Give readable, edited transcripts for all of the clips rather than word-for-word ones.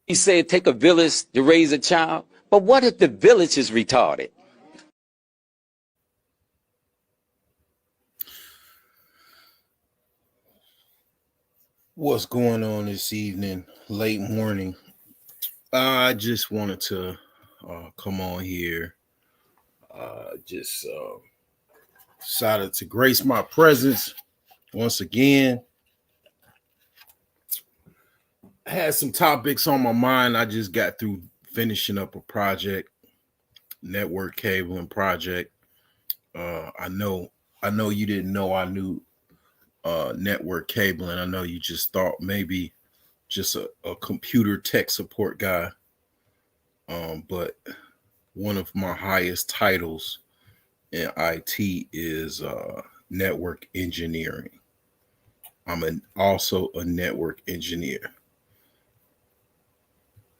He said, take a village to raise a child. But what if the village is retarded? What's going on this evening, late morning? I just wanted to come on here. Just decided to grace my presence once again. I had some topics on my mind. I just got through finishing up a project, network cabling project. I know you didn't know I knew network cabling. I know you just thought maybe just a computer tech support guy. But one of my highest titles in IT is network engineering. Also a network engineer,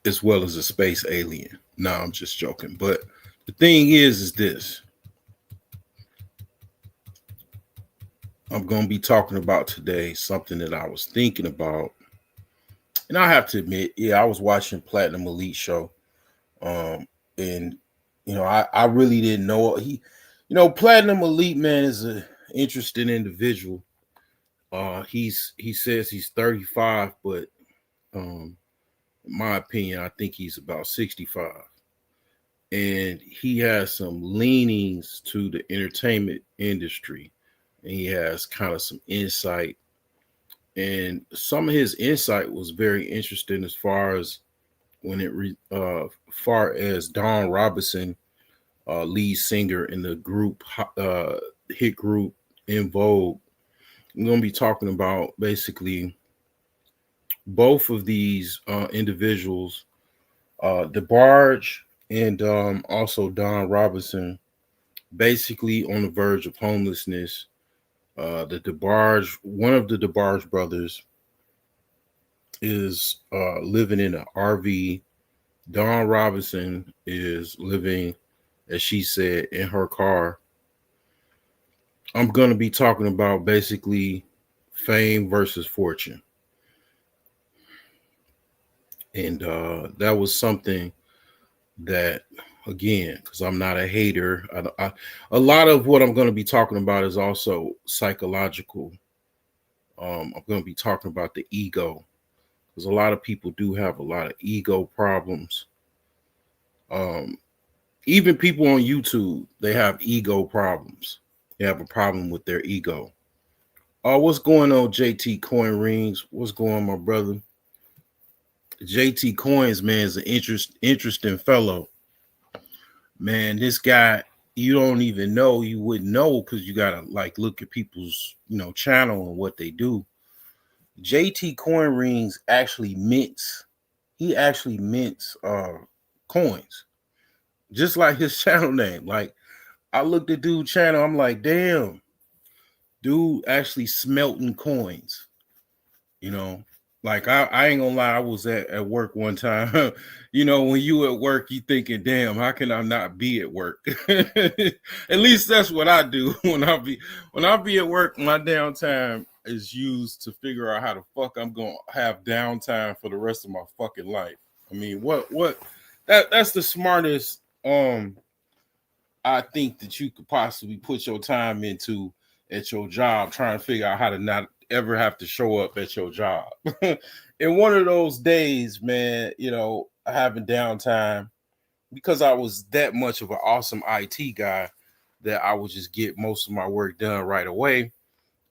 as well as a space alien. No, I'm just joking. But the thing is this. I'm going to be talking about today something that I was thinking about. And I have to admit, yeah, I was watching Platinum Elite show. And I really didn't know Platinum Elite, man, is an interesting individual. He says he's 35, but in my opinion, I think he's about 65. And he has some leanings to the entertainment industry. And he has kind of some insight. And some of his insight was very interesting as far as far as Don Robinson, lead singer in the group, hit group En Vogue. I'm going to be talking about basically both of these individuals, DeBarge and also Don Robinson, basically on the verge of homelessness. One of the DeBarge brothers, is living in an RV. Don Robinson is living, as she said, in her car. I'm going to be talking about basically fame versus fortune. And that was something that, again, because I'm not a hater, a lot of what I'm going to be talking about is also psychological. I'm going to be talking about the ego, because a lot of people do have a lot of ego problems. Even people on YouTube, they have ego problems. They have a problem with their ego. What's going on, JT Coin Rings? What's going on, my brother? JT Coins, man, is an interesting fellow. Man, this guy, you don't even know, you wouldn't know because you gotta like look at people's, channel and what they do. JT Coin Rings actually mints. He actually mints coins, just like his channel name. Like, I looked at dude's channel, I'm like, damn, dude actually smelting coins. You know, like I ain't gonna lie, I was at work one time. When you at work, you thinking, damn, how can I not be at work? At least that's what I do when I be at work. My downtime is used to figure out how the fuck I'm gonna have downtime for the rest of my fucking life. I mean, what that's the smartest I think that you could possibly put your time into at your job, trying to figure out how to not ever have to show up at your job. In one of those days, man, having downtime, because I was that much of an awesome IT guy that I would just get most of my work done right away.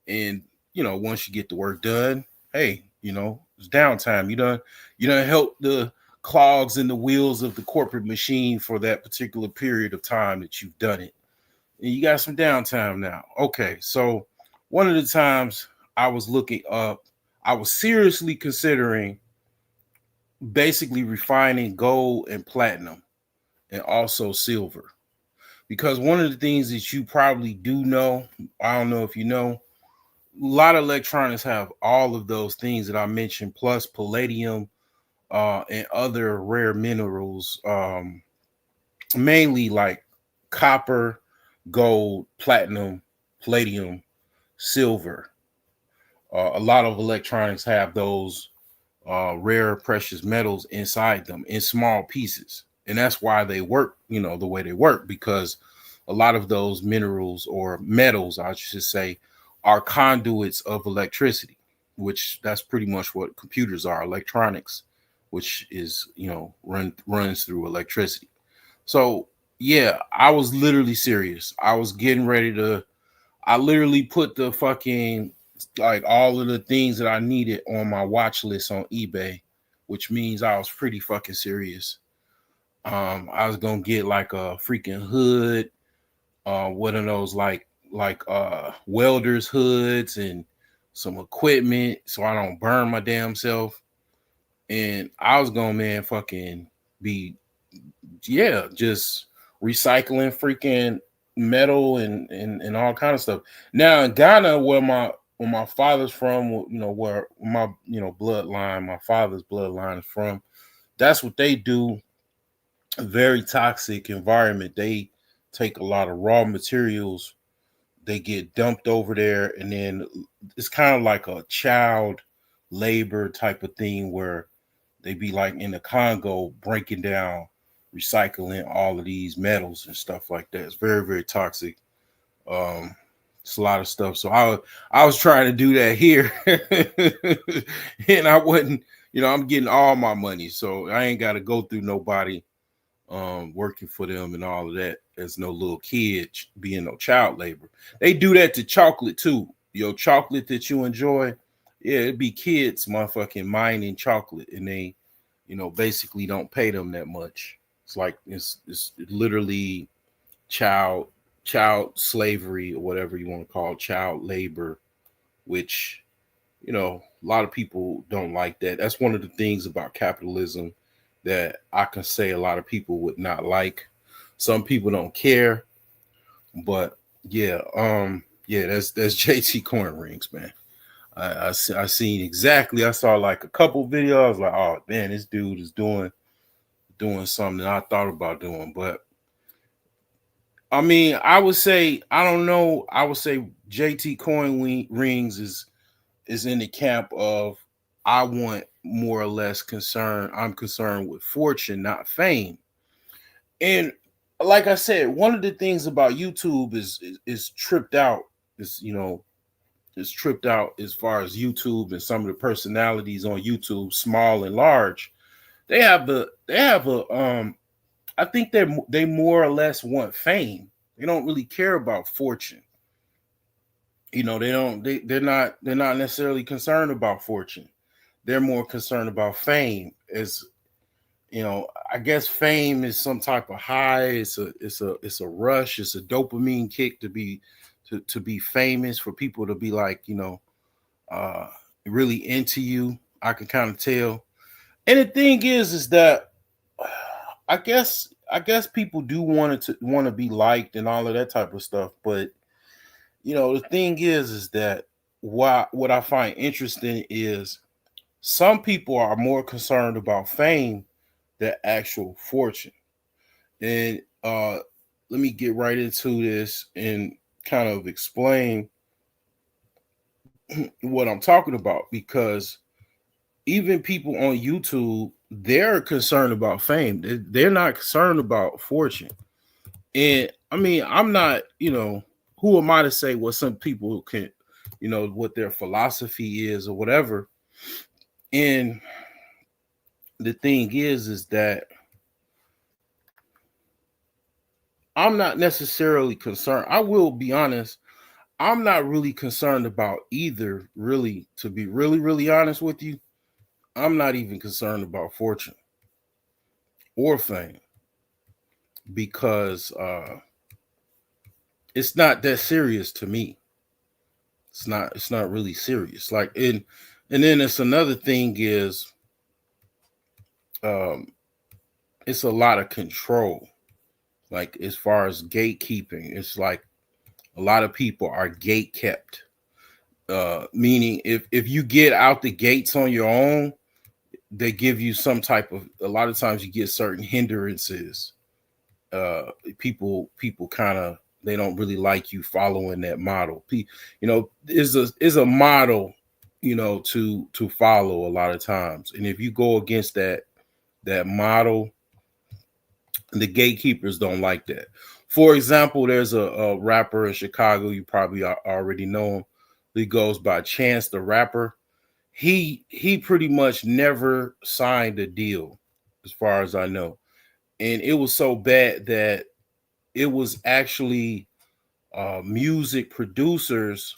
And, once you get the work done, hey, it's downtime. You done help the clogs in the wheels of the corporate machine for that particular period of time that you've done it. And you got some downtime now. Okay, so one of the times I was looking up, I was seriously considering basically refining gold and platinum and also silver. Because one of the things that you probably do know, I don't know if you know, a lot of electronics have all of those things that I mentioned, plus palladium and other rare minerals, mainly like copper, gold, platinum, palladium, silver. A lot of electronics have those rare precious metals inside them in small pieces. And that's why they work, the way they work, because a lot of those minerals or metals, I should say, are conduits of electricity, which that's pretty much what computers are, electronics, which is, runs through electricity. So yeah, I was literally serious. I was getting ready to, I literally put the fucking, like, all of the things that I needed on my watch list on eBay, which means I was pretty fucking serious. I was gonna get like a freaking hood, one of those like welders hoods, and some equipment so I don't burn my damn self. And I was gonna, man, fucking be, yeah, just recycling freaking metal and all kind of stuff. Now in Ghana, where my father's from, where my bloodline, my father's bloodline is from, that's what they do. A very toxic environment. They take a lot of raw materials, they get dumped over there, and then it's kind of like a child labor type of thing where they be like in the Congo breaking down, recycling all of these metals and stuff like that. It's very, very toxic. Um, it's a lot of stuff. So I was trying to do that here, and I wasn't. I'm getting all my money, so I ain't got to go through nobody working for them and all of that. There's no little kid being no child labor. They do that to chocolate too. Your chocolate that you enjoy, yeah, it'd be kids motherfucking mining chocolate, and they, basically don't pay them that much. It's like it's literally child slavery, or whatever you want to call it, child labor, which, a lot of people don't like that. That's one of the things about capitalism that I can say a lot of people would not like. Some people don't care, but yeah, yeah, that's JT Coin Rings, man. I seen exactly. I saw like a couple videos. I was like, oh man, this dude is doing something I thought about doing. But I mean, I would say, I don't know. I would say JT Coin Rings is in the camp of, I want more or less concern. I'm concerned with fortune, not fame. And like I said, one of the things about YouTube is tripped out. Is tripped out as far as YouTube and some of the personalities on YouTube, small and large. They have a I think they more or less want fame. They don't really care about fortune. They're not necessarily concerned about fortune. They're more concerned about fame. As I guess fame is some type of high. It's a rush. It's a dopamine kick to be famous, for people to be like, uh really into you. I can kind of tell. And the thing is that I guess people do want to be liked and all of that type of stuff. But the thing is that what I find interesting is some people are more concerned about fame than actual fortune. And let me get right into this and kind of explain what I'm talking about, because even people on YouTube, they're concerned about fame. They're not concerned about fortune. And I mean, I'm not, who am I to say what some people can, what their philosophy is or whatever. And the thing is that I'm not necessarily concerned. I will be honest. I'm not really concerned about either, really, to be really, really honest with you. I'm not even concerned about fortune or fame, because it's not that serious to me. It's not really serious. Like, and then it's another thing is um it's a lot of control. Like, as far as gatekeeping, it's like a lot of people are gate kept. Meaning, if you get out the gates on your own, they give you some type of, a lot of times you get certain hindrances. People kind of, they don't really like you following that model. Is a model to follow a lot of times. And if you go against that model, the gatekeepers don't like that. For example, there's a rapper in Chicago, you probably already know him. He goes by Chance the Rapper. He pretty much never signed a deal, as far as I know. And it was so bad that it was actually music producers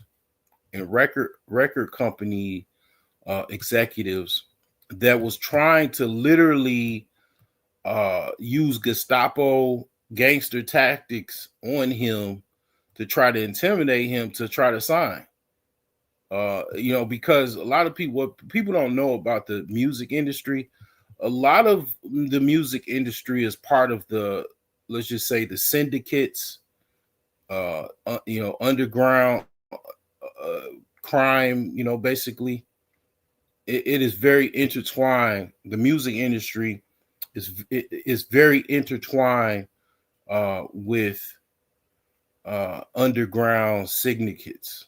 and record company executives that was trying to literally use Gestapo gangster tactics on him to try to intimidate him to try to sign. Because a lot of people, what people don't know about the music industry, a lot of the music industry is part of the, let's just say, the syndicates, underground crime. Basically, it is very intertwined. The music industry is very intertwined with underground syndicates.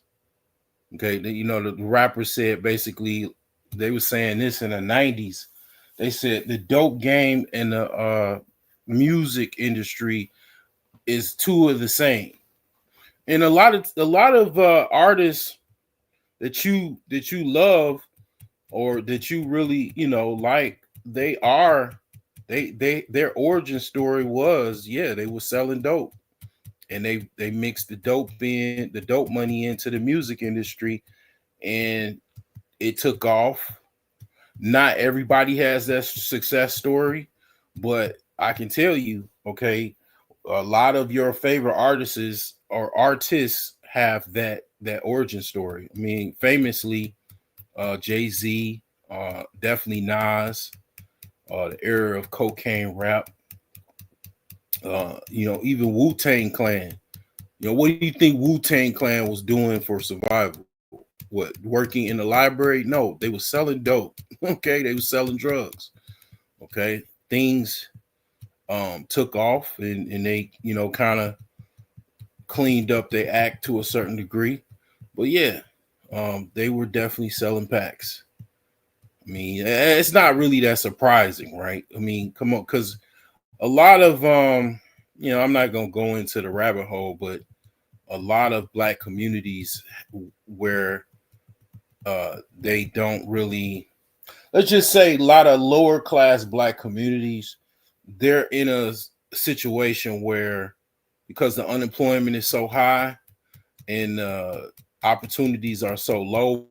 Okay, the rapper said basically they were saying this in the 90s. They said the dope game and the music industry is two of the same. And a lot of artists that you love or that you really like, their origin story was, yeah, they were selling dope, and they mixed the dope money into the music industry, and it took off. Not everybody has that success story, but I can tell you, okay, a lot of your favorite artists have that origin story. I mean, famously, Jay-Z, definitely Nas, the era of cocaine rap, even Wu-Tang Clan. What do you think Wu-Tang Clan was doing for survival? What, working in the library? No, they were selling dope. Okay, they were selling drugs. Okay, things took off, and they kind of cleaned up their act to a certain degree. But yeah, they were definitely selling packs. I mean, it's not really that surprising, right? I mean, come on, because a lot of I'm not gonna go into the rabbit hole, but a lot of Black communities where they don't really, let's just say, a lot of lower class Black communities, they're in a situation where, because the unemployment is so high and opportunities are so low,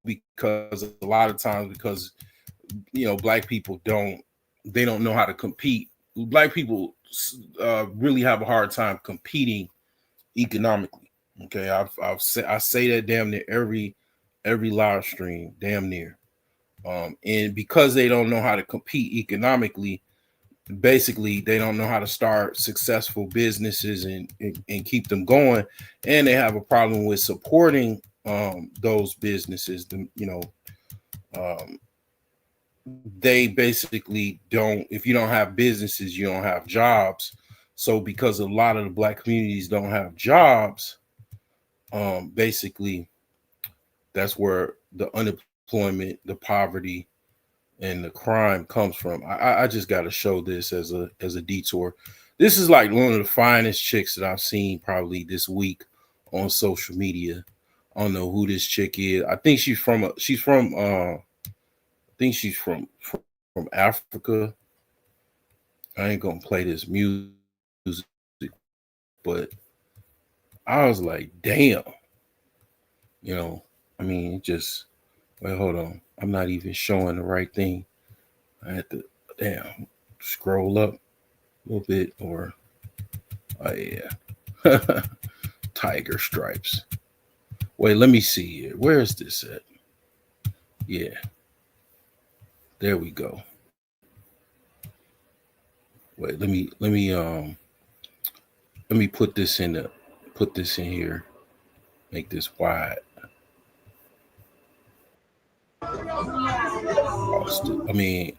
because a lot of times, because Black people don't know how to compete. Black people really have a hard time competing economically. Okay, I say that damn near every live stream, damn near. And because they don't know how to compete economically, basically they don't know how to start successful businesses and keep them going, and they have a problem with supporting those businesses. They basically don't, if you don't have businesses, you don't have jobs. So because a lot of the Black communities don't have jobs, basically that's where the unemployment, the poverty, and the crime comes from. I just got to show this as a detour. This is like one of the finest chicks that I've seen probably this week on social media. I don't know who this chick is. I think she's from Africa. I ain't gonna play this music, but I was like, damn. I mean, just wait, hold on. I'm not even showing the right thing. I had to scroll up a little bit, or oh yeah. Tiger stripes. Wait, let me see here. Where is this at? Yeah. There we go. Wait, let me put this in here. Make this wide. I mean,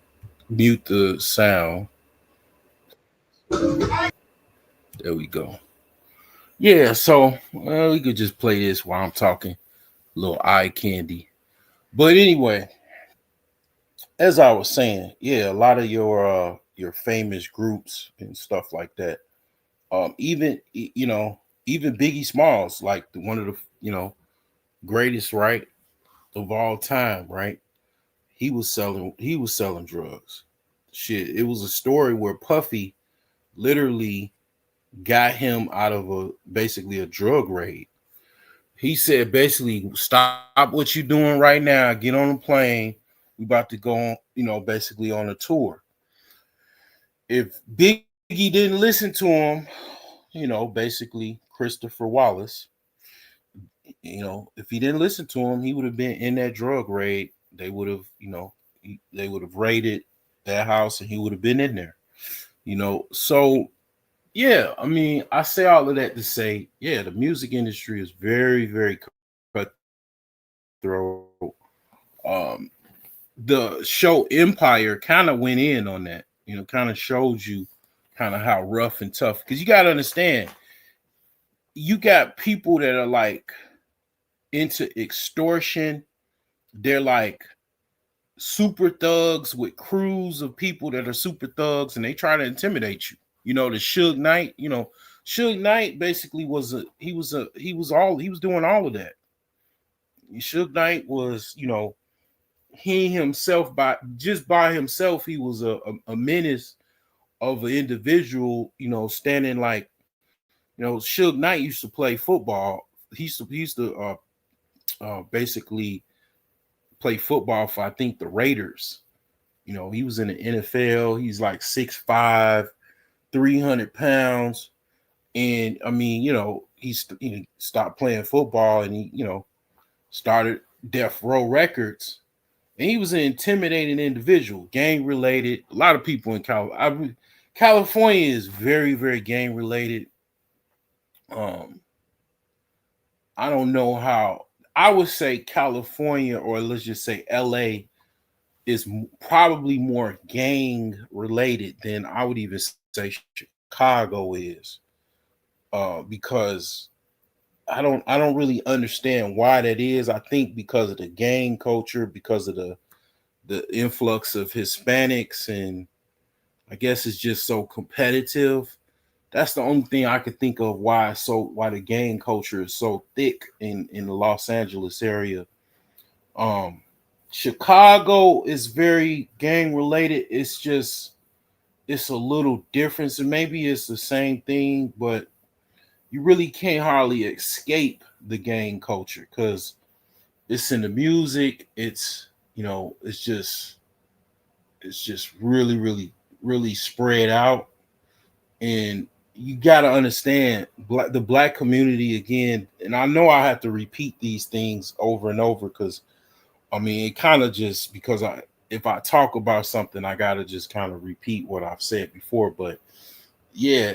mute the sound. There we go. Yeah, so we could just play this while I'm talking. A little eye candy. But anyway, as I was saying, yeah, a lot of your famous groups and stuff like that. Even Biggie Smalls, like one of the greatest, right, of all time, right? He was selling drugs. Shit, it was a story where Puffy literally got him out of basically a drug raid. He said basically, stop what you're doing right now, get on a plane. We about to go on, basically on a tour. If Biggie didn't listen to him, basically Christopher Wallace, if he didn't listen to him, he would have been in that drug raid. They would have, they would have raided that house and he would have been in there. So yeah, I mean, I say all of that to say, yeah, the music industry is very, very cutthroat. The show Empire kind of went in on that, kind of showed you kind of how rough and tough. Because you got to understand, you got people that are like into extortion. They're like super thugs with crews of people that are super thugs, and they try to intimidate you. The Suge Knight. Suge Knight basically he was doing all of that. Suge Knight was, he himself by himself, he was a menace of an individual, standing like, Suge Knight used to play football. He used to basically play football for, I think, the Raiders. He was in the NFL. He's like 6'5", 300 pounds. And I mean, he stopped playing football and he, started Death Row Records. And he was an intimidating individual, gang related. A lot of people in California is very, very gang related. Um, I don't know how. I would say California, or let's just say LA, is probably more gang related than I would even say Chicago is, because I don't really understand why that is. I think because of the gang culture, because of the influx of Hispanics, and I guess it's just so competitive. That's the only thing I could think of why the gang culture is so thick in the Los Angeles area. Um, Chicago is very gang related. It's a little different. So maybe it's the same thing, but you really can't hardly escape the gang culture because it's in the music. It's just really, really, really spread out. And you got to understand the black community again. And I know I have to repeat these things over and over because I mean, it kind of just because if I talk about something, I got to just kind of repeat what I've said before. But yeah,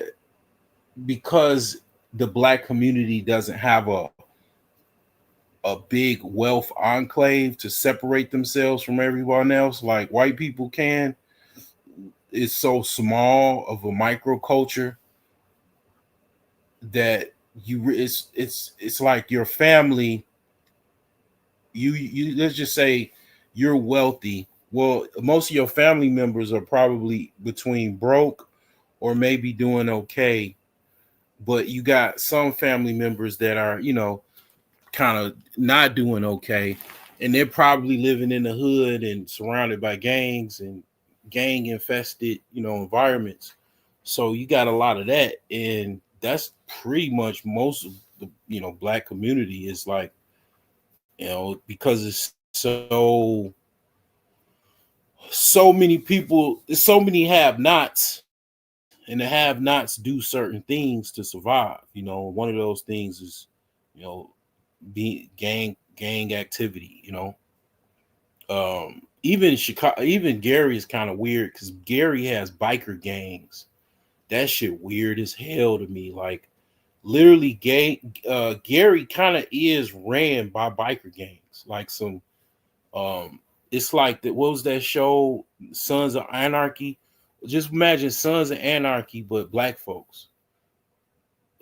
because the black community doesn't have a big wealth enclave to separate themselves from everyone else like white people can. It's so small of a microculture that it's like your family. You let's just say you're wealthy. Well, most of your family members are probably between broke or maybe doing okay, but you got some family members that are, kind of not doing okay, and they're probably living in the hood and surrounded by gangs and gang infested, environments. So you got a lot of that, and that's pretty much most of the black community is like, because it's so many people, so many have nots, and the have nots do certain things to survive. One of those things is, you know, being gang activity. Even Chicago, even Gary is kind of weird because Gary has biker gangs. That shit weird as hell to me. Like literally, Gary kind of is ran by biker gangs. Like some, it's like that. What was that show, Sons of Anarchy? Just imagine Sons of Anarchy, but black folks.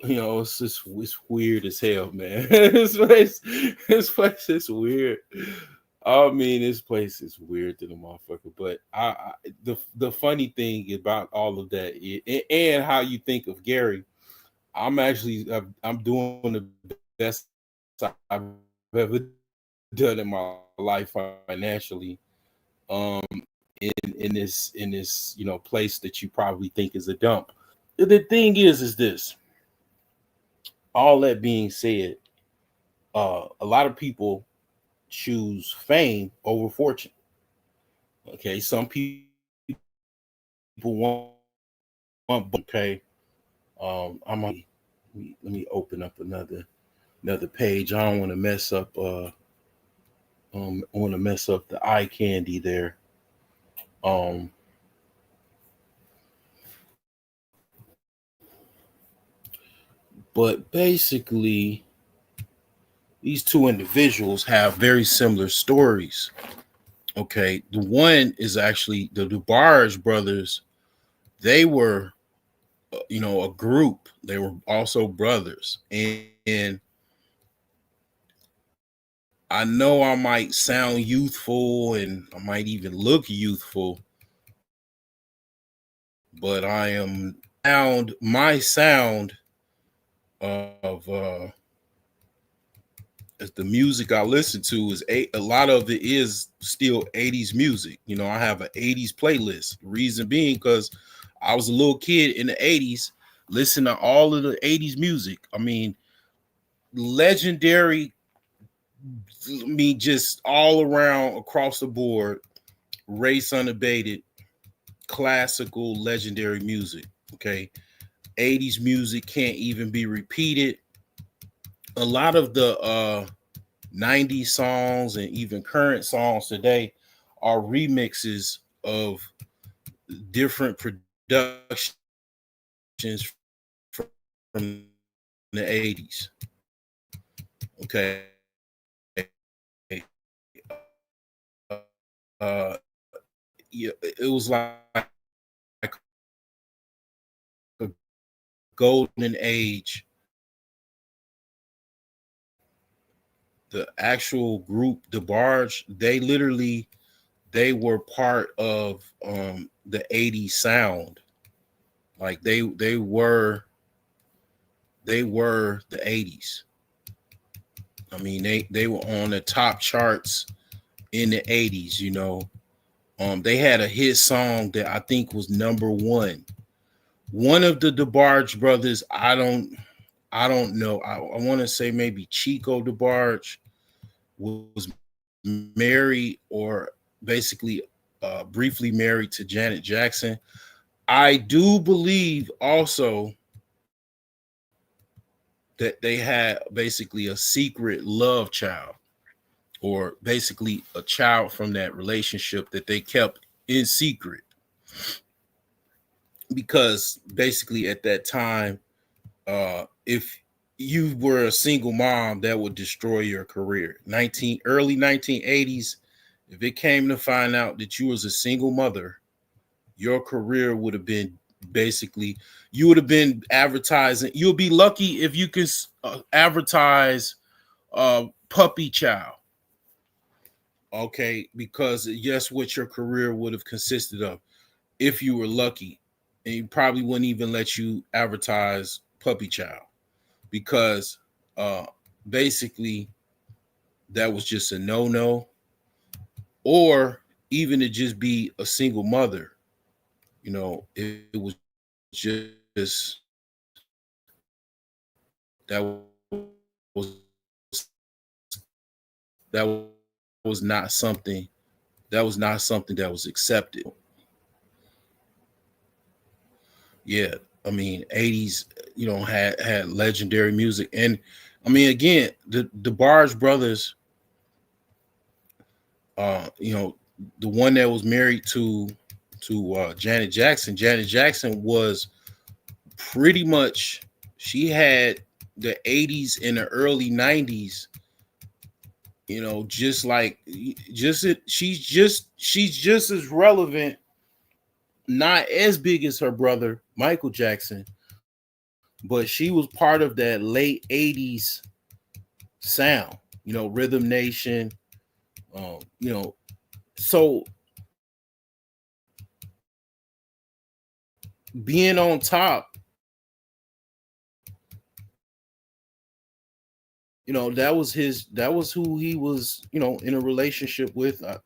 It's weird as hell, man. This place is weird. I mean, this place is weird to the motherfucker. But the funny thing about all of that and how you think of Gary, I'm doing the best I've ever done in my life financially. Um, in this place that you probably think is a dump. The thing is this. All that being said, a lot of people choose fame over fortune. Okay, some people want okay. Let me open up another page. I don't want to mess up. I want to mess up the eye candy there. Um, but basically, these two individuals have very similar stories. Okay, the one is actually the DeBarge brothers. They were, a group. They were also brothers, and I know I might sound youthful, and I might even look youthful, but I am my sound of the music I listen to is a lot of it is still 80s music. I have an 80s playlist. The reason being because I was a little kid in the 80s, listening to all of the 80s music. I mean, legendary, just all around across the board, race unabated, classical, legendary music. Okay. 80s music can't even be repeated. A lot of the 90s songs and even current songs today are remixes of different productions from the 80s. Okay. Uh, yeah, it was like a golden age. The actual group, DeBarge, they were part of the 80s sound. Like they were the 80s. I mean, they were on the top charts in the 80s. They had a hit song that I think was number one. One of the DeBarge brothers, I don't know. I want to say maybe Chico DeBarge was married, or basically briefly married to Janet Jackson. I do believe also that they had basically a secret love child, or basically a child from that relationship that they kept in secret, because basically at that time, if you were a single mom, that would destroy your career. Early 1980s, if it came to find out that you was a single mother, your career would have been basically, you would have been advertising. You'll be lucky if you can advertise puppy child. Okay, because guess what your career would have consisted of if you were lucky, and you probably wouldn't even let you advertise puppy child, because uh basically that was just a no, or even to just be a single mother. It was just, that was that was not something that was accepted. Yeah, I mean, 80s, had legendary music. And I mean, again, the Barge brothers, the one that was married to Janet Jackson. Janet Jackson was pretty much, she had the 80s and the early 90s, just like, she's just as relevant, not as big as her brother Michael Jackson, but she was part of that late 80s sound, Rhythm Nation, You know, so being on top, you know, that was who he was, you know, in a relationship with, a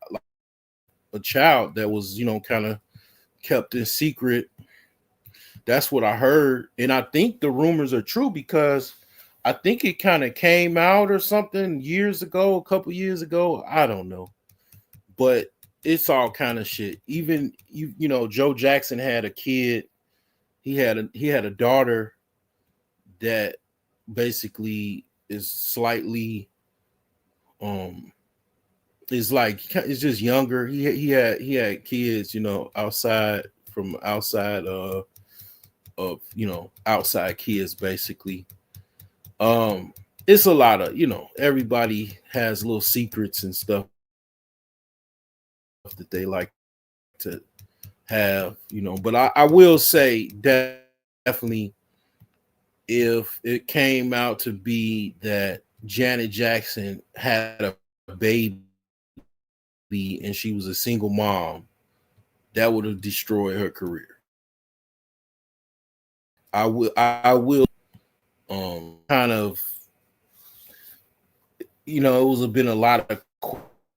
child that was, you know, kind of kept in secret. That's what I heard, and I think the rumors are true because I think it kind of came out or something years ago, a couple years ago. I don't know, but it's all kind of shit. Even you know, Joe Jackson had a kid. He had a daughter that basically is slightly um is like it's just younger. He had kids, you know, outside of you know, outside kids basically. Um it's a lot of, you know, everybody has little secrets and stuff that they like to have, you know, but I will say that definitely if it came out to be that Janet Jackson had a baby and she was a single mom, that would have destroyed her career. I will kind of, you know, it was been a lot of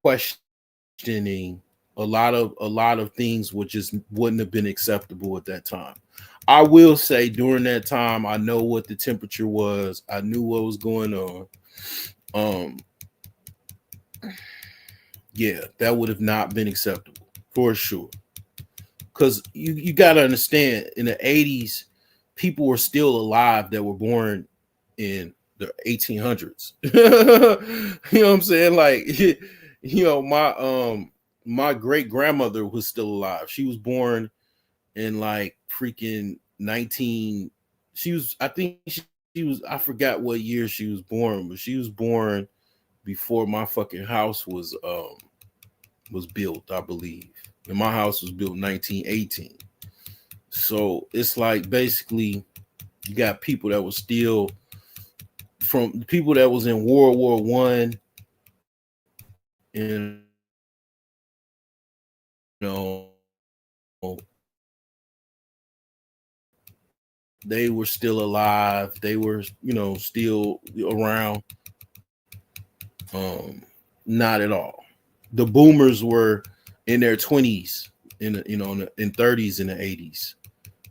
questioning. A lot of things would just wouldn't have been acceptable at that time. I will say during that time, I know what the temperature was. I knew what was going on. Um, yeah, that would have not been acceptable for sure. Because you got to understand, in the 80s, people were still alive that were born in the 1800s. You know what I'm saying? Like, you know, my great grandmother was still alive. She was born in like freaking 19. She was, I think she was, I forgot what year she was born, but she was born before my fucking house was built, I believe. And my house was built in 1918. So it's like basically you got people that was still from people that was in World War I, and you know, they were still alive. They were, you know, still around. Um, Not at all. The boomers were in their 20s, in you know, in 30s in the 80s.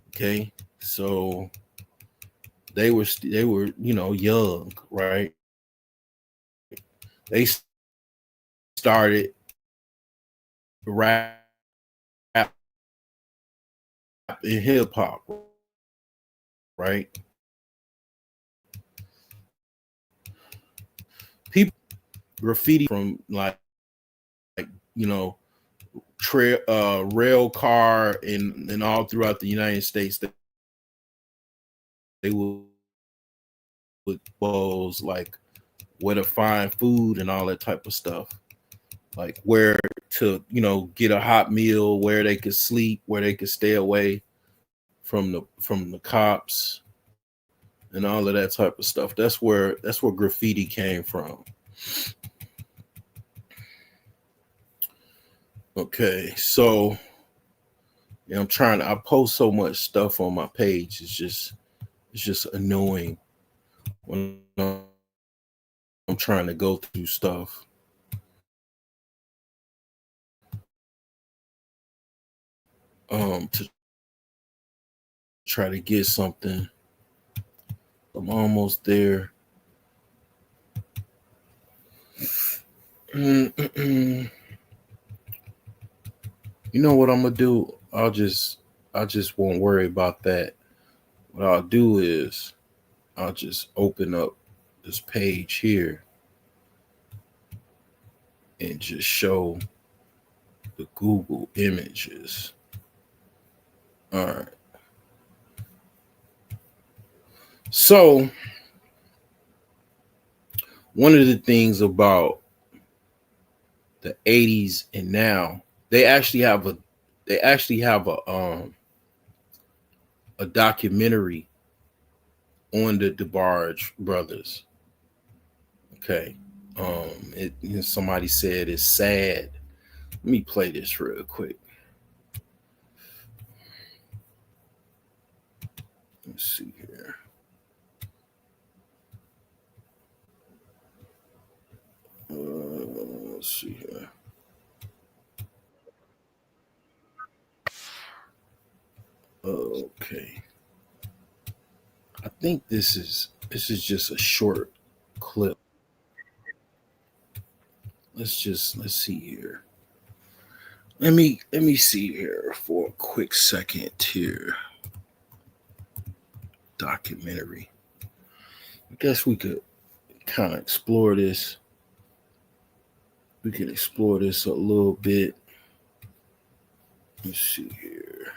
Okay, so they were, you know, young, right? They started rap and hip hop, right? People graffiti from like you know, rail car and all throughout the United States. They would bowls like where to find food and all that type of stuff, like where to, you know, get a hot meal, where they could sleep, where they could stay away from the cops and all of that type of stuff. That's where graffiti came from. Okay, so yeah, I post so much stuff on my page. It's just annoying when I'm trying to go through stuff. To try to get something. I'm almost there. You know what I'm gonna do? I just won't worry about that. What I'll do is I'll just open up this page here and just show the Google images. All right. So one of the things about the 80s and now, they actually have a they actually have a documentary on the DeBarge brothers. Okay. Somebody said it's sad. Let me play this real quick. Let's see here. Let's see here. Okay. I think this is just a short clip. Let's see here. Let me see here for a quick second here. Documentary. I guess we could kind of explore this. We can explore this a little bit. Let's see here.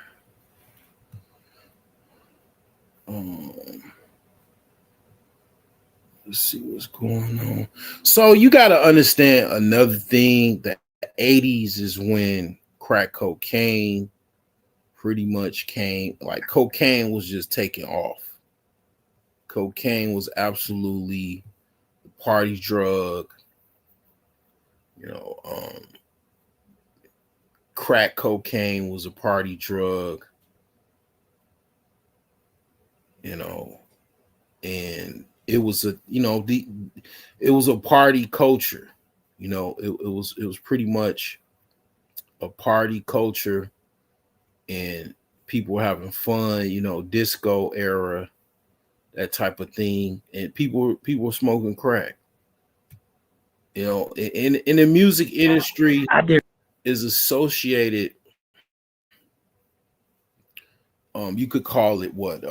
Let's see what's going on. So you got to understand another thing, that the 80s is when crack cocaine pretty much came. Like, cocaine was just taking off. Cocaine was absolutely the party drug. Crack cocaine was a party drug. And it was a party culture. It was pretty much a party culture, and people were having fun, disco era, that type of thing, and people were smoking crack. In the music industry is associated, you could call it what,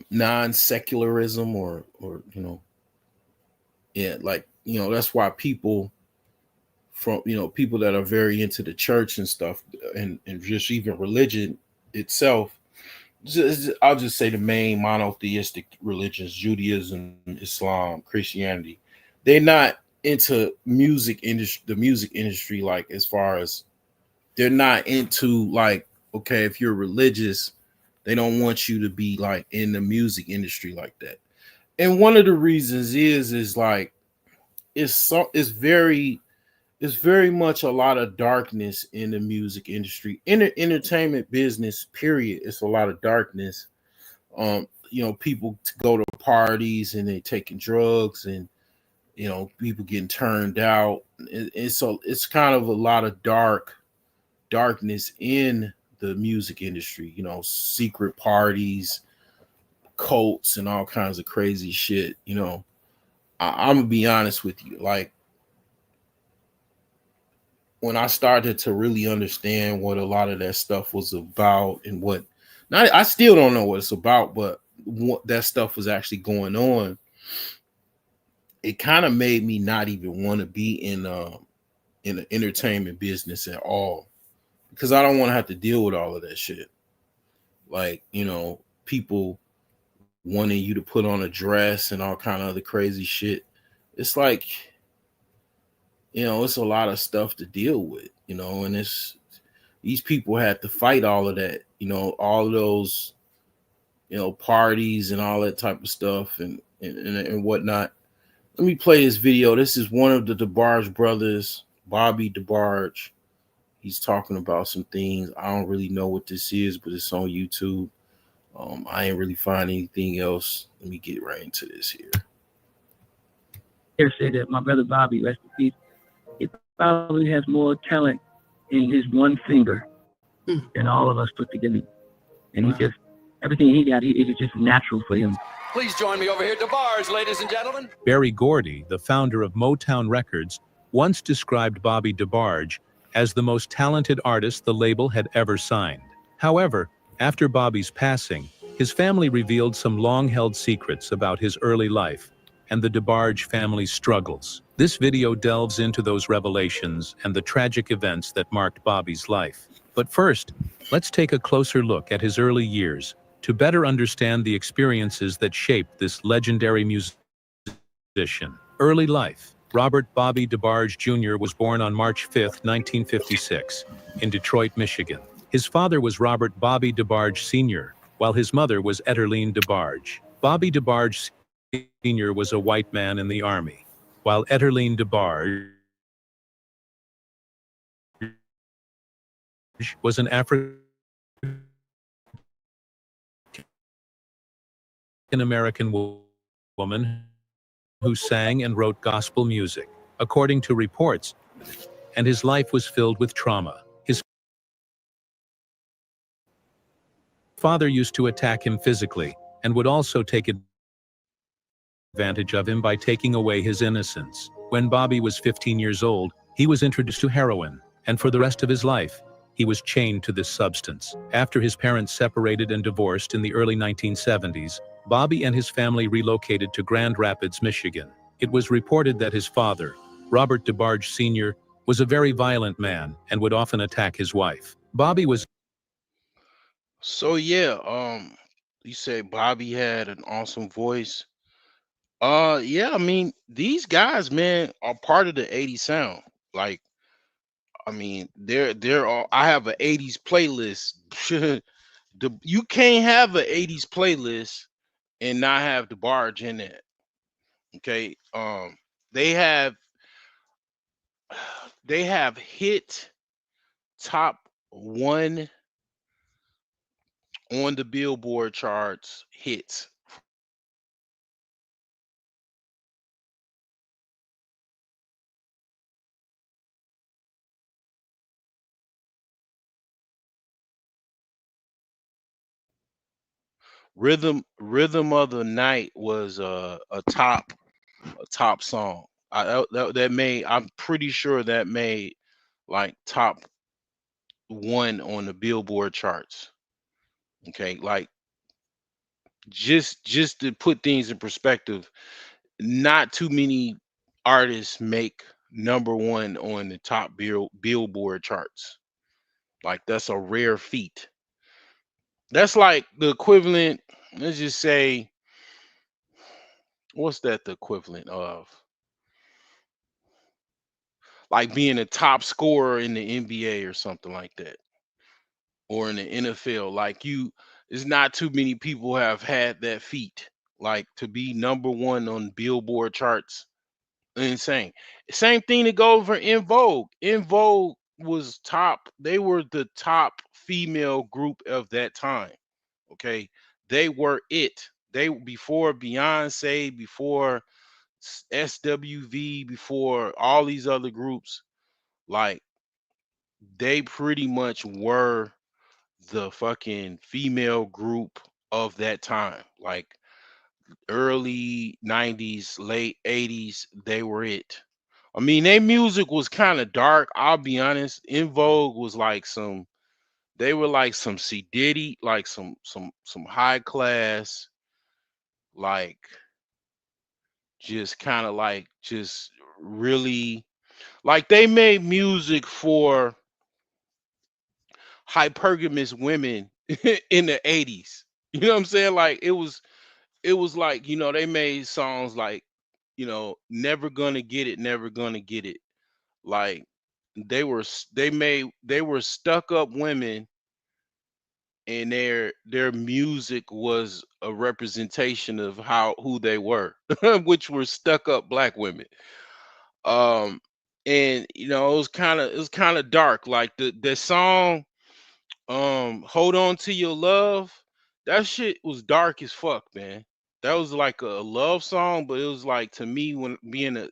non-secularism, or that's why people from people that are very into the church and stuff, and just even religion itself, I'll just say the main monotheistic religions, Judaism, Islam, Christianity, they're not into the music industry, like, as far as they're not into, like, okay, if you're religious, they don't want you to be like in the music industry like that. And one of the reasons is like, it's very much a lot of darkness in the music industry, in the entertainment business, period. It's a lot of darkness. People go to parties and they're taking drugs, and people getting turned out. And so it's kind of a lot of darkness in the music industry, secret parties, cults, and all kinds of crazy shit. I'm gonna be honest with you. Like, when I started to really understand what a lot of that stuff was about, and I still don't know what it's about, but what that stuff was actually going on, it kind of made me not even want to be in the entertainment business at all, because I don't want to have to deal with all of that shit. Like, people wanting you to put on a dress and all kind of other crazy shit. It's like, it's a lot of stuff to deal with, and these people had to fight all of that, all of those, parties and all that type of stuff and whatnot. Let me play this video. This is one of the DeBarge brothers, Bobby DeBarge. He's talking about some things. I don't really know what this is, but it's on YouTube. I ain't really find anything else. Let me get right into this here. Here say that my brother Bobby, rest in peace, he probably has more talent in his one finger than all of us put together. And he just, everything he got, it was just natural for him. Please join me over here at DeBarge, ladies and gentlemen. Berry Gordy, the founder of Motown Records, once described Bobby DeBarge as the most talented artist the label had ever signed. However, after Bobby's passing, his family revealed some long-held secrets about his early life and the DeBarge family's struggles. This video delves into those revelations and the tragic events that marked Bobby's life. But first, let's take a closer look at his early years to better understand the experiences that shaped this legendary musician. Early life. Robert Bobby DeBarge Jr. was born on March 5, 1956, in Detroit, Michigan. His father was Robert Bobby DeBarge Sr., while his mother was Etterline DeBarge. Bobby DeBarge Sr. was a white man in the Army, while Etterline DeBarge was an African-American woman who sang and wrote gospel music, according to reports, and his life was filled with trauma. His father used to attack him physically and would also take advantage of him by taking away his innocence. When Bobby was 15 years old, he was introduced to heroin, and for the rest of his life, he was chained to this substance. After his parents separated and divorced in the early 1970s, Bobby and his family relocated to Grand Rapids, Michigan. It was reported that his father, Robert DeBarge Sr., was a very violent man and would often attack his wife. Bobby was So yeah, you say Bobby had an awesome voice. Yeah, I mean, these guys, man, are part of the 80s sound. Like, I mean, they're all I have an 80s playlist. You can't have an 80s playlist and not have the barge in it. Okay. They have they have hit top one on the Billboard charts hits. Rhythm of the Night was a top song. That made, I'm pretty sure that made like top one on the Billboard charts. Okay, like just to put things in perspective, not too many artists make number one on the top Billboard charts. Like that's a rare feat. That's like the equivalent. Let's just say, what's that the equivalent of? Like being a top scorer in the NBA or something like that, or in the NFL. Like you, it's not too many people have had that feat. Like to be number one on Billboard charts, insane. Same thing to go for In Vogue. In Vogue was top. They were the top female group of that time. Okay, they were it. They before Beyonce, before SWV, before all these other groups. Like they pretty much were the fucking female group of that time. Like early 90s, late 80s, they were it. I mean, their music was kind of dark. I'll be honest. In Vogue was like some. They were like some C Diddy, like some high class, like just kind of like just really like they made music for hypergamous women in the 80s. You know what I'm saying? Like it was like, they made songs like, never gonna get it, never gonna get it. Like they were stuck up women, and their music was a representation of who they were, which were stuck up black women. Um and it was kind of dark. Like the song Hold On to Your Love, that shit was dark as fuck, man. That was like a love song, but it was like, to me, when being a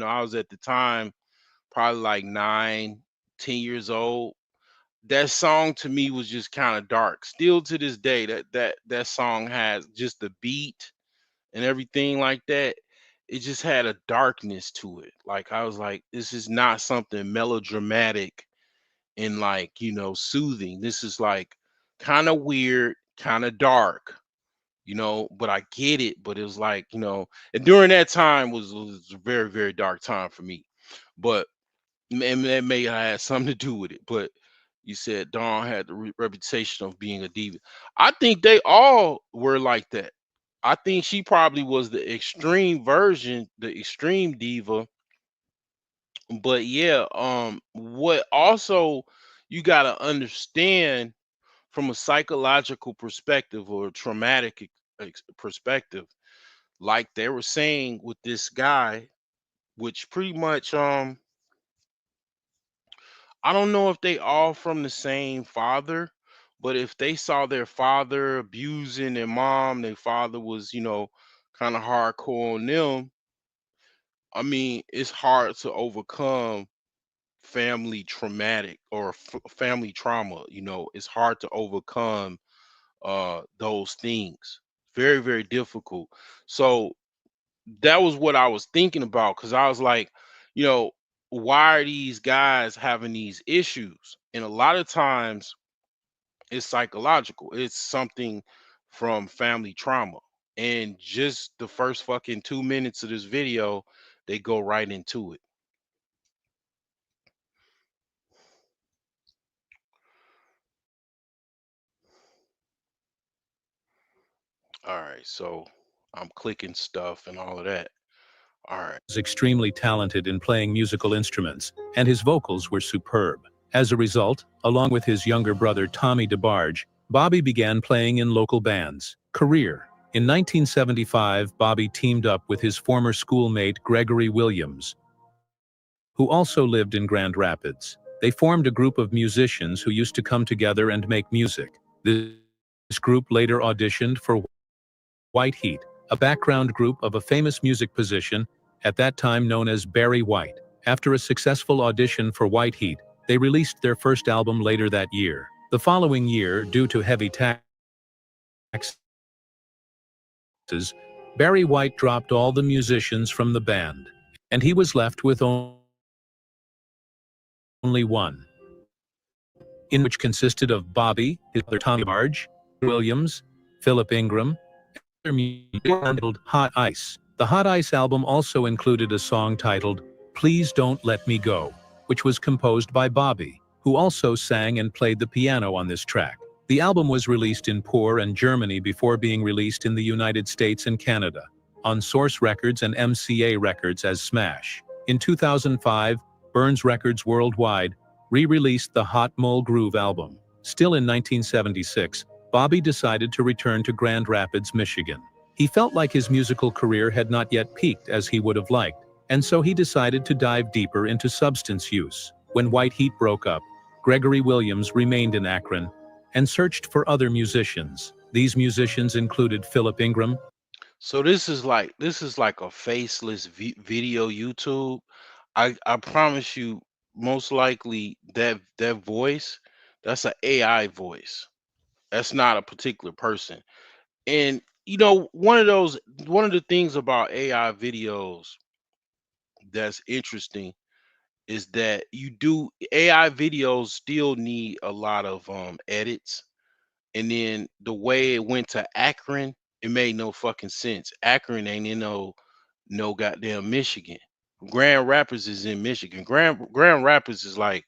I was at the time probably like 9, 10 years old. That song to me was just kind of dark. Still to this day, that song has just the beat and everything like that. It just had a darkness to it. Like I was like, this is not something melodramatic and like, soothing. This is like kind of weird, kind of dark, but I get it. But it was like, and during that time was a very, very dark time for me. But and that may have had something to do with it. But you said Dawn had the reputation of being a diva. I think they all were like that. I think she probably was the extreme version, the extreme diva. But yeah, what also you gotta understand from a psychological perspective or traumatic perspective. Like they were saying with this guy, which pretty much I don't know if they all from the same father, but if they saw their father abusing their mom, their father was, kind of hardcore on them. I mean, it's hard to overcome family traumatic or family trauma. It's hard to overcome those things. Very, very difficult. So that was what I was thinking about, because I was like, you know, why are these guys having these issues? And a lot of times it's psychological. It's something from family trauma. And just the first fucking 2 minutes of this video, they go right into it. All right, so I'm clicking stuff and all of that. All right. Was extremely talented in playing musical instruments, and his vocals were superb. As a result, along with his younger brother Tommy DeBarge, Bobby began playing in local bands. Career. In 1975, Bobby teamed up with his former schoolmate Gregory Williams, who also lived in Grand Rapids. They formed a group of musicians who used to come together and make music. This group later auditioned for White Heat, a background group of a famous music musician, at that time known as Barry White. After a successful audition for White Heat, they released their first album later that year. The following year, due to heavy taxes, Barry White dropped all the musicians from the band, and he was left with only one, in which consisted of Bobby, his brother Tommy DeBarge, Williams, Philip Ingram, titled Hot Ice. The Hot Ice album also included a song titled Please Don't Let Me Go, which was composed by Bobby, who also sang and played the piano on this track. The album was released in Poor and Germany before being released in the United States and Canada, on Source Records and MCA Records as Smash. In 2005, Burns Records Worldwide re-released the Hot Mole Groove album. Still in 1976, Bobby decided to return to Grand Rapids, Michigan. He felt like his musical career had not yet peaked as he would have liked, and so he decided to dive deeper into substance use. When White Heat broke up, Gregory Williams remained in Akron and searched for other musicians. These musicians included Philip Ingram. So this is like a faceless video YouTube. I promise you, most likely that voice, that's an AI voice. That's not a particular person. And one of the things about AI videos that's interesting is that AI videos still need a lot of edits. And then the way it went to Akron, it made no fucking sense. Akron ain't in no goddamn Michigan. Grand Rapids is in Michigan. Grand Rapids is like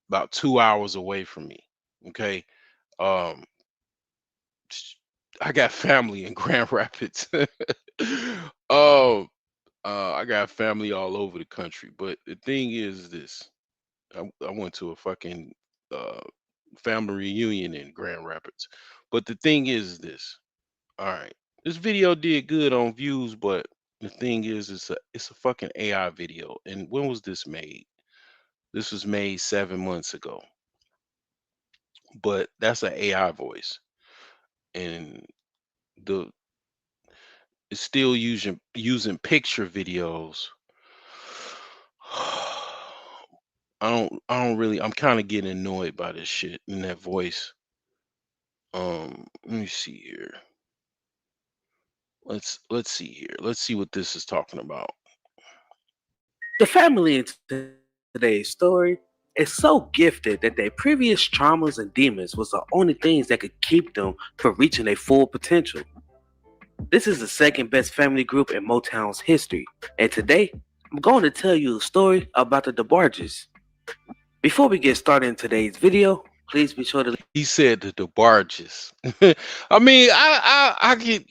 about 2 hours away from me. Okay. Um I got family in Grand Rapids. um I got family all over the country. But the thing is this. I went to a fucking uh family reunion in Grand Rapids. But the thing is this. All right. This video did good on views, but the thing is it's a fucking AI video. And when was this made? This was made 7 months ago. But that's an AI voice. And the it's still using picture videos. I'm kind of getting annoyed by this shit in that voice. Let me see here. Let's see here. Let's see what this is talking about. The family in today's story is so gifted that their previous traumas and demons was the only things that could keep them from reaching their full potential. This is the second best family group in Motown's history, and today I'm going to tell you a story about the DeBarges. Before we get started in today's video, please be sure to. He said the DeBarges. I mean, I get,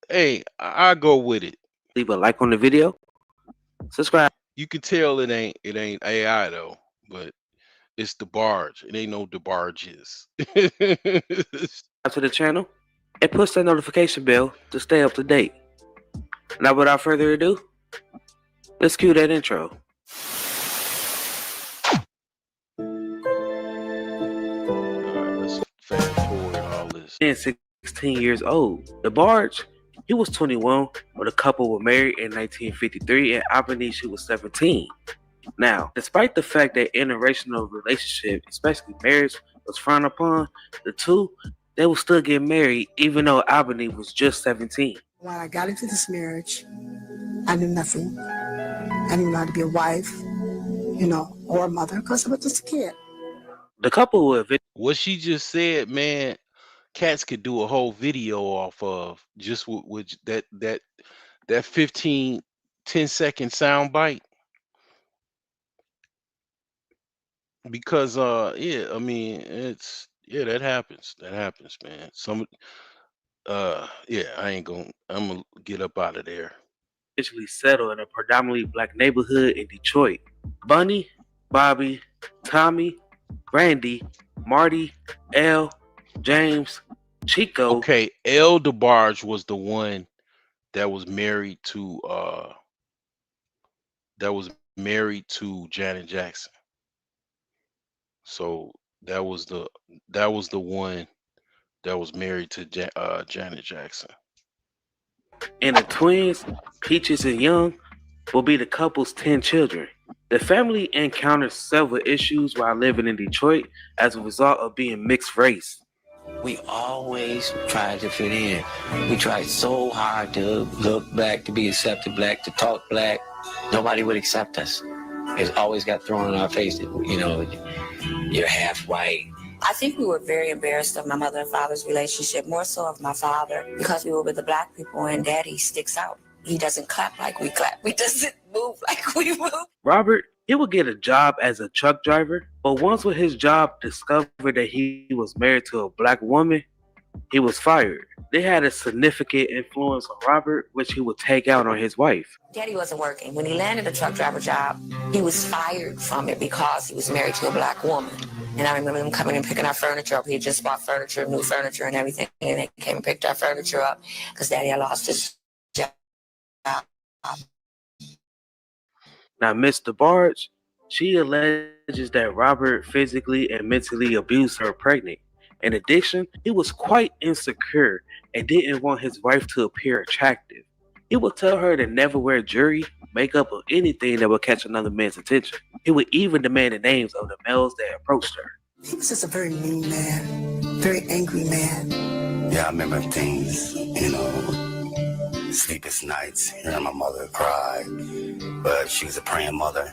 hey, I go with it. Leave a like on the video, subscribe. You can tell it ain't AI though, but it's DeBarge. It ain't no DeBarges. To the channel and push that notification bell to stay up to date. Now, without further ado, let's cue that intro. Let's fast forward all this. And 16 years old. DeBarge, he was 21 when the couple were married in 1953, and Albany, she was 17. Now, despite the fact that interracial relationship, especially marriage, was frowned upon, the two, they would still get married even though Albany was just 17. When I got into this marriage, I knew nothing. I didn't know how to be a wife, or a mother, because I was just a kid. The couple would eventually. What she just said, man, cats could do a whole video off of just with that 10-second sound bite. Because yeah, I mean, that happens. That happens, man. Yeah, I'm gonna get up out of there. Settle in a predominantly black neighborhood in Detroit. Bunny, Bobby, Tommy, Randy, Marty, L, James, Chico. Okay, L. DeBarge was the one that was married to Janet Jackson. So that was the one that was married to Janet Jackson. And the twins, Peaches and Young, will be the couple's 10 children. The family encountered several issues while living in Detroit as a result of being mixed race. We always tried to fit in. We tried so hard to look black, to be accepted black, to talk black. Nobody would accept us. It always got thrown in our face that, you're half white. I think we were very embarrassed of my mother and father's relationship, more so of my father, because we were with the black people and Daddy sticks out. He doesn't clap like we clap. He doesn't move like we move. Robert, he would get a job as a truck driver, but once with his job discovered that he was married to a black woman, he was fired. They had a significant influence on Robert, which he would take out on his wife. Daddy wasn't working. When he landed a truck driver job, he was fired from it because he was married to a black woman. And I remember them coming and picking our furniture up. He had just bought furniture, new furniture and everything. And they came and picked our furniture up because Daddy had lost his job. Now, Miss DeBarge, she alleges that Robert physically and mentally abused her pregnant. In addition, he was quite insecure and didn't want his wife to appear attractive. He would tell her to never wear jewelry, makeup, or anything that would catch another man's attention. He would even demand the names of the males that approached her. He was just a very mean man, very angry man. Yeah, I remember things, sleepless nights, hearing my mother cry. But she was a praying mother,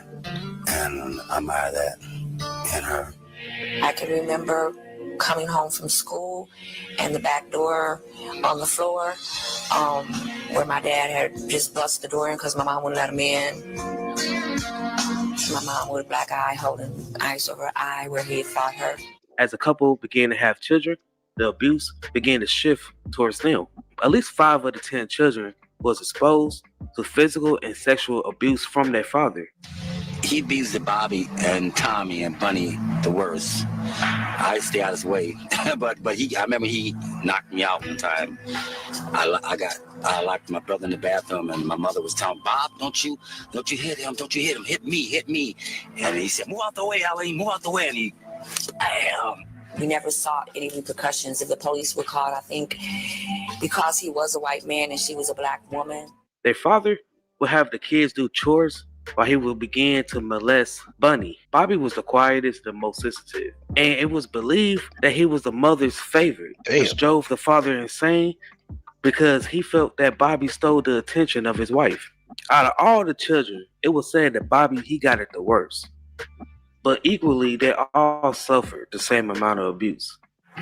and I admire that in her. I can remember coming home from school and the back door on the floor where my dad had just busted the door in because my mom wouldn't let him in. My mom with a black eye holding ice over her eye where he had fought her. As the couple began to have children, the abuse began to shift towards them. At least 5 of the 10 children was exposed to physical and sexual abuse from their father. He abused Bobby and Tommy and Bunny the worst. I stay out of his way, but I remember he knocked me out one time. I locked my brother in the bathroom, and my mother was telling Bob, "Don't you hit him? Don't you hit him? Hit me!" And he said, "Move out the way, Ali, move out the way." And We never saw any repercussions. If the police were called, I think because he was a white man and she was a black woman. Their father would have the kids do chores while he would begin to molest Bunny. Bobby was the quietest and most sensitive, and it was believed that he was the mother's favorite, which drove the father insane because he felt that Bobby stole the attention of his wife. Out of all the children, it was said that Bobby, he got it the worst. But equally, they all suffered the same amount of abuse.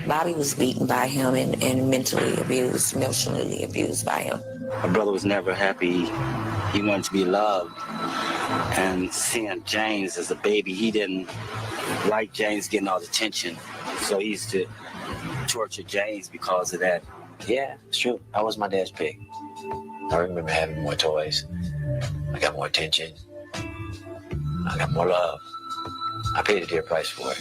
Bobby was beaten by him and mentally abused, emotionally abused by him. My brother was never happy. He wanted to be loved. And seeing James as a baby, he didn't like James getting all the attention. So he used to torture James because of that. Yeah, it's true. I was my dad's pick. I remember having more toys. I got more attention. I got more love. I paid a dear price for it.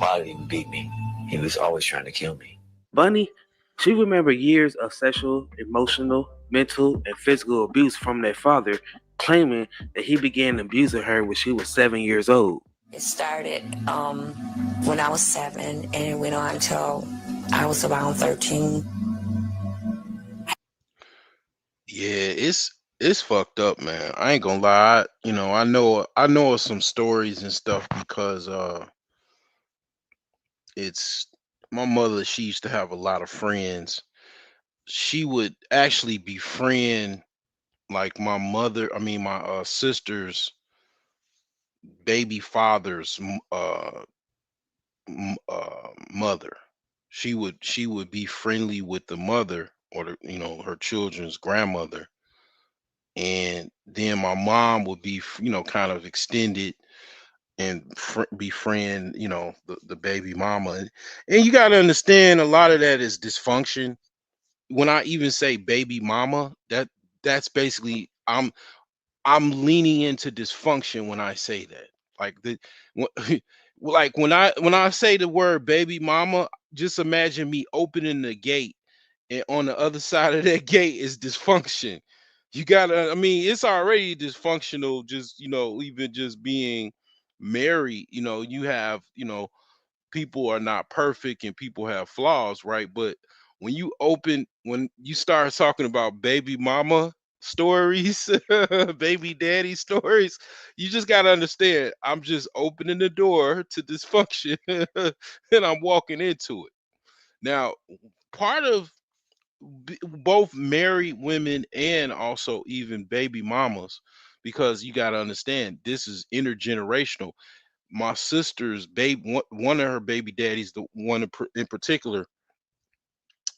Why didn't he beat me? He was always trying to kill me. Bunny, She remembered years of sexual, emotional, mental, and physical abuse from their father, claiming that he began abusing her when she was 7 years old. It started when I was 7, and it went on until I was around 13. Yeah, it's fucked up, man. I ain't gonna lie. I know of some stories and stuff because it's my mother. She used to have a lot of friends. She would actually befriend like my sister's baby father's mother. She would be friendly with the mother or her children's grandmother, and then my mom would be kind of extended and befriend the baby mama, and you got to understand a lot of that is dysfunction. When I even say baby mama, that's basically I'm leaning into dysfunction when I say that. Like like when I say the word baby mama, just imagine me opening the gate, and on the other side of that gate is dysfunction. I mean, it's already dysfunctional, just even just being married. You have, people are not perfect and people have flaws, right? But when you start talking about baby mama stories, baby daddy stories, you just got to understand I'm just opening the door to dysfunction and I'm walking into it. Now, part of both married women and also even baby mamas, because you got to understand this is intergenerational. My sister's baby, one of her baby daddies, the one in particular,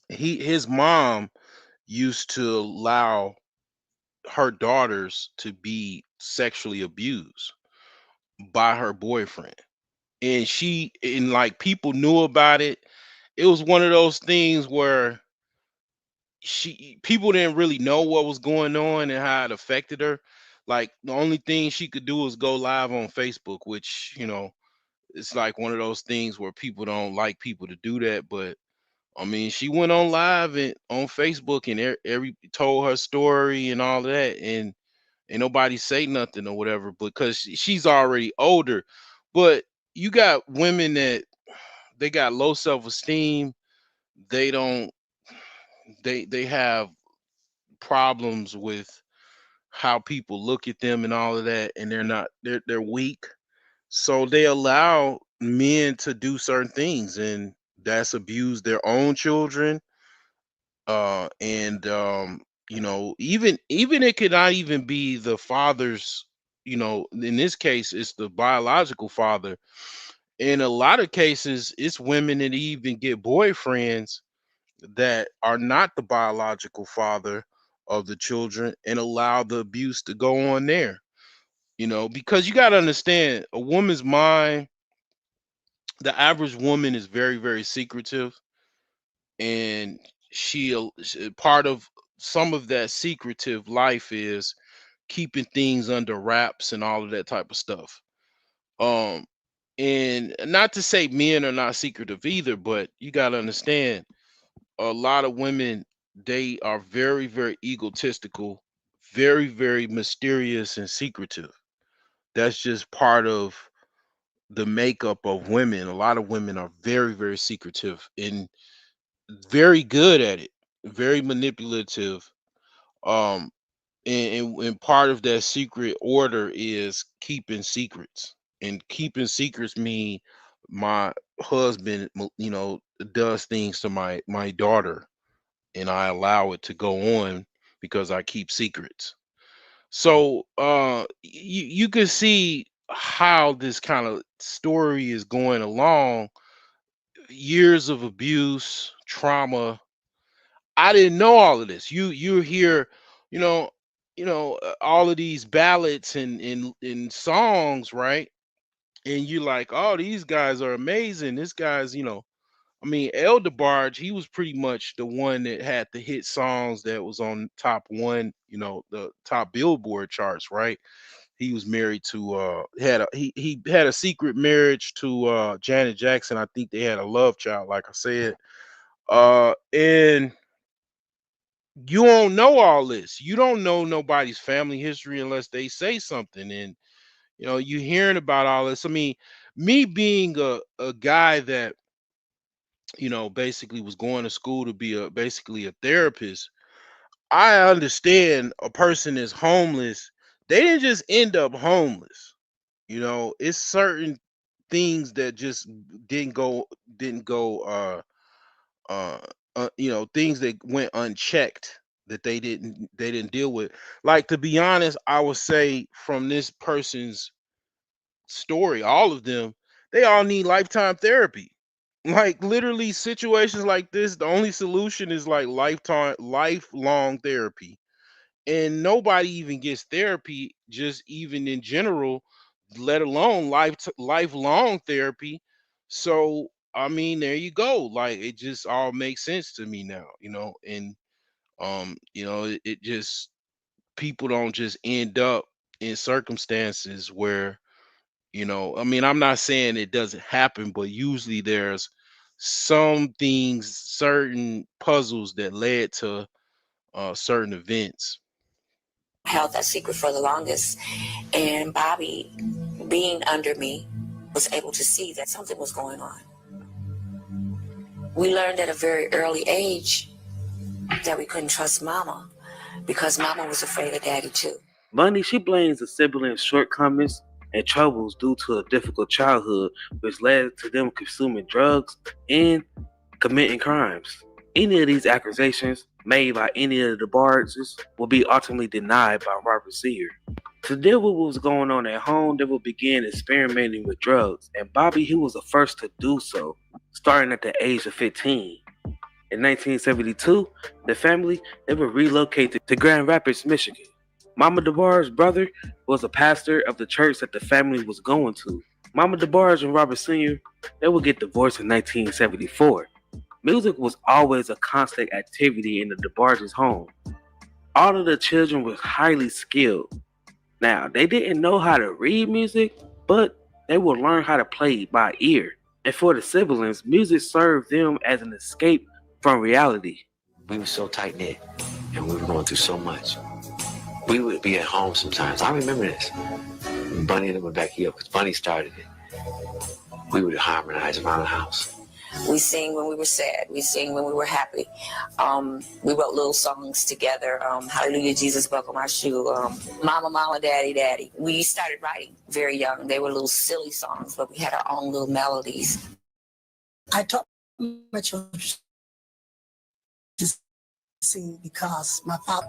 his mom used to allow her daughters to be sexually abused by her boyfriend, and like people knew about it. It was one of those things where people didn't really know what was going on and how it affected her. Like the only thing she could do was go live on Facebook, which it's like one of those things where people don't like people to do that. But I mean, she went on live and on Facebook and every told her story and all of that, and ain't nobody say nothing or whatever because she's already older. But you got women that they got low self-esteem. They don't they have problems with how people look at them and all of that, and they're weak, so they allow men to do certain things, and that's abuse their own children. And even it could not even be the father's, in this case it's the biological father. In a lot of cases it's women that even get boyfriends that are not the biological father of the children and allow the abuse to go on there. Because you got to understand a woman's mind, the average woman is very, very secretive, and part of some of that secretive life is keeping things under wraps and all of that type of stuff. Um, and not to say men are not secretive either, but you got to understand a lot of women, they are very, very egotistical, very, very mysterious and secretive. That's just part of the makeup of women. A lot of women are very, very secretive and very good at it, very manipulative. Um, and part of that secret order is keeping secrets. And keeping secrets mean my husband, does things to my daughter, and I allow it to go on because I keep secrets. So you can see how this kind of story is going along. Years of abuse, trauma. I didn't know all of this. You hear, you know, all of these ballads and in songs, right? And you're like, oh, these guys are amazing. This guy's, I mean, El DeBarge, he was pretty much the one that had the hit songs that was on top one, the top Billboard charts, right? He was married to he had a secret marriage to Janet Jackson. I think they had a love child, like I said. And you don't know all this. You don't know nobody's family history unless they say something. And you hearing about all this. I mean, me being a guy that basically was going to school to be basically a therapist, I understand a person is homeless. They didn't just end up homeless. It's certain things that just didn't go things that went unchecked, that they didn't deal with. Like, to be honest, I would say from this person's story, all of them, they all need lifetime therapy. Like, literally, situations like this, the only solution is like lifelong therapy. And nobody even gets therapy, just even in general, let alone lifelong therapy. So I mean, there you go. Like, it just all makes sense to me now, and it just, people don't just end up in circumstances where, I mean, I'm not saying it doesn't happen, but usually there's some things, certain puzzles that led to certain events. Held that secret for the longest, and Bobby, being under me, was able to see that something was going on. We learned at a very early age that we couldn't trust Mama because Mama was afraid of Daddy too. Bunny, she blames the siblings' shortcomings and troubles due to a difficult childhood, which led to them consuming drugs and committing crimes. Any of these accusations made by any of the DeBarges will be ultimately denied by Robert Sear. To deal with what was going on at home, they will begin experimenting with drugs, and Bobby, he was the first to do so, starting at the age of 15. In 1972, the family, they were relocated to Grand Rapids, Michigan. Mama DeBarge's brother was a pastor of the church that the family was going to. Mama DeBarge and Robert Sr., they would get divorced in 1974. Music was always a constant activity in the DeBarge's home. All of the children were highly skilled. Now, they didn't know how to read music, but they would learn how to play by ear. And for the siblings, music served them as an escape from reality. We were so tight-knit, and we were going through so much. We would be at home sometimes. I remember this. Bunny and them would back you up because Bunny started it. We would harmonize around the house. We sing when we were sad. We sing when we were happy. We wrote little songs together. Hallelujah, Jesus, buckle my shoe. Mama, Mama, Daddy, Daddy. We started writing very young. They were little silly songs, but we had our own little melodies. I taught my children to sing because my father...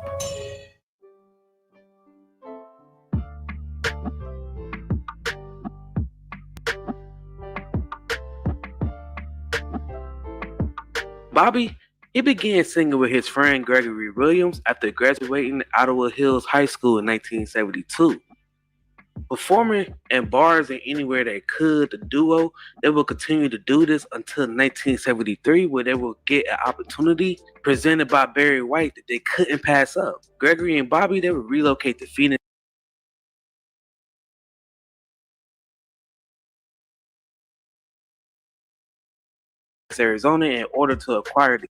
Bobby, he began singing with his friend Gregory Williams after graduating Ottawa Hills High School in 1972. Performing in bars and anywhere they could, the duo, they will continue to do this until 1973, where they will get an opportunity presented by Barry White that they couldn't pass up. Gregory and Bobby, they would relocate to Phoenix, Arizona, in order to acquire the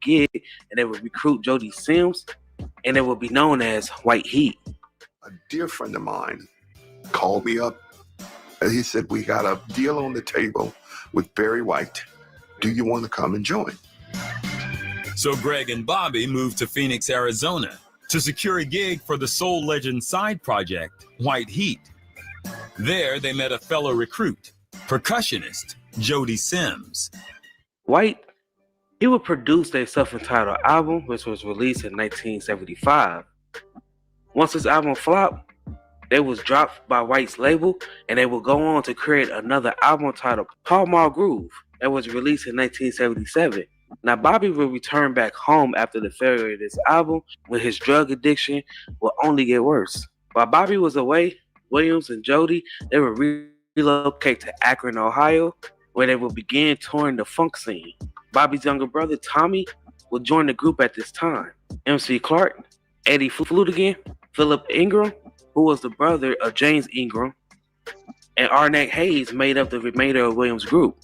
gig, and they would recruit Jody Sims, and it would be known as White Heat. A dear friend of mine called me up and he said, we got a deal on the table with Barry White. Do you want to come and join? So Greg and Bobby moved to Phoenix, Arizona to secure a gig for the Soul Legend side project, White Heat. There they met a fellow recruit, percussionist Jody Sims. White, he would produce their self-entitled album, which was released in 1975. Once this album flopped, they was dropped by White's label, and they would go on to create another album titled Pall Mall Groove that was released in 1977. Now, Bobby would return back home after the failure of this album, when his drug addiction would only get worse. While Bobby was away, Williams and Jody, they would relocate to Akron, Ohio, where they would begin touring the funk scene. Bobby's younger brother, Tommy, would join the group at this time. MC Clark, Eddie Flutigan, Philip Ingram, who was the brother of James Ingram, and Arnett Hayes made up the remainder of Williams' group.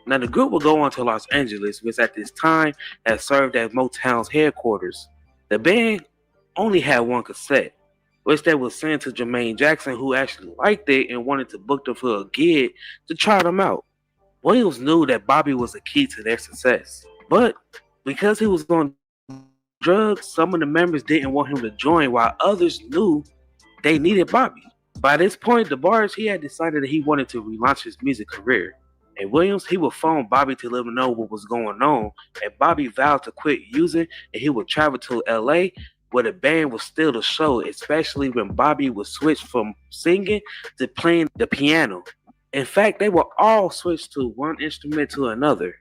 Now, the group would go on to Los Angeles, which at this time had served as Motown's headquarters. The band only had one cassette, which they was sent to Jermaine Jackson, who actually liked it and wanted to book them for a gig to try them out. Williams knew that Bobby was the key to their success, but because he was on drugs, some of the members didn't want him to join, while others knew they needed Bobby. By this point, DeBarge, he had decided that he wanted to relaunch his music career. And Williams, he would phone Bobby to let him know what was going on, and Bobby vowed to quit using, and he would travel to LA where the band would steal the show, especially when Bobby would switch from singing to playing the piano. In fact, they would all switch to one instrument to another.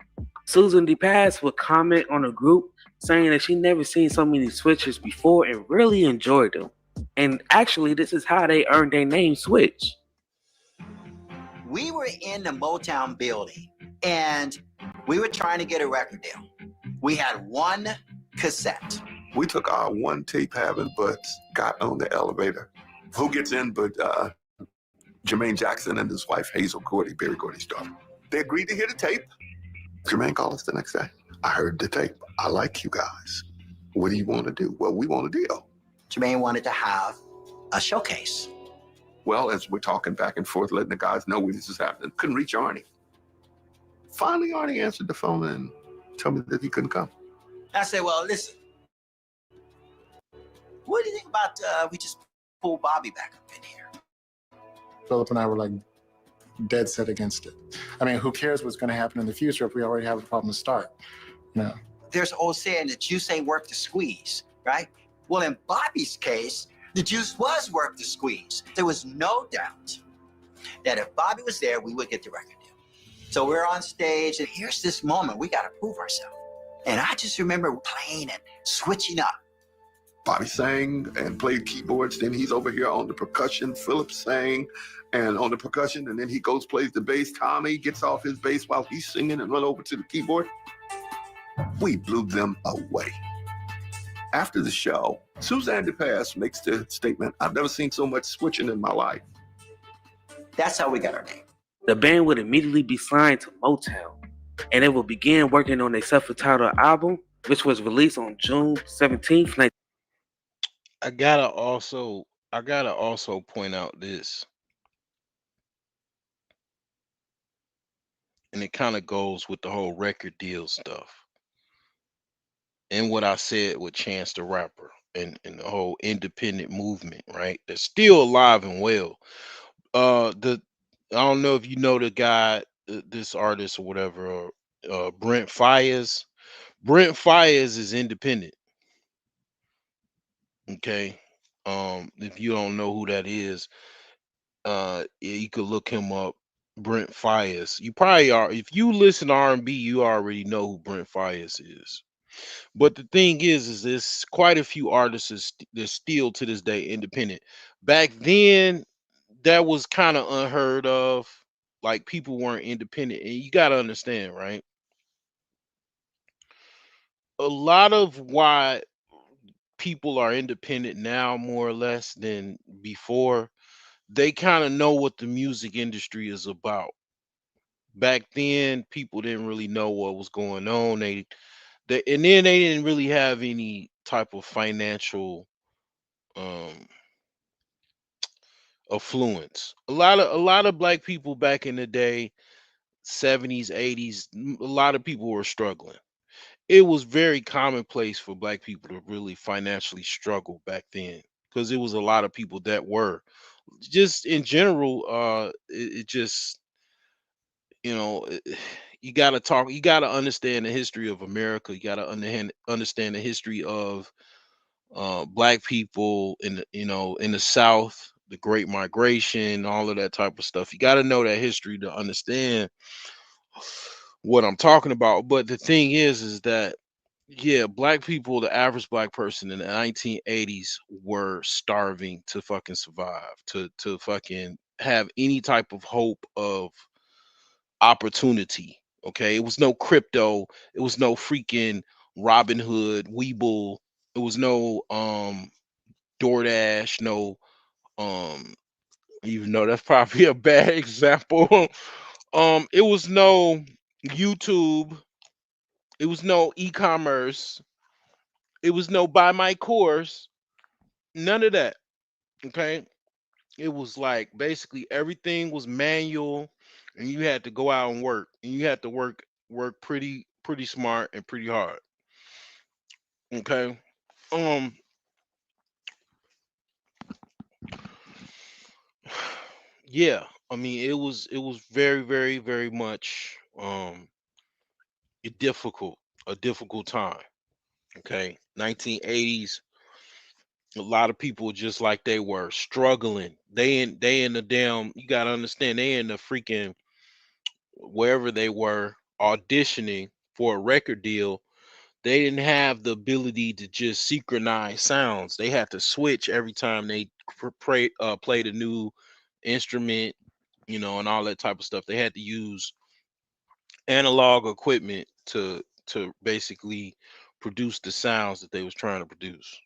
Susan DePass would comment on the group saying that she never seen so many switches before and really enjoyed them. And actually, this is how they earned their name, Switch. We were in the Motown building and we were trying to get a record deal. We had one cassette. We took our one tape having but got on the elevator. Who gets in but Jermaine Jackson and his wife Hazel Gordy, Berry Gordy's daughter. They agreed to hear the tape. Jermaine called us the next day. I heard the tape. I like you guys. What do you want to do? Well, we want a deal. Jermaine wanted to have a showcase. Well, as we're talking back and forth, letting the guys know what this is happening, couldn't reach Arnie. Finally, Arnie answered the phone and told me that he couldn't come. I said, well, listen, what do you think about we just pull Bobby back up in here? Philip and I were like dead set against it. I mean, who cares what's going to happen in the future if we already have a problem to start? No. There's an old saying that juice ain't worth the squeeze, right? Well, in Bobby's case, the juice was worth the squeeze. There was no doubt that if Bobby was there, we would get the record deal. So we're on stage, and here's this moment. We got to prove ourselves. And I just remember playing and switching up. Bobby sang and played keyboards. Then he's over here on the percussion. Philip sang and on the percussion. And then he goes, plays the bass. Tommy gets off his bass while he's singing and run over to the keyboard. We blew them away. After the show, Suzanne DePass makes the statement, I've never seen so much switching in my life. That's how we got our name. The band would immediately be signed to Motown, and they would begin working on their self-titled album, which was released on June 17th. I gotta also point out this, and it kind of goes with the whole record deal stuff, and what I said with Chance the Rapper and the whole independent movement, right? That's still alive and well. I don't know if you know the guy, this artist or whatever, Brent Faiyaz. Brent Faiyaz is independent. Okay. If you don't know who that is, you could look him up. Brent Faiyaz. You probably are. If you listen to R&B, you already know who Brent Faiyaz is. But the thing is there's quite a few artists that still to this day independent. Back then, that was kind of unheard of. Like, people weren't independent. And you got to understand, right? A lot of why people are independent now, more or less, than before, they kind of know what the music industry is about. Back then, people didn't really know what was going on. And then they didn't really have any type of financial affluence. A lot of black people back in the day, 70s, 80s, a lot of people were struggling. It was very commonplace for black people to really financially struggle back then, because it was a lot of people that were just in general. It just, you got to understand the history of America. You got to understand the history of black people in the South, the Great Migration, all of that type of stuff. You got to know that history to understand what I'm talking about. But the thing is that, yeah, black people, the average black person in the 1980s were starving to fucking survive, to fucking have any type of hope of opportunity. Okay, it was no crypto, it was no freaking Robin Hood, Weeble, it was no DoorDash, no even though that's probably a bad example. It was no YouTube. It was no e-commerce. It was no buy my course. None of that. Okay. It was like basically everything was manual, and you had to go out and work. And you had to work pretty smart and pretty hard. Okay. Yeah, I mean it was very much a difficult time. Okay. 1980s, a lot of people just like they were struggling. They in the damn, you gotta understand, they in the freaking wherever they were auditioning for a record deal. They didn't have the ability to just synchronize sounds. They had to switch every time they played a new instrument, and all that type of stuff. They had to use analog equipment to basically produce the sounds that they was trying to produce.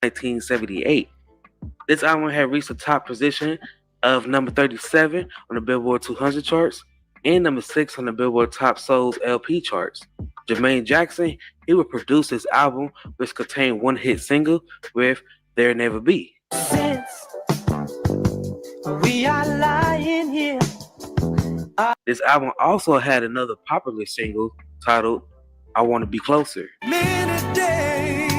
In 1978. This album had reached the top position of number 37 on the Billboard 200 charts and number 6 on the Billboard Top Souls LP charts. Jermaine Jackson, he would produce this album, which contained one hit single with There Never Be. Since we are lying here. This album also had another popular single titled I Want to Be Closer. Many days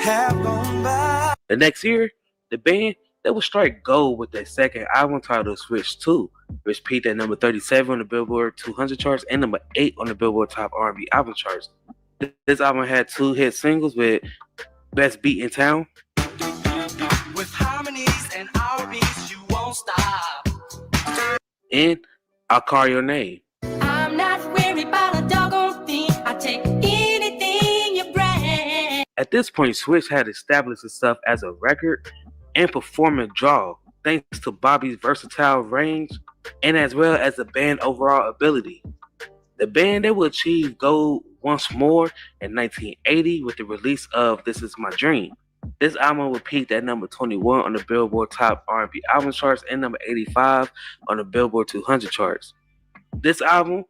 have gone by. The next year, the band, they would strike gold with their second album titled Switch 2, which peaked at number 37 on the Billboard 200 charts and number 8 on the Billboard Top R&B album charts. This album had 2 hit singles with Best Beat in Town. With harmonies and R&Bs, you won't stop. And I'll Call Your Name. I'm not worried about a doggone thing. I take anything you bring. At this point, Switch had established itself as a record and performing draw, thanks to Bobby's versatile range and as well as the band's overall ability. The band, they will achieve gold once more in 1980 with the release of This Is My Dream. This album would peak at number 21 on the Billboard Top R&B album charts and number 85 on the Billboard 200 charts. This album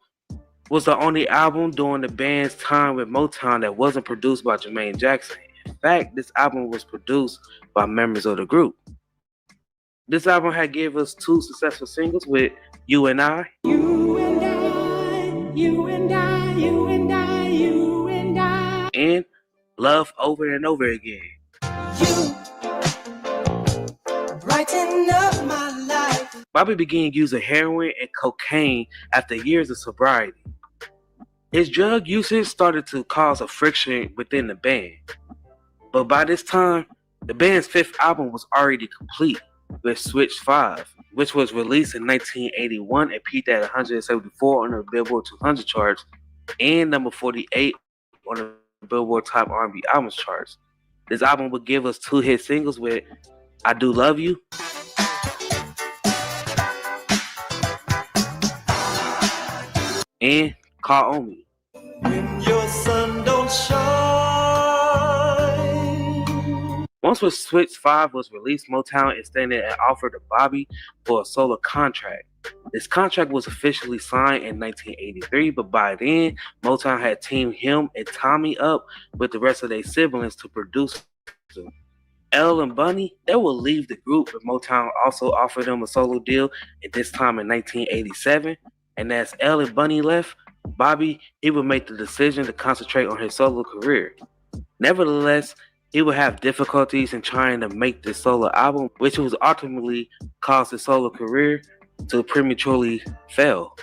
was the only album during the band's time with Motown that wasn't produced by Jermaine Jackson. In fact, this album was produced by members of the group. This album had gave us 2 successful singles with You and I. You and I, you and I, you and I, you and I. And Love Over and Over Again. You brighten up my life. Bobby began using heroin and cocaine after years of sobriety. His drug usage started to cause a friction within the band. But by this time, the band's 5th album was already complete with Switch 5, which was released in 1981 and peaked at 174 on the Billboard 200 charts and number 48 on the Billboard Top R&B albums charts. This album would give us 2 hit singles with I Do Love You and Call On Me. When your sun don't shine. Once Switch 5 was released, Motown extended an offer to Bobby for a solo contract. This contract was officially signed in 1983, but by then, Motown had teamed him and Tommy up with the rest of their siblings to produce them. Elle and Bunny, they will leave the group, but Motown also offered them a solo deal, and this time in 1987. And as Elle and Bunny left, Bobby, he would make the decision to concentrate on his solo career. Nevertheless, he would have difficulties in trying to make this solo album, which was ultimately caused his solo career to prematurely fail.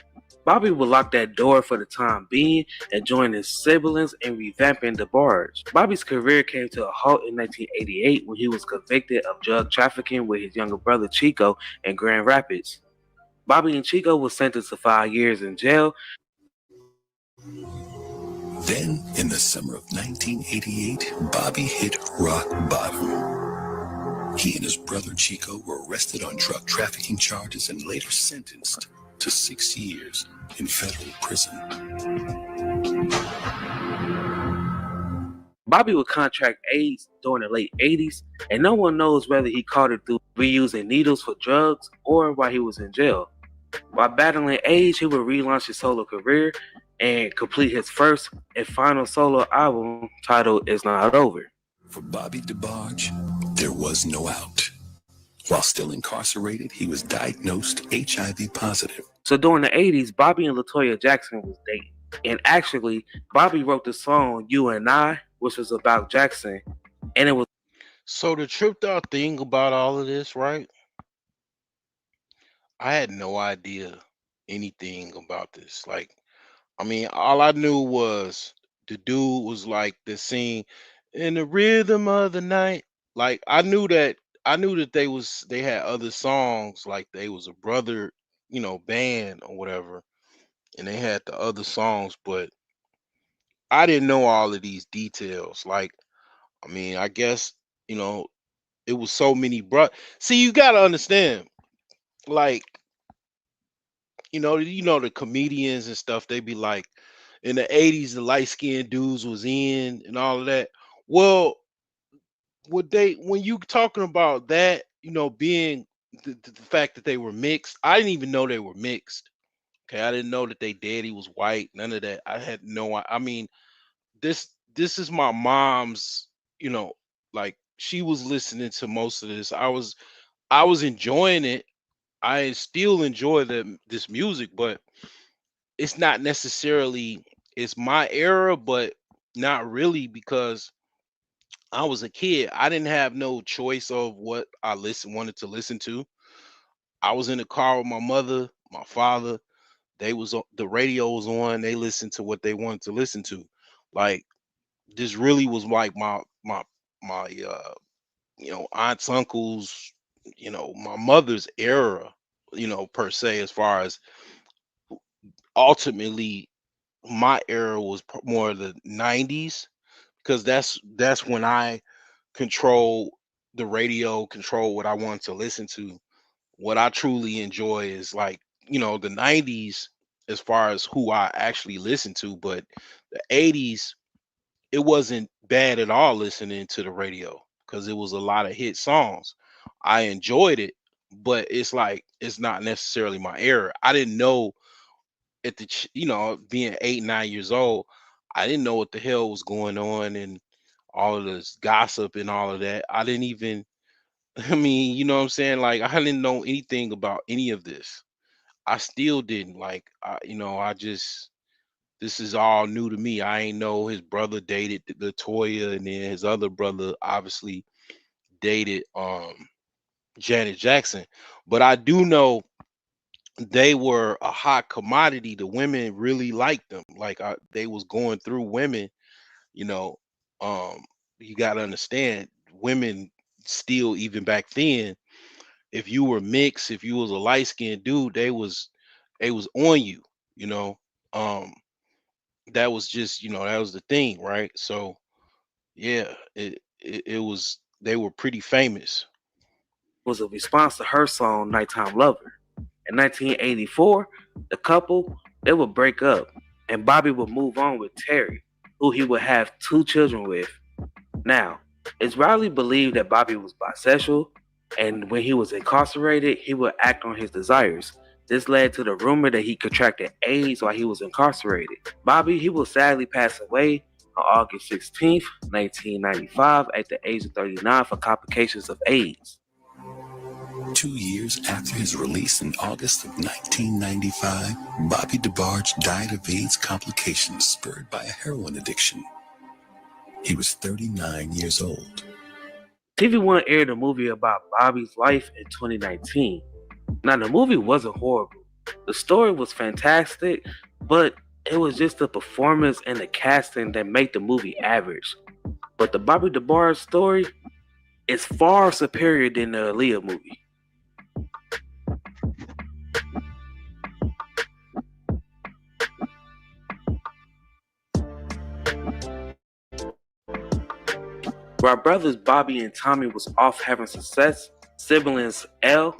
Bobby would lock that door for the time being and join his siblings in revamping DeBarge. Bobby's career came to a halt in 1988 when he was convicted of drug trafficking with his younger brother Chico in Grand Rapids. Bobby and Chico were sentenced to 5 years in jail. Then, in the summer of 1988, Bobby hit rock bottom. He and his brother Chico were arrested on drug trafficking charges and later sentenced to 6 years in federal prison. Bobby would contract AIDS during the late 80s, and no one knows whether he caught it through reusing needles for drugs or while he was in jail. While battling AIDS, he would relaunch his solo career and complete his first and final solo album titled It's Not Over. For Bobby DeBarge, there was no out. While still incarcerated, he was diagnosed HIV positive. So during the 80s, Bobby and LaToya Jackson was dating. And actually, Bobby wrote the song You and I, which was about Jackson. And it was... So the tripped out thing about all of this, right? I had no idea anything about this. Like, I mean, all I knew was the dude was like the scene in the rhythm of the night. Like, I knew that they had other songs, like they was a brother, band or whatever, and they had the other songs, but I didn't know all of these details. Like, I mean, I guess, it was so many See, you gotta understand, like, the comedians and stuff, they be like, in the 80s, the light-skinned dudes was in and all of that. Well, when you talking about that, being the fact that they were mixed, I didn't even know they were mixed. Okay, I didn't know that they daddy was white, none of that. I had I mean, this is my mom's, like, she was listening to most of this. I was enjoying it. I still enjoy this music, but it's not necessarily, it's my era, but not really, because I was a kid. I didn't have no choice of what I wanted to listen to. I was in the car with my mother, my father. The radio was on. They listened to what they wanted to listen to. Like, this really was like my aunts, uncles, my mother's era, per se, as far as ultimately my era was more the 90s, because that's when I control the radio, control what I want to listen to. What I truly enjoy is, like, the 90s as far as who I actually listen to, but the 80s, it wasn't bad at all listening to the radio, because it was a lot of hit songs. I enjoyed it, but it's like, it's not necessarily my era. I didn't know at the being 8, 9 years old, I didn't know what the hell was going on and all of this gossip and all of that. I didn't even, I mean, you know what I'm saying? Like, I didn't know anything about any of this. I still didn't. Like, this is all new to me. I ain't know his brother dated LaToya, and then his other brother obviously dated Janet Jackson. But I do know they were a hot commodity. The women really liked them. Like, they was going through women, you got to understand, women still, even back then, if you were mixed, if you was a light-skinned dude, they was on you, that was just, that was the thing, right? So yeah, it was, they were pretty famous. Was a response to her song Nighttime Lover. In 1984, the couple, they would break up, and Bobby would move on with Terry, who he would have 2 children with. Now, it's widely believed that Bobby was bisexual, and when he was incarcerated, he would act on his desires. This led to the rumor that he contracted AIDS while he was incarcerated. Bobby, he will sadly pass away on August 16th, 1995, at the age of 39 for complications of AIDS. 2 years after his release in August of 1995, Bobby DeBarge died of AIDS complications spurred by a heroin addiction. He was 39 years old. TV One aired a movie about Bobby's life in 2019. Now, the movie wasn't horrible. The story was fantastic, but it was just the performance and the casting that made the movie average. But the Bobby DeBarge story is far superior than the Aaliyah movie. While brothers Bobby and Tommy was off having success, siblings Elle,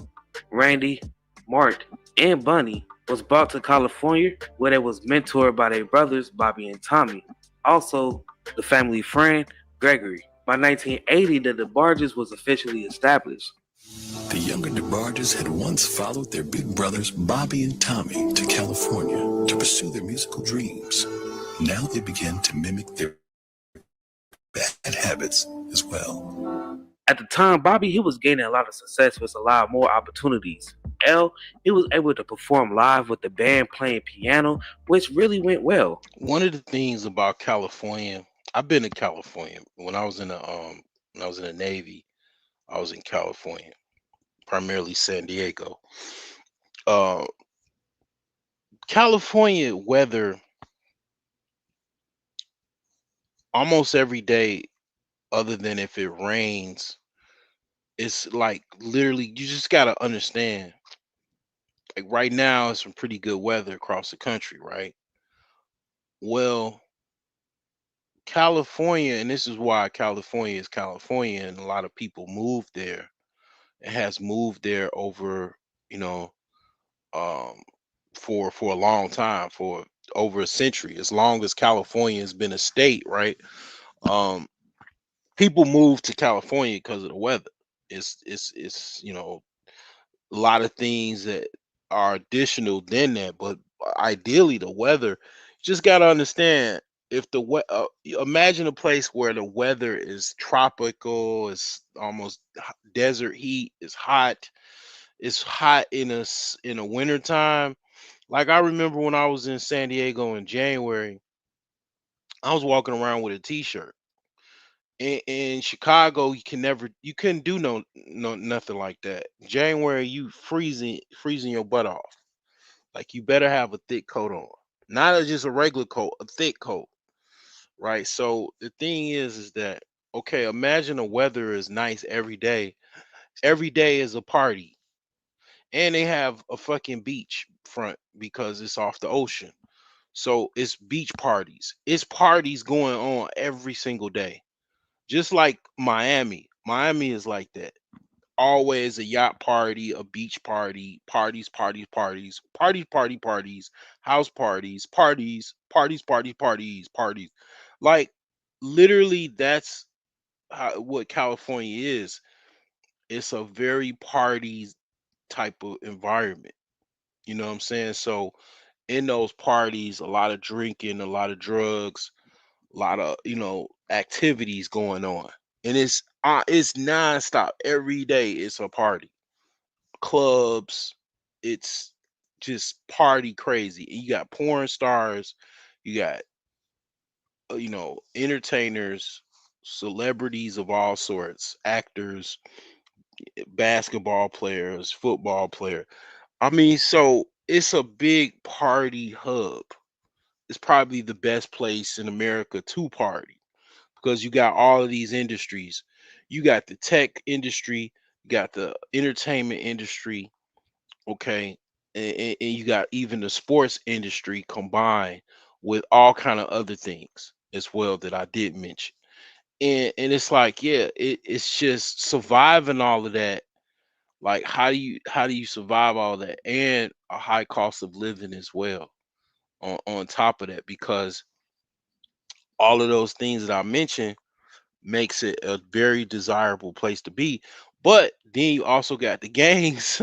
Randy, Mark, and Bunny was brought to California, where they was mentored by their brothers Bobby and Tommy. Also, the family friend Gregory, by 1980, the DeBarges was officially established. The younger DeBarges had once followed their big brothers Bobby and Tommy to California to pursue their musical dreams. Now they began to mimic their bad habits as well. At the time, Bobby, he was gaining a lot of success with a lot more opportunities. L, he was able to perform live with the band playing piano, which really went well. One of the things about California, I've been to California when I was in the Navy. I was in California, primarily San Diego. California weather almost every day, other than if it rains, it's like literally you just gotta understand. Like right now, it's some pretty good weather across the country, right? Well, California, and this is why California is California, and a lot of people move there. It has moved there over, you know, um, for a long time, for over a century, as long as California has been a state, right? Um, People move to California because of the weather. It's a lot of things that are additional than that, but ideally the weather. You just got to understand if imagine a place where the weather is tropical, it's almost desert heat, it's hot in a winter time. Like I remember when I was in San Diego in January, I was walking around with a t-shirt. In Chicago, you couldn't do nothing like that. January, you freezing your butt off. Like you better have a thick coat on, not just a regular coat, a thick coat, right? So the thing is that okay, imagine the weather is nice every day. Every day is a party, and they have a fucking beach front because it's off the ocean. So it's beach parties. It's parties going on every single day. Just like Miami. Miami is like that. Always a yacht party, a beach party, parties, parties, parties, parties, parties, house parties, parties, parties, parties, parties, parties. Like literally, that's what California is. It's a very party type of environment. You know what I'm saying? So in those parties, a lot of drinking, a lot of drugs, a lot of activities going on, and it's nonstop every day. It's a party, clubs. It's just party crazy. And you got porn stars, you got entertainers, celebrities of all sorts, actors, basketball players, football player. I mean, so it's a big party hub. It's probably the best place in America to party because you got all of these industries. You got the tech industry, you got the entertainment industry, okay, and you got even the sports industry combined with all kind of other things as well that I did mention. And it's like, yeah, it's just surviving all of that. Like, how do you survive all that and a high cost of living as well on top of that because all of those things that I mentioned makes it a very desirable place to be. But then you also got the gangs.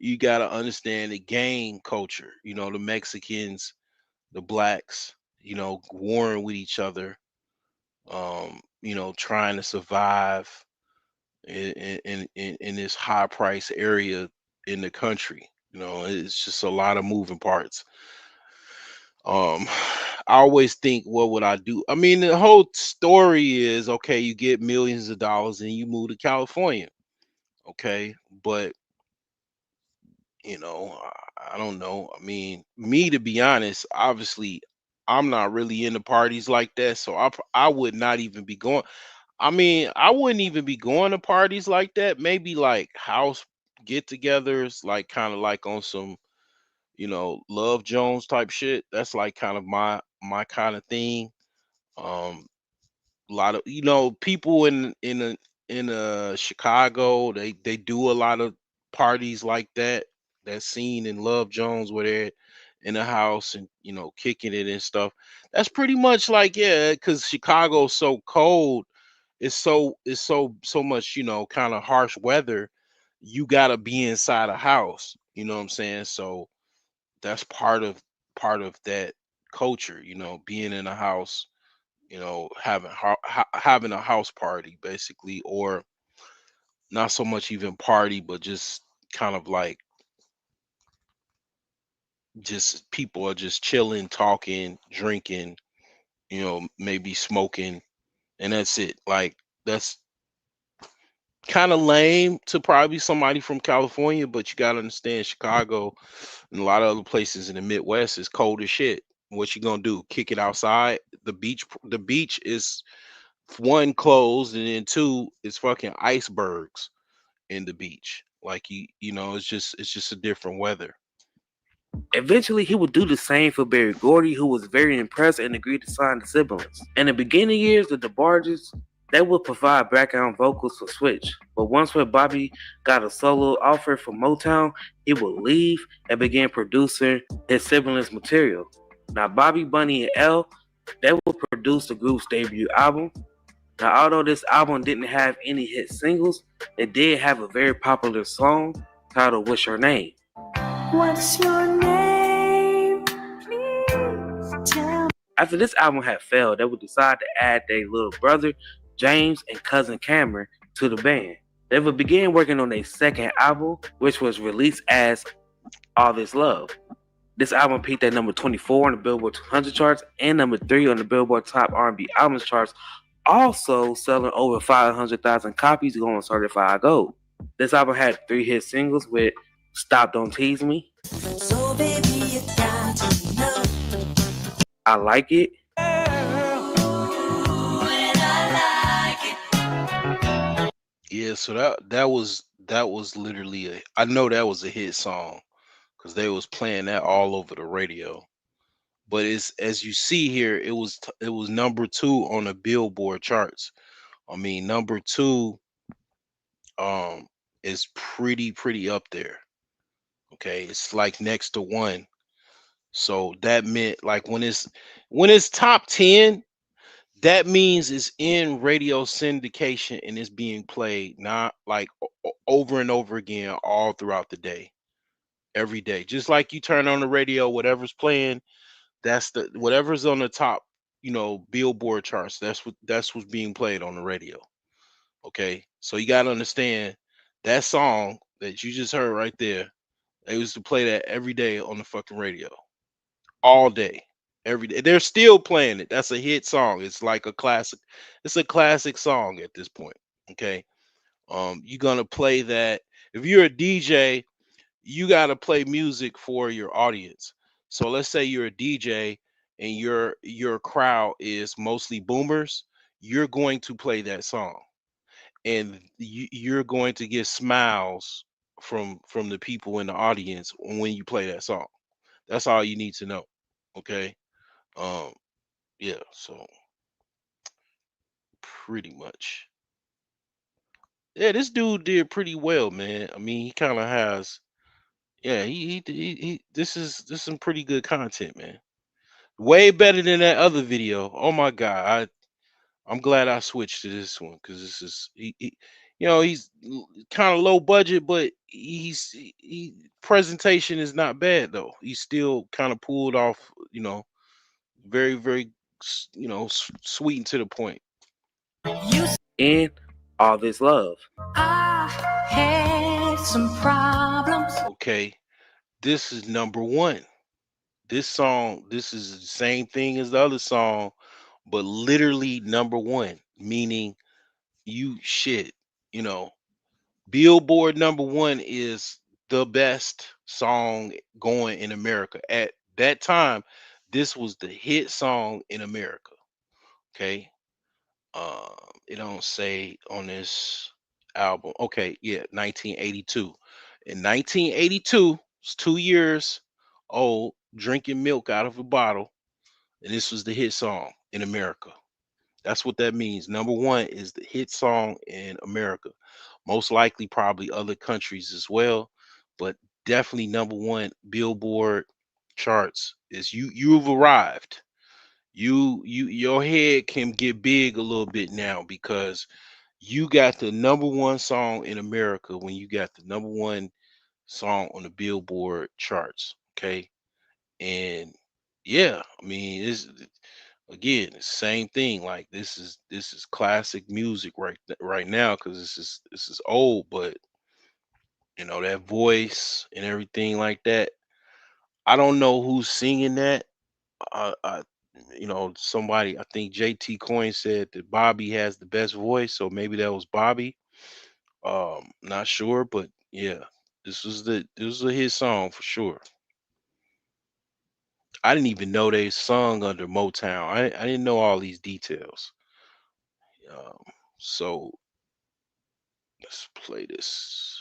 You got to understand the gang culture. The Mexicans, the blacks, warring with each other, trying to survive in this high price area in the country. It's just a lot of moving parts. I always think, what would I do? I mean, the whole story is okay, you get millions of dollars and you move to California. Okay. But I don't know. I mean, me, to be honest, obviously I'm not really into parties like that. So I would not even be going. I mean, I wouldn't even be going to parties like that. Maybe like house get-togethers, like kind of like on some, Love Jones type shit. That's like kind of my kind of thing. Um, a lot of people in Chicago, they do a lot of parties like that. That scene in Love Jones where in the house and kicking it and stuff. That's pretty much like, yeah, because Chicago's so cold. It's so much, kind of harsh weather. You gotta be inside a house. You know what I'm saying? So that's part of that culture. Being in a house. Having a house party basically, or not so much even party, but just kind of like just people are just chilling, talking, drinking, maybe smoking, and that's it. Like that's kind of lame to probably somebody from California, but you gotta understand Chicago and a lot of other places in the Midwest is cold as shit. What you gonna do? Kick it outside? The beach is one closed, and then two is fucking icebergs in the beach. Like it's just a different weather. Eventually, he would do the same for Barry Gordy, who was very impressed and agreed to sign the siblings. In the beginning years, the DeBarges, they would provide background vocals for Switch. But once when Bobby got a solo offer from Motown, he would leave and begin producing his siblings' material. Now, Bobby, Bunny, and L, they would produce the group's debut album. Now, although this album didn't have any hit singles, it did have a very popular song titled What's Your Name? What's your name? Please tell. After this album had failed, they would decide to add their little brother, James, and cousin Cameron to the band. They would begin working on their second album, which was released as All This Love. This album peaked at number 24 on the Billboard 200 charts and number 3 on the Billboard Top R&B Albums charts, also selling over 500,000 copies, going certified gold. This album had 3 hit singles with Stop Don't Tease Me, So baby, you got to know. I Like It, Yeah, so that was literally I know that was a hit song because they was playing that all over the radio. But it's as you see here, it was number 2 on the Billboard charts. I mean, number 2 is pretty up there. Okay, it's like next to 1. So that meant like when it's top 10, that means it's in radio syndication and it's being played not like over and over again all throughout the day, every day. Just like you turn on the radio, whatever's playing, that's the whatever's on the top, Billboard charts. That's what's being played on the radio. Okay, so you got to understand that song that you just heard right there. They used to play that every day on the fucking radio, all day, every day. They're still playing it. That's a hit song. It's like a classic. It's a classic song at this point. Okay, you're gonna play that. If you're a DJ, you gotta play music for your audience. So let's say you're a DJ and your crowd is mostly boomers. You're going to play that song, and you're going to get smiles from the people in the audience when you play that song. That's all you need to know. Okay. Um, yeah, so pretty much. Yeah, this dude did pretty well, man. I mean, he kind of has. Yeah, this is some pretty good content, man. Way better than that other video. Oh my God, I'm glad I switched to this one because this is he's kind of low budget, but presentation is not bad though. He's still kind of pulled off, very very sweet and to the point. and All This Love. I had some problems. Okay, this is number 1. This song, this is the same thing as the other song, but literally number 1, meaning shit, you know, Billboard number 1 is the best song going in America. At that time, this was the hit song in America. Okay. It don't say on this album. Okay, yeah, 1982. In 1982, it's 2 years old, drinking milk out of a bottle, and this was the hit song in America. That's what that means. Number 1 is the hit song in America. Most likely, probably other countries as well, but definitely number 1 Billboard charts is you've arrived. Your head can get big a little bit now because you got the number one song in America when you got the number one song on the Billboard charts. Okay. And yeah, I mean, it's again the same thing. Like this is classic music right now because this is old, but that voice and everything like that. I don't know who's singing that. I somebody, I think JT Coin said that Bobby has the best voice, so maybe that was Bobby. Not sure, but yeah, this was his song for sure. I didn't even know they sung under Motown. I didn't know all these details. Um, so let's play this.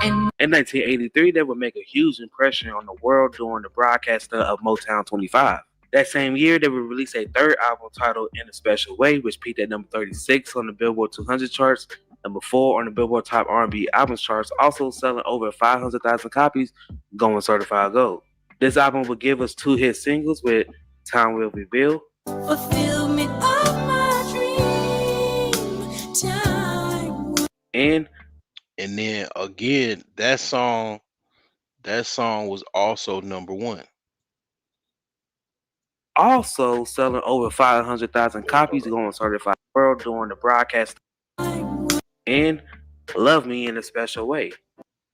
In 1983, they would make a huge impression on the world during the broadcast of Motown 25. That same year, they would release a third album titled In a Special Way, which peaked at number 36 on the Billboard 200 charts, number 4 on the Billboard Top R&B Albums charts, also selling over 500,000 copies, going certified gold. This album would give us 2 hit singles with Time Will Reveal Fulfill me of my dream time. and then again, that song was also number one. also selling over 500,000 copies, going certified world during the broadcast, and Love Me in a Special Way.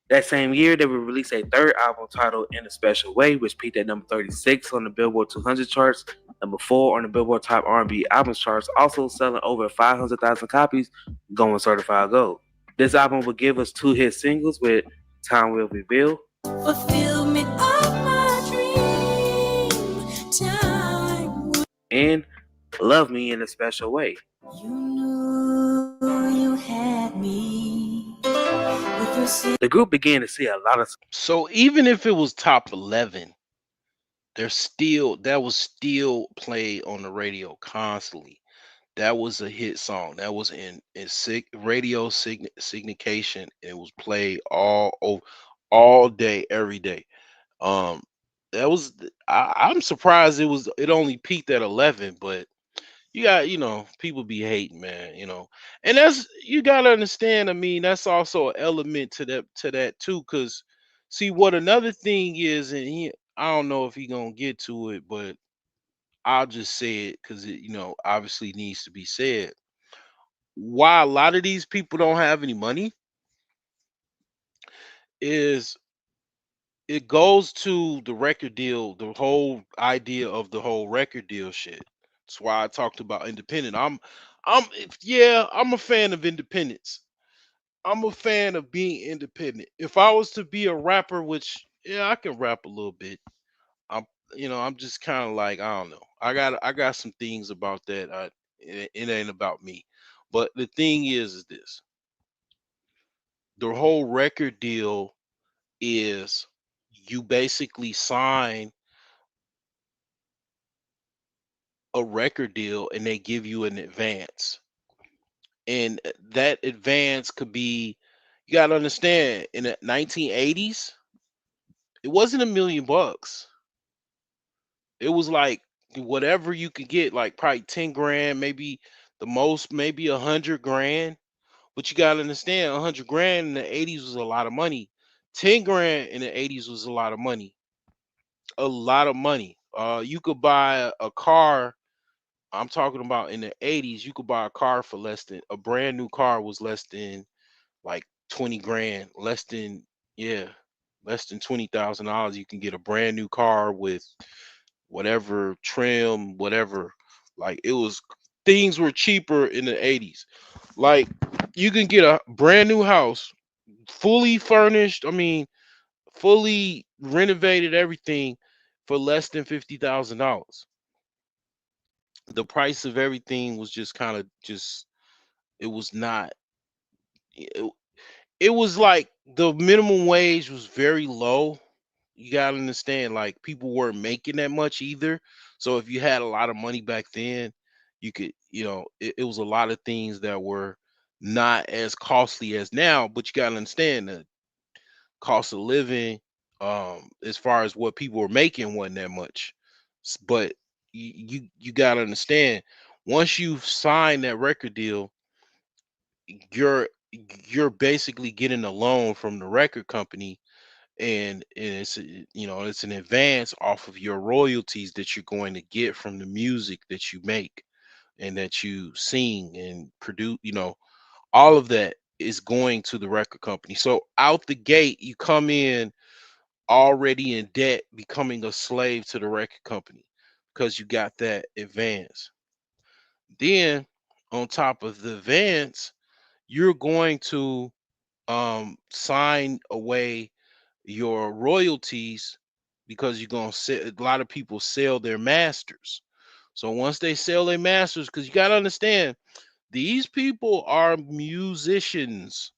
That same year, they would release a third album titled In a Special Way, which peaked at number 36 on the Billboard 200 charts, number 4 on the Billboard Top R&B Albums charts, also selling over 500,000 copies, going certified gold. This album would give us 2 hit singles with Time Will Reveal Fulfill me of my dream time. and Love Me in a Special Way. You knew you had me with your The group began to see a lot of So even if it was top 11, that was still played on the radio constantly. That was a hit song. That was in radio syndication. It was played all day, every day. That was I'm surprised it only peaked at 11, but you got people be hating, man, and that's you gotta understand. I mean, that's also an element to that too, because see what another thing is, and I don't know if he gonna get to it, but I'll just say it because it obviously needs to be said. Why a lot of these people don't have any money is it goes to the record deal, the whole idea of the whole record deal shit. That's why I talked about independent. I'm a fan of independence. I'm a fan of being independent. If I was to be a rapper, which I can rap a little bit. I'm just kind of like, I don't know. I got some things about that. It ain't about me. But the thing is this. The whole record deal is you basically sign a record deal and they give you an advance. And that advance could be, you got to understand, in the 1980s, it wasn't $1 million. It was like whatever you could get, like probably 10 grand, maybe the most, maybe 100 grand. But you got to understand, 100 grand in the 80s was a lot of money. 10 grand in the 80s was a lot of money. A lot of money. You could buy a car. I'm talking about in the 80s, you could buy a car for a brand new car was less than like 20 grand, less than $20,000. You can get a brand new car with whatever trim, whatever. Like things were cheaper in the 80s. Like you can get a brand new house, fully furnished. I mean, fully renovated, everything for less than $50,000. The price of everything was just kind of it was not. It was like the minimum wage was very low. You gotta understand, like people weren't making that much either. So if you had a lot of money back then, you could, it was a lot of things that were not as costly as now. But you gotta understand the cost of living as far as what people were making wasn't that much. But you gotta understand, once you've signed that record deal, you're you're basically getting a loan from the record company, and it's it's an advance off of your royalties that you're going to get from the music that you make and that you sing and produce. All of that is going to the record company. So out the gate, you come in already in debt, becoming a slave to the record company because you got that advance. Then on top of the advance, you're going to sign away your royalties because you're going to sell. A lot of people sell their masters. So once they sell their masters, because you got to understand, these people are musicians.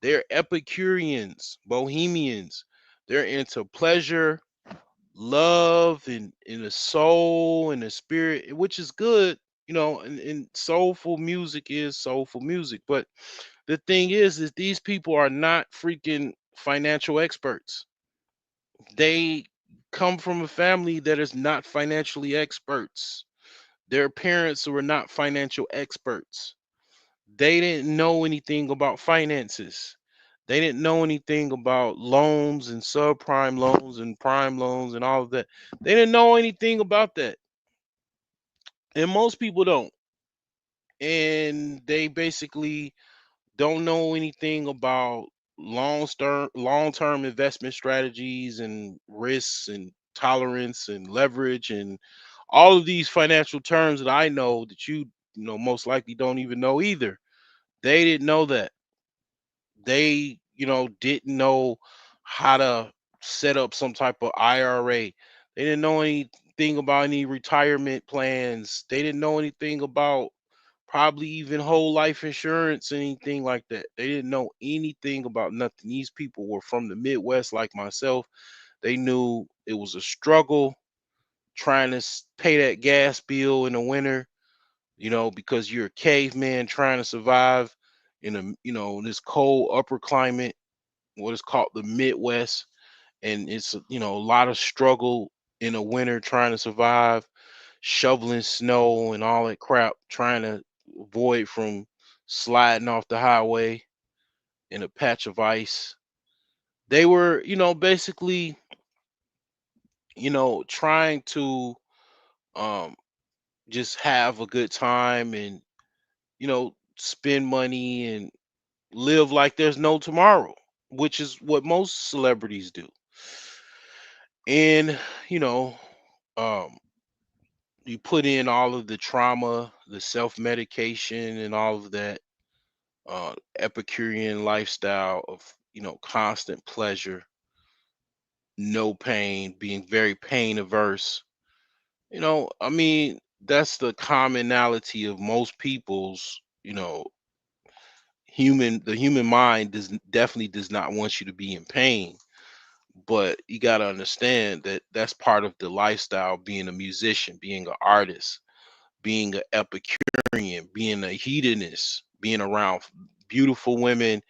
They're Epicureans, Bohemians. They're into pleasure, love, and in the soul and the spirit, which is good. And soulful music is soulful music. But the thing is these people are not freaking financial experts. They come from a family that is not financially experts. Their parents were not financial experts. They didn't know anything about finances. They didn't know anything about loans and subprime loans and prime loans and all of that. They didn't know anything about that. And most people don't. And they basically don't know anything about long-term investment strategies and risks and tolerance and leverage and all of these financial terms that I know that most likely don't even know either. They didn't know that. They didn't know how to set up some type of IRA. They didn't know anything about any retirement plans. They didn't know anything about probably even whole life insurance, anything like that. They didn't know anything about nothing. These people were from the Midwest like myself. They knew it was a struggle trying to pay that gas bill in the winter, because you're a caveman trying to survive in this cold upper climate, what is called the Midwest. And it's a lot of struggle in the winter trying to survive, shoveling snow and all that crap, trying to avoid from sliding off the highway in a patch of ice. They were, basically, trying to um just have a good time and spend money and live like there's no tomorrow, which is what most celebrities do. And you know um you put in all of the trauma, the self-medication and all of that Epicurean lifestyle of constant pleasure, no pain, being very pain averse. I mean, that's the commonality of most people's, the human mind definitely does not want you to be in pain. But you got to understand that that's part of the lifestyle, being a musician, being an artist, being an Epicurean, being a hedonist, being around beautiful women,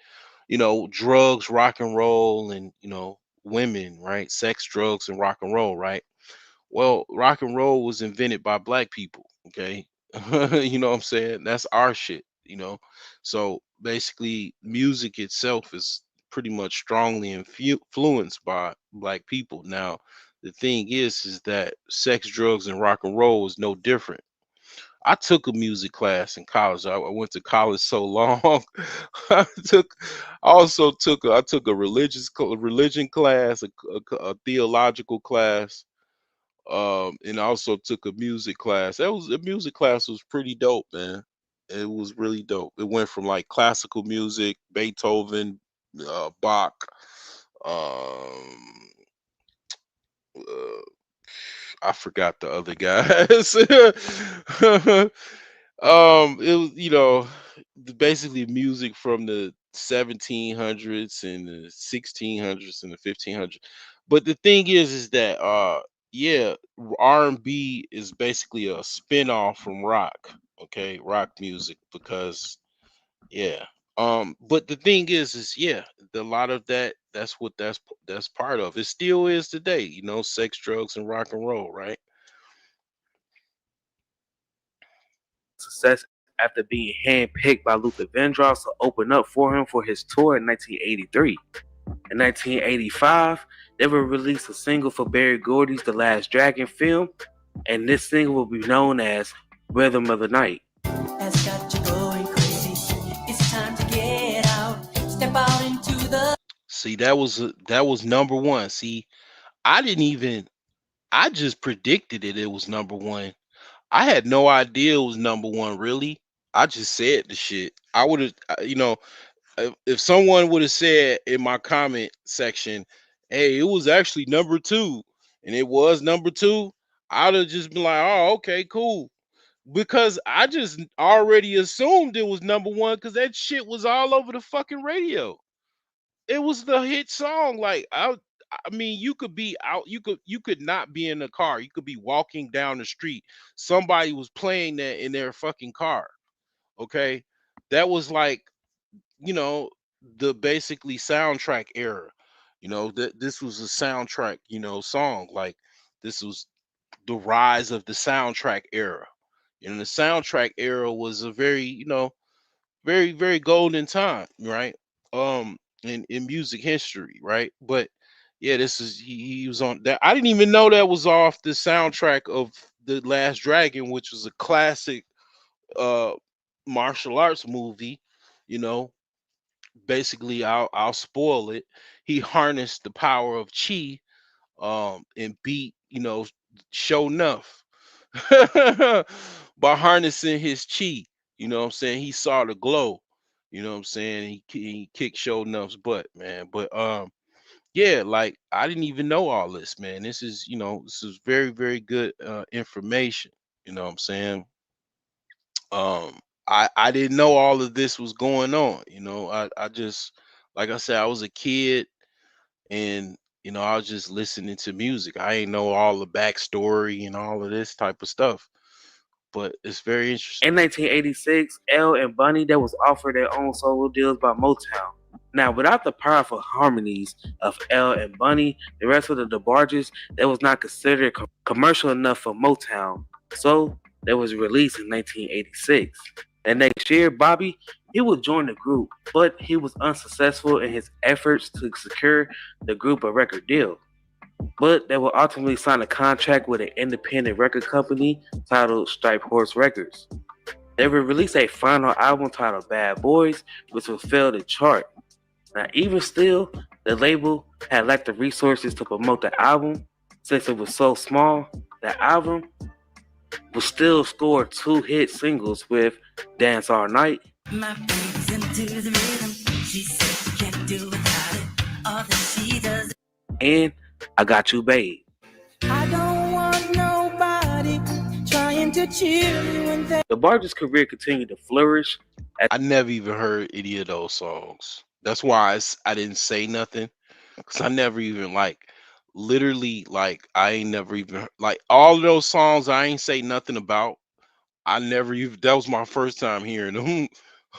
drugs, rock and roll, and women, right? Sex, drugs, and rock and roll, right? Well, rock and roll was invented by black people, okay? You know what I'm saying? That's our shit, So basically, music itself is pretty much strongly influenced by black people. Now, the thing is that sex, drugs, and rock and roll is no different. I took a music class in college. I went to college so long. I took, I took a religion class, a theological class, and I also took a music class. The music class was pretty dope, man. It was really dope. It went from like classical music, Beethoven, Bach, um, uh, I forgot the other guys. It was, basically music from the 1700s and the 1600s and the 1500s. But the thing is that yeah, R&B is basically a spin-off from rock, okay? Rock music, because yeah. But the thing is yeah, a lot of that, that's what that's part of. It still is today, you know, sex, drugs, and rock and roll, right? Success after being handpicked by Luther Vandross to open up for him for his tour in 1983. In 1985, they will release a single for Barry Gordy's The Last Dragon film, and this single will be known as Rhythm of the Night. Has got you going crazy. It's time to get out. Step out into the. See, that was number one. See, I just predicted it was number one. I had no idea it was number one, really. I just said the shit. I would have, you know, if someone would have said in my comment section, hey, it was actually number two, and it was number two, I'd have just been like, oh, okay, cool. Because I just already assumed it was number one because that shit was all over the fucking radio. It was the hit song. Like I mean, you could be out, you could not be in the car. You could be walking down the street. Somebody was playing that in their fucking car. Okay. That was like, you know, the basically soundtrack era. You know, that this was a soundtrack, you know, song. Like this was the rise of the soundtrack era. And the soundtrack era was a very, you know, very, very golden time, right? In music history, right? But yeah, this is he was on that. I didn't even know that was off the soundtrack of The Last Dragon, which was a classic uh martial arts movie, you know. Basically, I'll spoil it. He harnessed the power of chi and beat, you know, Sho'nuff by harnessing his chi. You know what I'm saying? He saw the glow. You know what I'm saying? He kicked Sho'nuff's butt, man. But yeah, like I didn't even know all this, man. This is, you know, this is very, very good information. You know what I'm saying? I didn't know all of this was going on. You know, I just, like I said, I was a kid and you know, I was just listening to music. I ain't know all the backstory and all of this type of stuff. But it's very interesting. In 1986, Elle and Bunny they was offered their own solo deals by Motown. Now, without the powerful harmonies of Elle and Bunny, the rest of the DeBarges they was not considered commercial enough for Motown, so they was released in 1986. And next year, Bobby he would join the group, but he was unsuccessful in his efforts to secure the group a record deal. But they will ultimately sign a contract with an independent record company titled Stripe Horse Records. They will release a final album titled Bad Boys, which will fail to chart. Now, even still, the label had lacked the resources to promote the album. Since it was so small, the album will still score 2 hit singles with Dance All Night. My baby's into the rhythm. She says she can't do without it. All that she does. And I Got You, Babe. I don't want nobody trying to cheer me when they. DeBarge's career continued to flourish. I never even heard any of those songs. That's why I didn't say nothing, because I never even like literally like I ain't never even like all of those songs I ain't say nothing about. I never even that was my first time hearing them.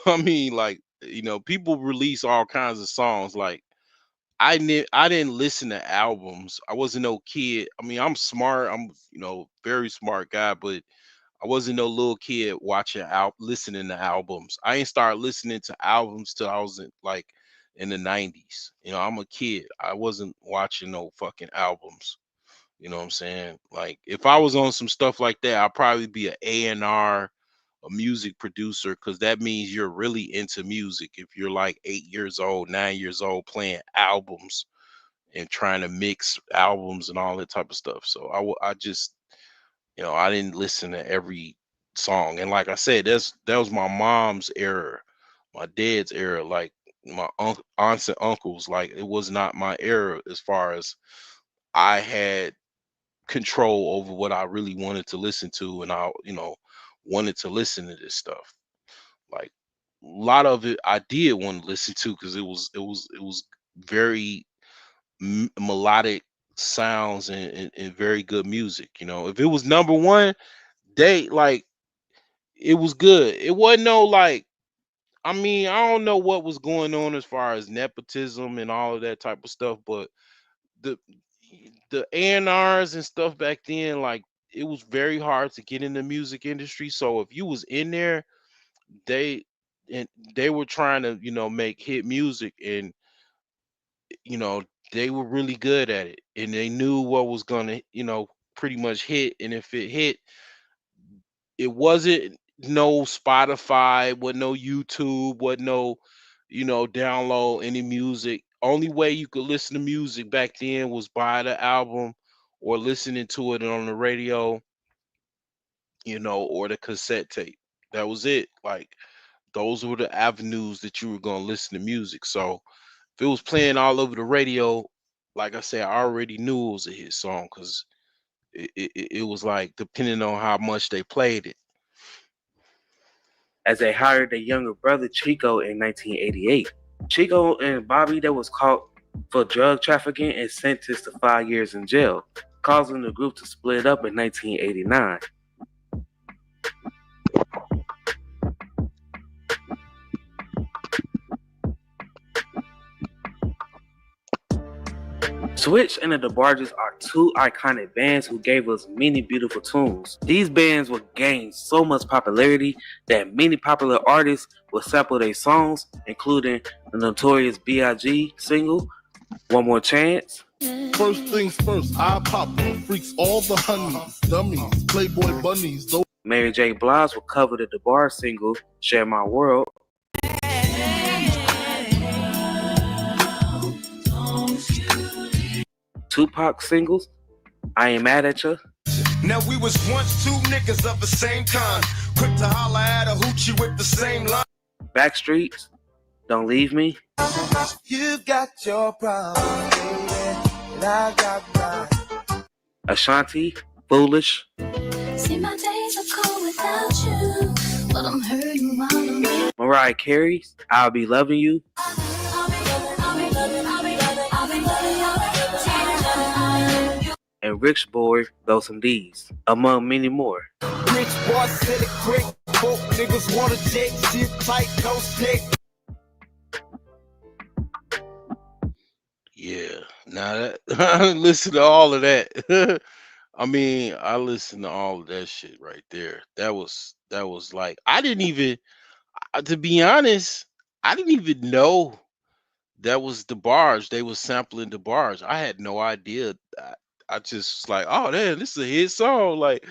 I mean, like, you know, people release all kinds of songs. Like I didn't listen to albums. I wasn't no kid. I mean, I'm smart. I'm, you know, very smart guy, but I wasn't no little kid watching out listening to albums. I ain't started listening to albums till I was in the 90s. You know, I'm a kid. I wasn't watching no fucking albums. You know what I'm saying? Like if I was on some stuff like that, I'd probably be an A&R, a music producer, because that means you're really into music. If you're like 8 years old, 9 years old, playing albums and trying to mix albums and all that type of stuff. So I just, you know, I didn't listen to every song. And like I said, that was my mom's era, my dad's era, like my aunts and uncles. Like it was not my era as far as I had control over what I really wanted to listen to, and I, you know, wanted to listen to this stuff. Like a lot of it I did want to listen to because it was very melodic sounds and very good music. You know, if it was number one, they like it was good. It wasn't no like I mean, I don't know what was going on as far as nepotism and all of that type of stuff, but the the A&Rs and stuff back then, like it was very hard to get in the music industry. So if you was in there, they and they were trying to, make hit music, and you know, they were really good at it, and they knew what was gonna, pretty much hit. And if it hit, it wasn't no Spotify, wasn't no YouTube, wasn't no, download any music. Only way you could listen to music back then was buy the album or listening to it on the radio, or the cassette tape. That was it. Like those were the avenues that you were gonna listen to music. So if it was playing all over the radio, like I said, I already knew it was a hit song because it was like depending on how much they played it. As they hired their younger brother Chico in 1988. Chico and Bobby, they was caught for drug trafficking and sentenced to 5 years in jail, causing the group to split up in 1989. Switch and the DeBarges are two iconic bands who gave us many beautiful tunes. These bands would gain so much popularity that many popular artists would sample their songs, including the notorious B.I.G. single, One More Chance. First things first, I pop freaks all the honeys, dummies, Playboy bunnies. Mary J. Blige would cover the DeBarge single, Share My World. Tupac singles, I Ain't Mad at Ya. Now we was once two niggas of the same kind, quick to holler at a hoochie with the same line. Backstreets, Don't Leave Me. You got your problems, baby, and I got mine. Ashanti, Foolish. See, my days are cold without you, but I'm hurting while I'm with Mariah Carey, I'll Be Loving You. And Rich Boy, Those Some D's, among many more. Rich boy said it quick, folk niggas wanna take shit tight, no stick. Yeah. Now that I listen to all of that. I mean, I listened to all of that shit right there. That was like I didn't even to be honest, I didn't even know that was DeBarge. They was sampling DeBarge. I had no idea. I just was like, oh damn, this is a hit song. Like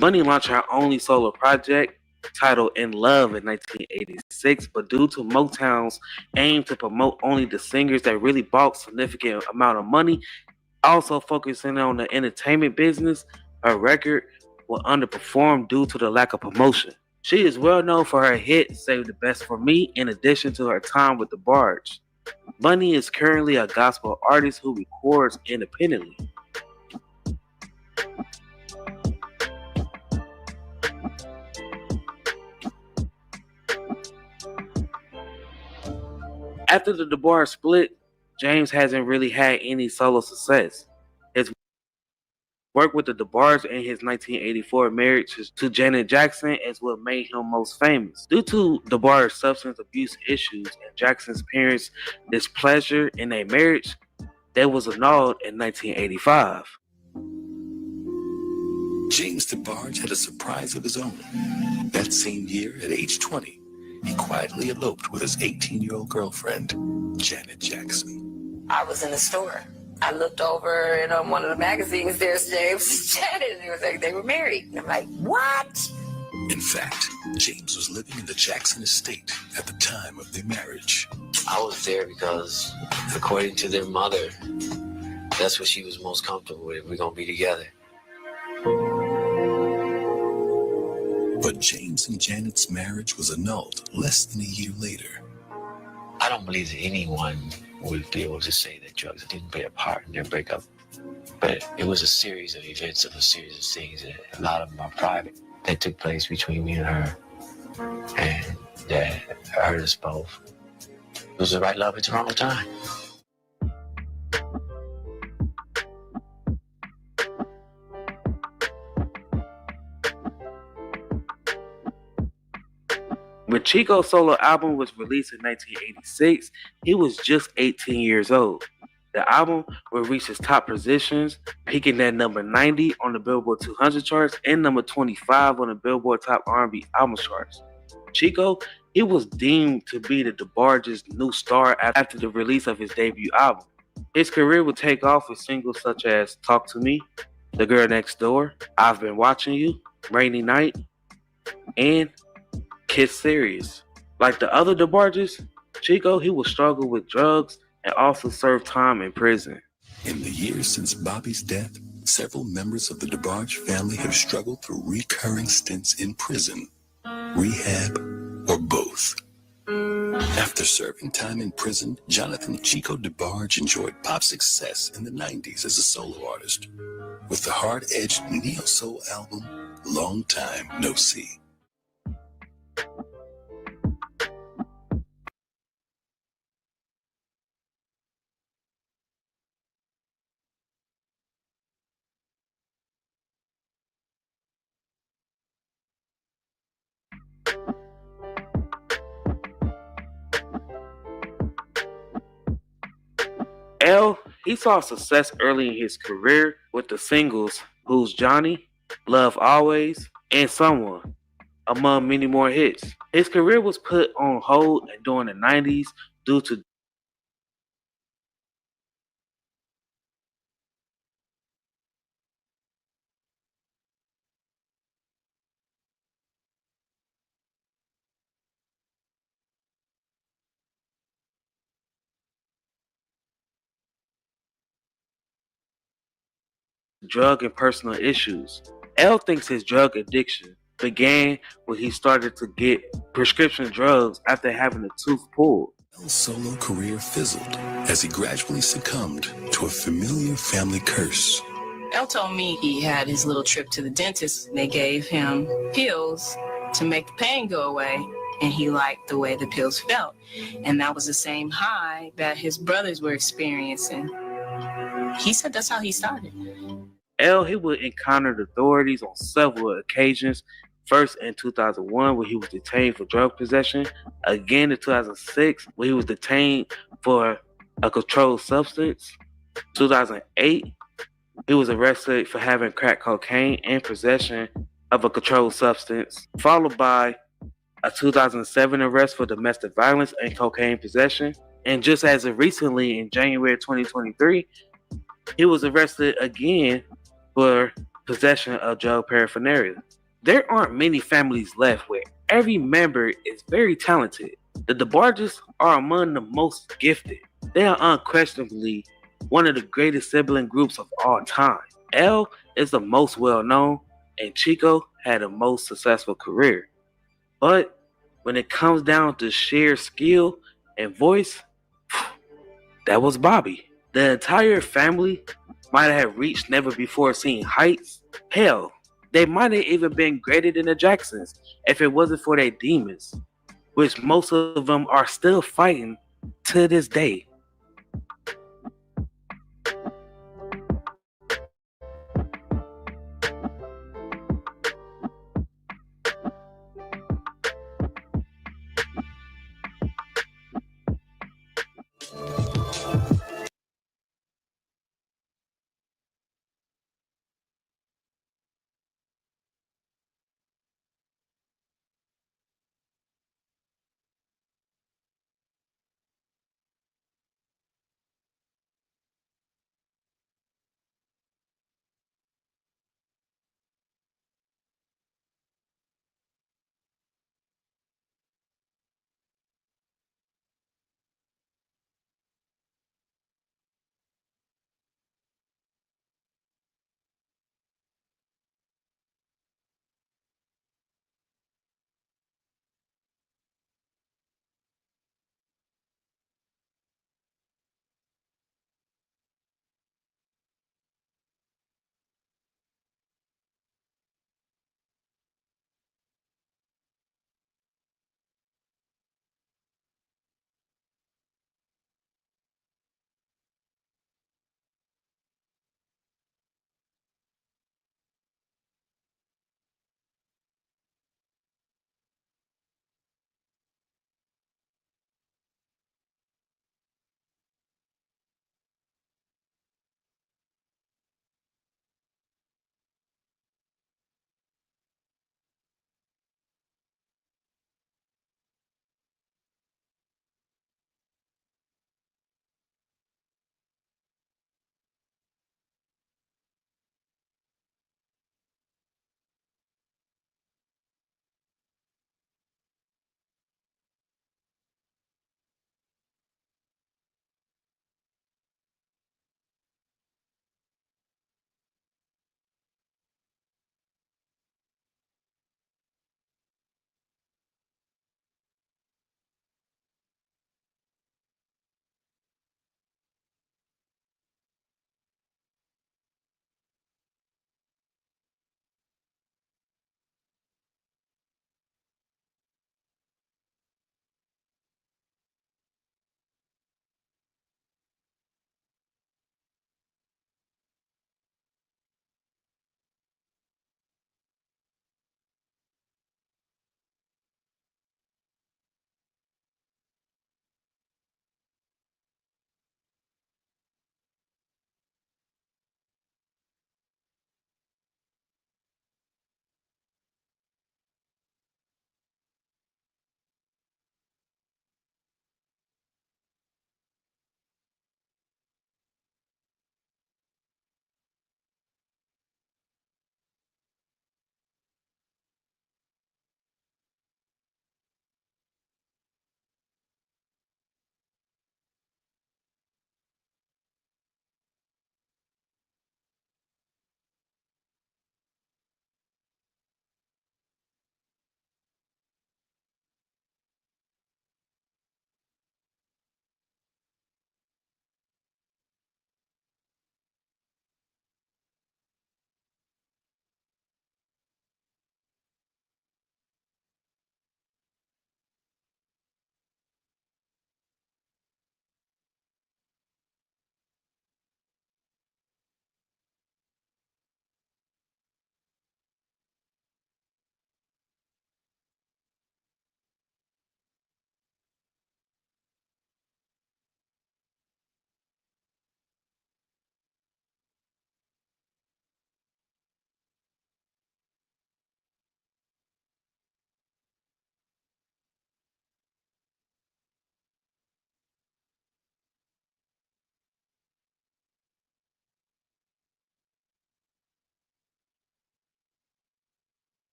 Bunny launched her only solo project titled In Love in 1986, but due to Motown's aim to promote only the singers that really bought significant amount of money, also focusing on the entertainment business, her record will underperform due to the lack of promotion. She is well known for her hit Save the Best for Me, in addition to her time with DeBarge. Bunny is currently a gospel artist who records independently. After the DeBarge split, James hasn't really had any solo success. His work with the DeBarge and his 1984 marriage to Janet Jackson is what made him most famous. Due to DeBarge's substance abuse issues and Jackson's parents' displeasure in their marriage, that was annulled in 1985. James DeBarge had a surprise of his own. That same year, at age 20, he quietly eloped with his 18-year-old girlfriend, Janet Jackson. I was in the store. I looked over and on one of the magazines, there's James and Janet, and it was like they were married. And I'm like, what? In fact, James was living in the Jackson estate at the time of their marriage. I was there because, according to their mother, that's what she was most comfortable with. We're going to be together. But James and Janet's marriage was annulled less than a year later. I don't believe that anyone would be able to say that drugs didn't play a part in their breakup. But it was a series of events, of a series of things that a lot of them are private, that took place between me and her, and that hurt us both. It was the right love at the wrong time. When Chico's solo album was released in 1986, he was just 18 years old. The album would reach its top positions, peaking at number 90 on the Billboard 200 charts and number 25 on the Billboard Top R&B Album charts. Chico, he was deemed to be the DeBarge's new star after the release of his debut album. His career would take off with singles such as Talk to Me, The Girl Next Door, I've Been Watching You, Rainy Night, and Kiss Serious. Like the other DeBarges, Chico, he would struggle with drugs and also serve time in prison. In the years since Bobby's death, several members of the DeBarge family have struggled through recurring stints in prison, rehab, or both. After serving time in prison, Jonathan Chico DeBarge enjoyed pop success in the 90s as a solo artist, with the hard-edged neo-soul album, Long Time No See. L, he saw success early in his career with the singles Who's Johnny, Love Always, and Someone, among many more hits. His career was put on hold during the 90s due to drug and personal issues. L thinks his drug addiction began when he started to get prescription drugs after having a tooth pulled. L's solo career fizzled as he gradually succumbed to a familiar family curse. El told me he had his little trip to the dentist. They gave him pills to make the pain go away, and he liked the way the pills felt. And that was the same high that his brothers were experiencing. He said that's how he started. L, he would encounter the authorities on several occasions. First in 2001, when he was detained for drug possession. Again in 2006, when he was detained for a controlled substance. 2008, he was arrested for having crack cocaine and possession of a controlled substance, followed by a 2007 arrest for domestic violence and cocaine possession. And just as of recently, in January 2023, he was arrested again for possession of drug paraphernalia. There aren't many families left where every member is very talented. The DeBarges are among the most gifted. They are unquestionably one of the greatest sibling groups of all time. L is the most well known, and Chico had the most successful career. But when it comes down to sheer skill and voice, that was Bobby. The entire family might have reached never before seen heights. Hell, they might have even been greater than the Jacksons if it wasn't for their demons, which most of them are still fighting to this day.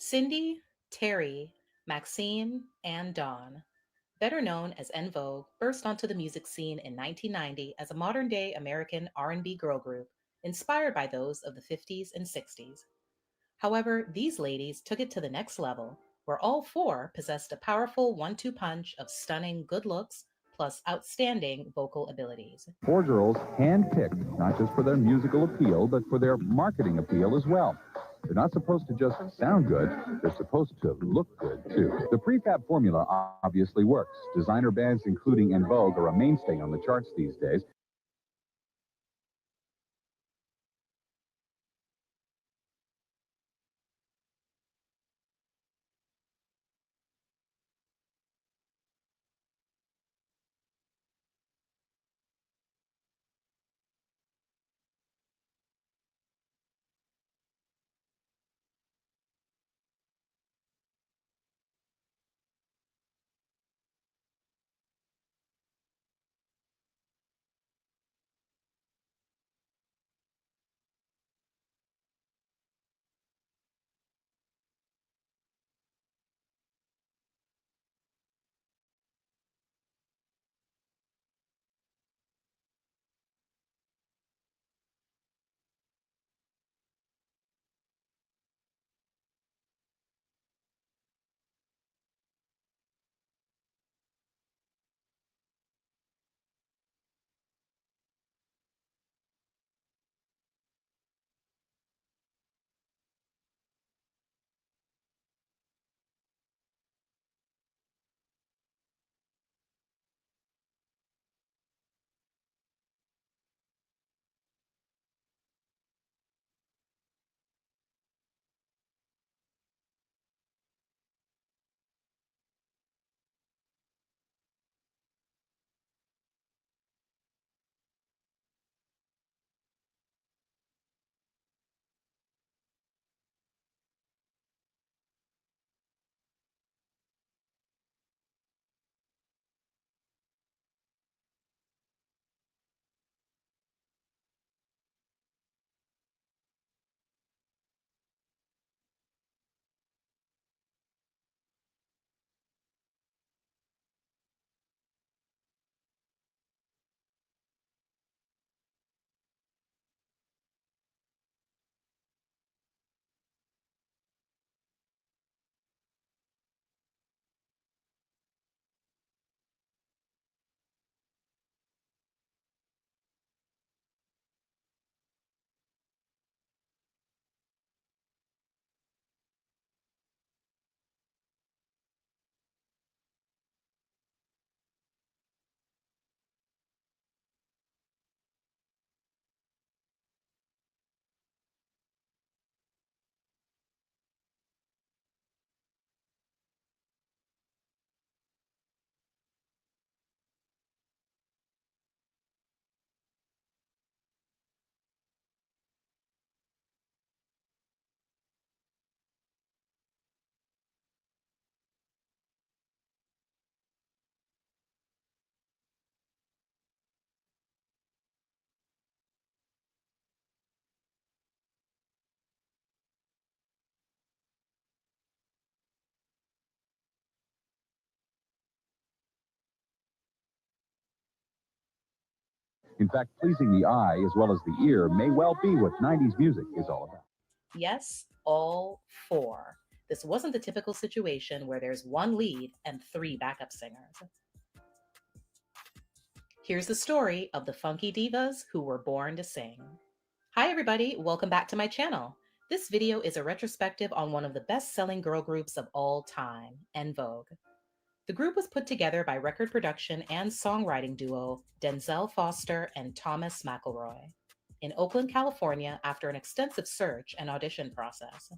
Cindy, Terry, Maxine, and Dawn, better known as En Vogue, burst onto the music scene in 1990 as a modern-day American R&B girl group inspired by those of the 50s and 60s. However, these ladies took it to the next level, where all four possessed a powerful one-two punch of stunning good looks plus outstanding vocal abilities. Four girls handpicked, not just for their musical appeal, but for their marketing appeal as well. They're not supposed to just sound good, they're supposed to look good, too. The prefab formula obviously works. Designer bands, including En Vogue, are a mainstay on the charts these days. In fact, pleasing the eye as well as the ear may well be what 90s music is all about. Yes, all four. This wasn't the typical situation where there's one lead and three backup singers. Here's the story of the funky divas who were born to sing. Hi everybody, welcome back to my channel. This video is a retrospective on one of the best-selling girl groups of all time, En Vogue. The group was put together by record production and songwriting duo Denzel Foster and Thomas McElroy in Oakland, California, after an extensive search and audition process.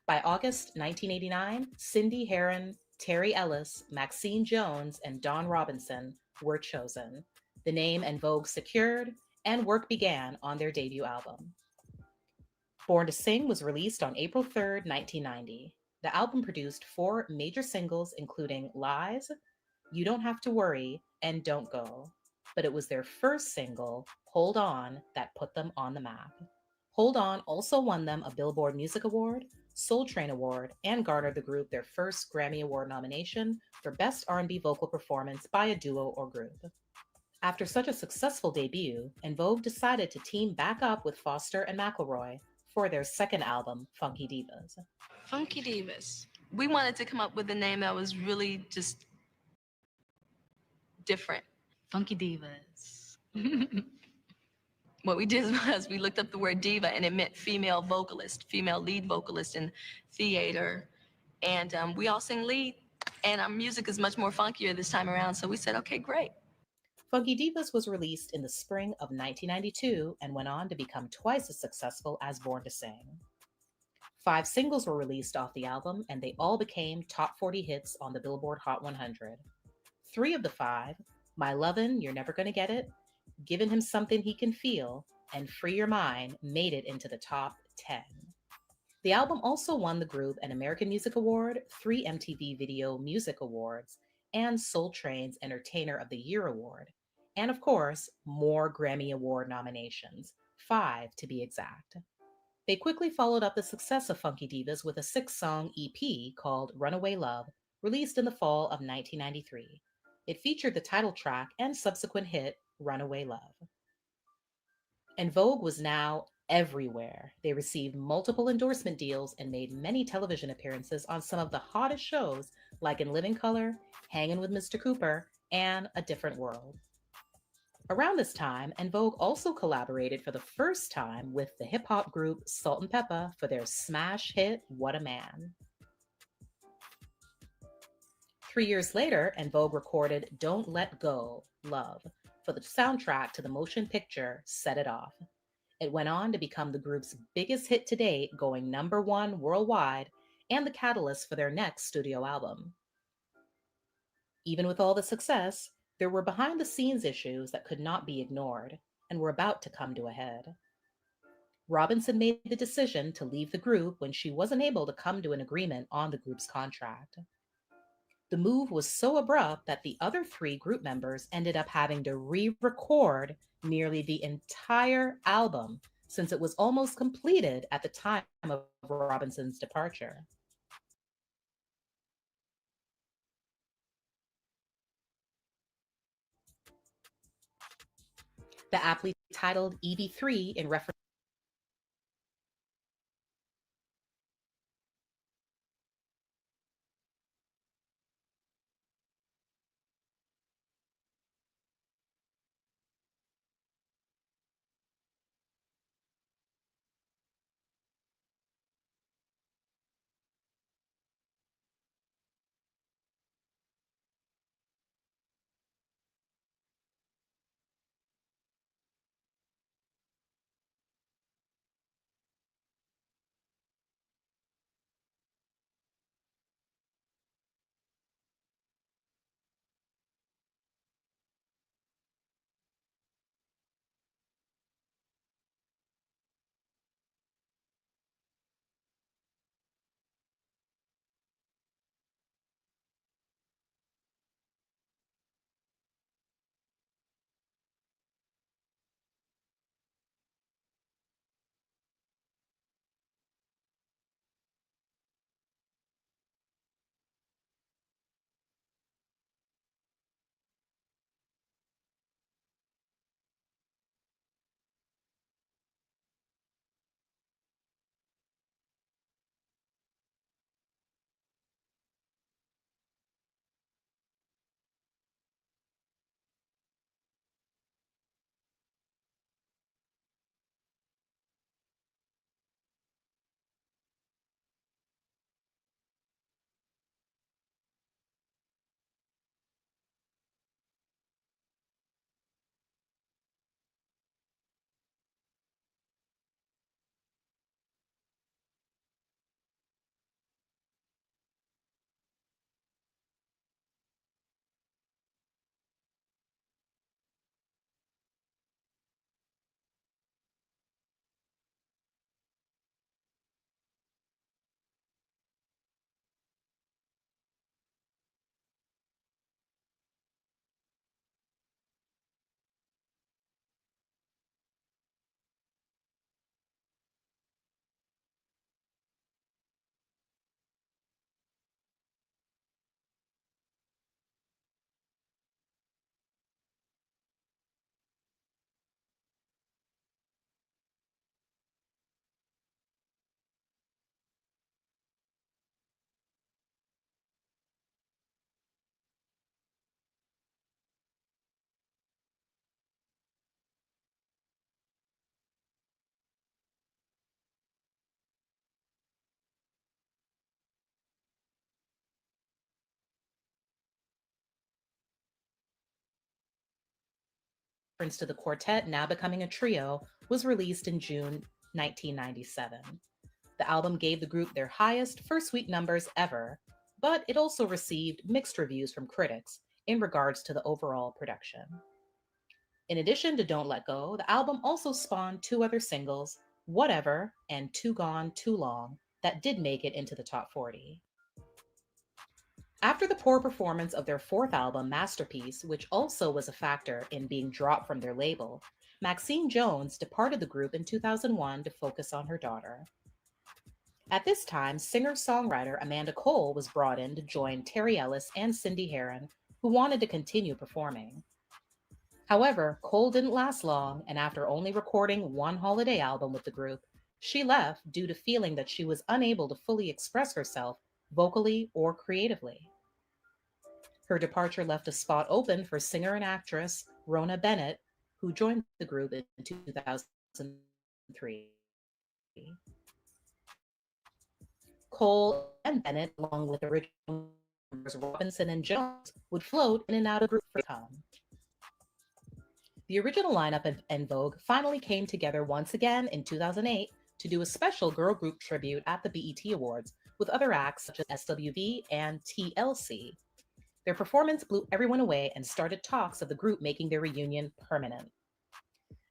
By August 1989, Cindy Herron, Terry Ellis, Maxine Jones, and Dawn Robinson were chosen. The name En Vogue secured, and work began on their debut album. Born to Sing was released on April 3rd, 1990. The album produced 4 major singles, including Lies, You Don't Have to Worry, and Don't Go. But it was their first single, Hold On, that put them on the map. Hold On also won them a Billboard Music Award, Soul Train Award, and garnered the group their first Grammy Award nomination for Best R&B Vocal Performance by a Duo or Group. After such a successful debut, En Vogue decided to team back up with Foster and McElroy for their second album, Funky Divas. Funky Divas. We wanted to come up with a name that was really just different. Funky Divas. What we did was we looked up the word diva and it meant female vocalist, female lead vocalist in theater. And we all sing lead and our music is much more funkier this time around. So we said, okay, great. Funky Divas was released in the spring of 1992 and went on to become twice as successful as Born to Sing. 5 singles were released off the album and they all became top 40 hits on the Billboard Hot 100. 3 of the 5, My Lovin', You're Never Gonna Get It, Giving Him Something He Can Feel, and Free Your Mind made it into the top 10. The album also won the group an American Music Award, 3 MTV Video Music Awards, and Soul Train's Entertainer of the Year Award, and of course, more Grammy Award nominations, 5 to be exact. They quickly followed up the success of Funky Divas with a 6-song EP called Runaway Love, released in the fall of 1993. It featured the title track and subsequent hit, Runaway Love. En Vogue was now everywhere. They received multiple endorsement deals and made many television appearances on some of the hottest shows like In Living Color, Hangin' with Mr. Cooper, and A Different World. Around this time, En Vogue also collaborated for the first time with the hip-hop group Salt-N-Pepa for their smash hit, What a Man. 3 years later, En Vogue recorded Don't Let Go, Love, for the soundtrack to the motion picture Set It Off. It went on to become the group's biggest hit to date, going #1 worldwide, and the catalyst for their next studio album. Even with all the success, there were behind-the-scenes issues that could not be ignored and were about to come to a head. Robinson made the decision to leave the group when she wasn't able to come to an agreement on the group's contract. The move was so abrupt that the other 3 group members ended up having to re-record nearly the entire album since it was almost completed at the time of Robinson's departure. The aptly titled EB3 in reference to the quartet now becoming a trio, was released in June 1997. The album gave the group their highest first week numbers ever, but it also received mixed reviews from critics in regards to the overall production. In addition to Don't Let Go, the album also spawned two other singles, Whatever and Too Gone, Too Long, that did make it into the top 40. After the poor performance of their fourth album, Masterpiece, which also was a factor in being dropped from their label, Maxine Jones departed the group in 2001 to focus on her daughter. At this time, singer-songwriter Amanda Cole was brought in to join Terry Ellis and Cindy Herron, who wanted to continue performing. However, Cole didn't last long, and after only recording one holiday album with the group, she left due to feeling that she was unable to fully express herself vocally or creatively. Her departure left a spot open for singer and actress Rona Bennett, who joined the group in 2003. Cole and Bennett, along with original members Robinson and Jones, would float in and out of the group for time. The original lineup of En Vogue finally came together once again in 2008 to do a special girl group tribute at the BET Awards with other acts such as SWV and TLC. Their performance blew everyone away and started talks of the group making their reunion permanent.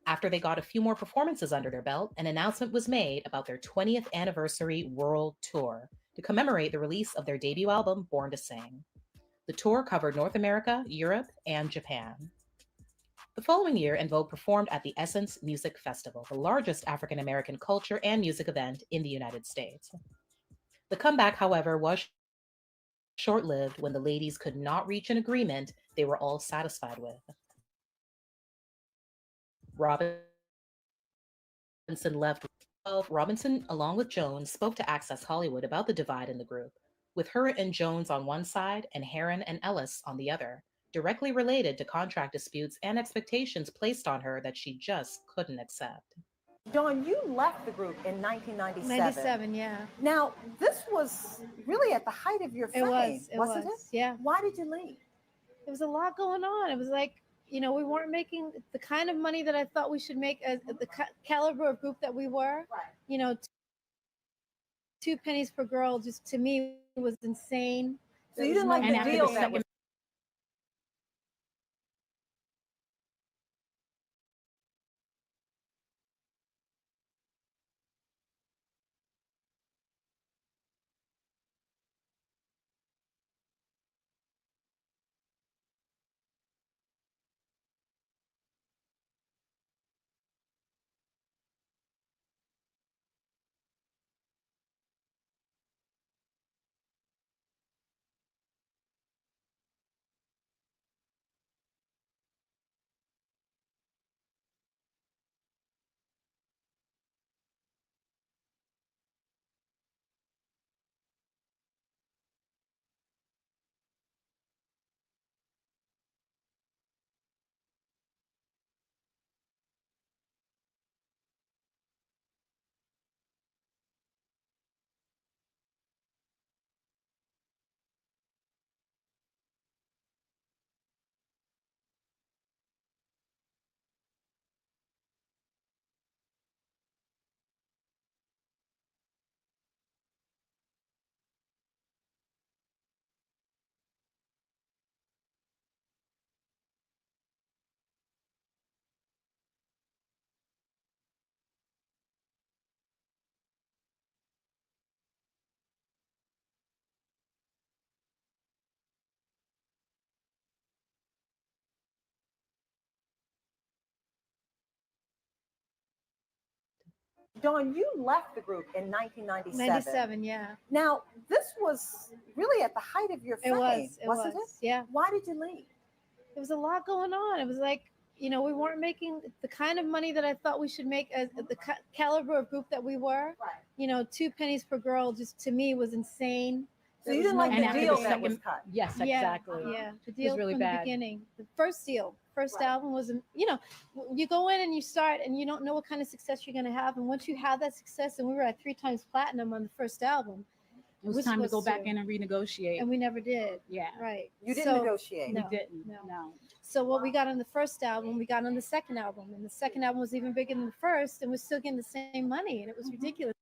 After they got a few more performances under their belt, an announcement was made about their 20th anniversary world tour to commemorate the release of their debut album, Born to Sing. The tour covered North America, Europe, and Japan. The following year, En Vogue performed at the Essence Music Festival, the largest African-American culture and music event in the United States. The comeback, however, was short-lived when the ladies could not reach an agreement they were all satisfied with. Robinson left. Robinson, along with Jones, spoke to Access Hollywood about the divide in the group, with her and Jones on one side and Herron and Ellis on the other, directly related to contract disputes and expectations placed on her that she just couldn't accept. Dawn, you left the group in 1997. 97, yeah. Now, this was really at the height of your fame, wasn't it? Yeah. Why did you leave? There was a lot going on. It was like, you know, we weren't making the kind of money that I thought we should make as the caliber of group that we were. Right. You know, 2 pennies per girl just to me was insane. So you didn't like the deal that was Dawn, you left the group in 1997. 97, yeah. Now, this was really at the height of your fame, wasn't it? Yeah. Why did you leave? There was a lot going on. It was like, you know, we weren't making the kind of money that I thought we should make as the caliber of group that we were. Right. You know, 2 pennies per girl just to me was insane. So you didn't like the deal that was cut? Yes, exactly. Yeah, the deal really from bad. the beginning. The first album was, you know, you go in and you start and you don't know what kind of success you're going to have. And once you have that success, and we were at 3 times platinum on the first album, It was We're time to go supposed back in and renegotiate. and we never did. Yeah. Right. You didn't So- negotiate. We No, didn't. no. No. So what we got on the first album, we got on the second album, and the second album was even bigger than the first, and we're still getting the same money, and it was ridiculous.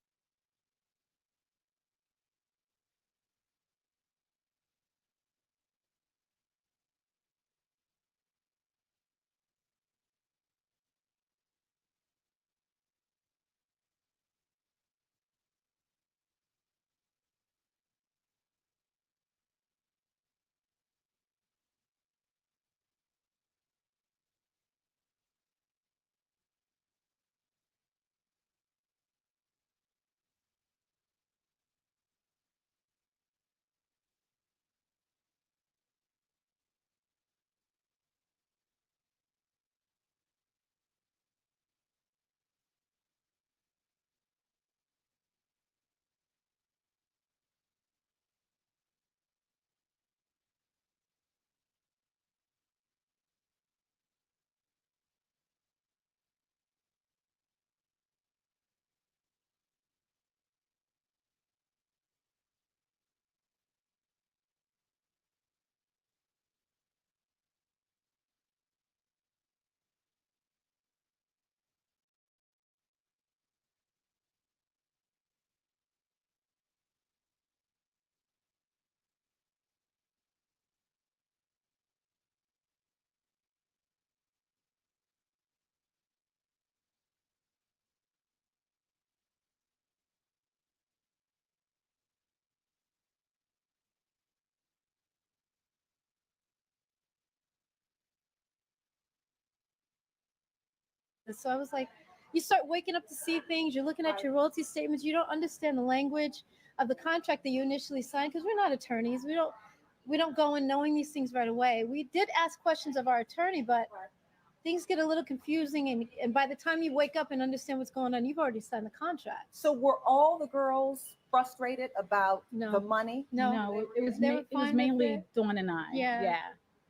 So I was like, you start waking up to see things. You're looking at your royalty statements. You don't understand the language of the contract that you initially signed because we're not attorneys. We don't go in knowing these things right away. We did ask questions of our attorney, but things get a little confusing. And by the time you wake up and understand what's going on, you've already signed the contract. So were all the girls frustrated about the money? No, it was they were it was fine with mainly it. Dawn and I. Yeah. Yeah.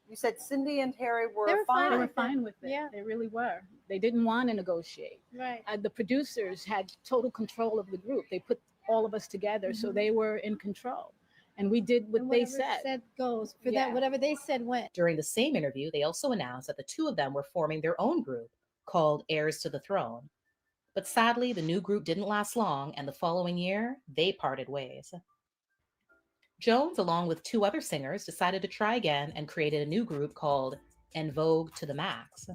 You said Cindy and Terry were They were fine. They fine were with it. fine with it. Yeah. They really were. They didn't want to negotiate. Right. The producers had total control of the group. They put all of us together, so they were in control. And we did what And they whatever said. goes. For Yeah. that, whatever they said went. During the same interview, they also announced that the two of them were forming their own group called Heirs to the Throne. But sadly, the new group didn't last long, and the following year, they parted ways. Jones, along with two other singers, decided to try again and created a new group called En Vogue to the Max.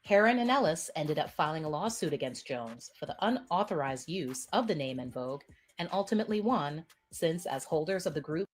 Heron and Ellis ended up filing a lawsuit against Jones for the unauthorized use of the name En Vogue and ultimately won, since as holders of the group,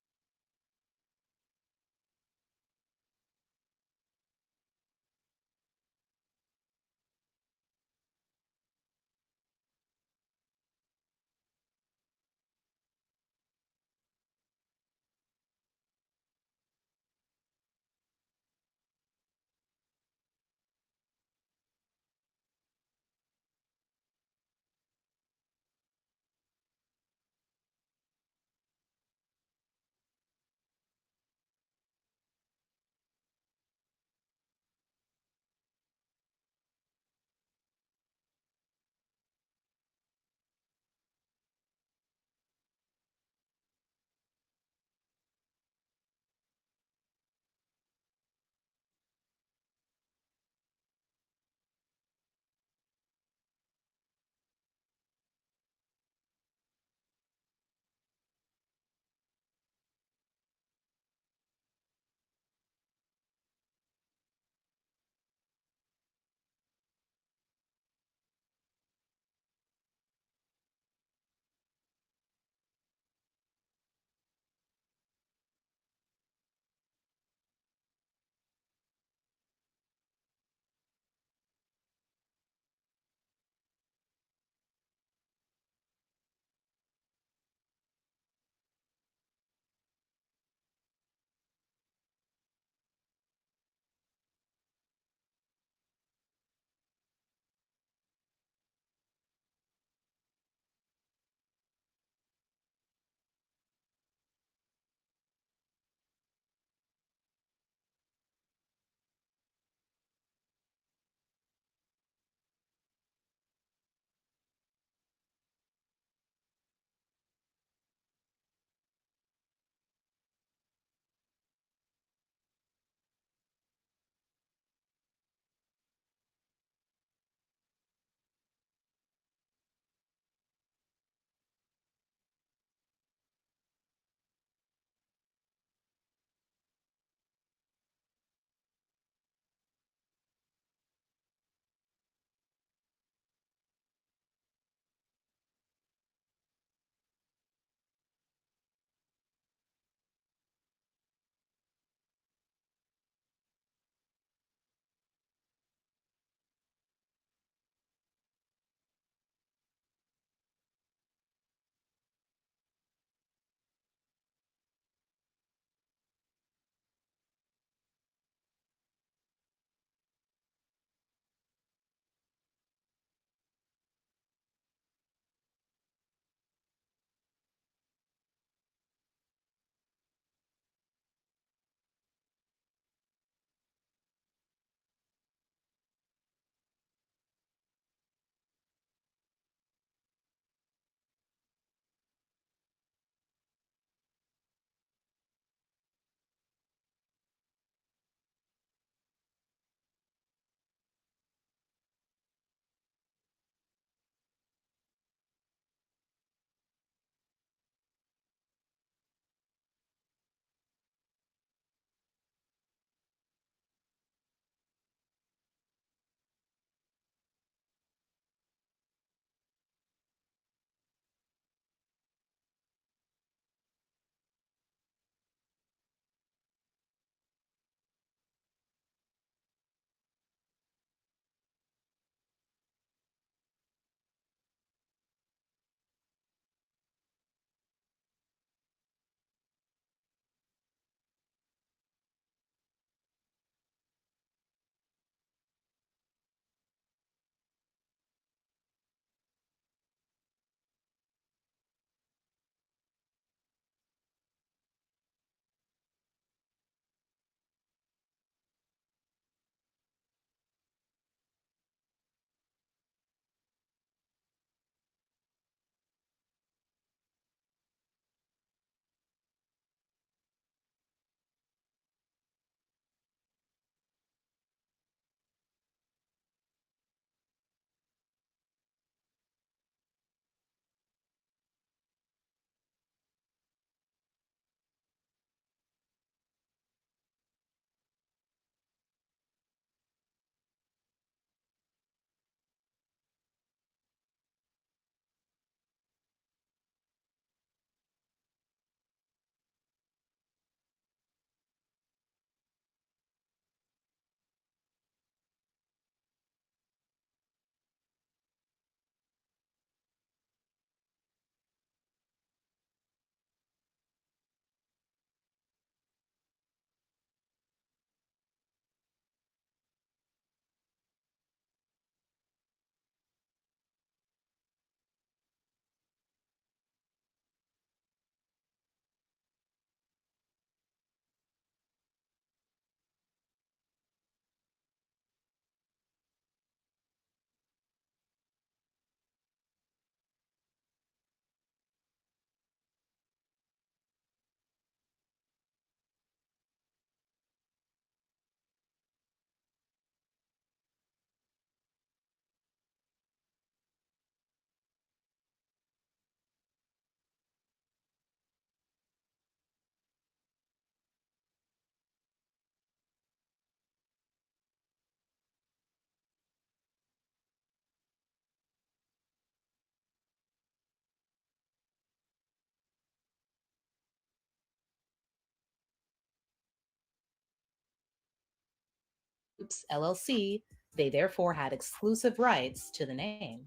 Groups, LLC, they therefore had exclusive rights to the name.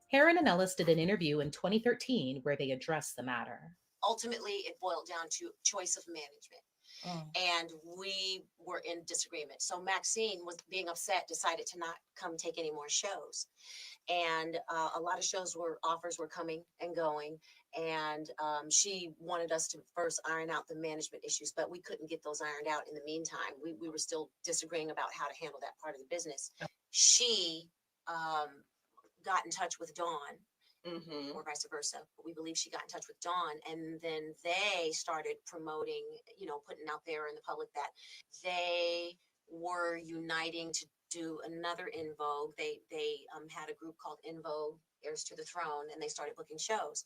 Heron and Ellis did an interview in 2013 where they addressed the matter. Ultimately, it boiled down to choice of management. And we were in disagreement. So Maxine, was being upset, decided to not come take any more shows. And a lot of offers were coming and going. And she wanted us to first iron out the management issues, but we couldn't get those ironed out in the meantime. We were still disagreeing about how to handle that part of the business. She got in touch with Dawn, or vice versa. But we believe she got in touch with Dawn, and then they started promoting, putting out there in the public that they were uniting to do another In Vogue. They had a group called In Vogue Heirs to the Throne, and they started booking shows.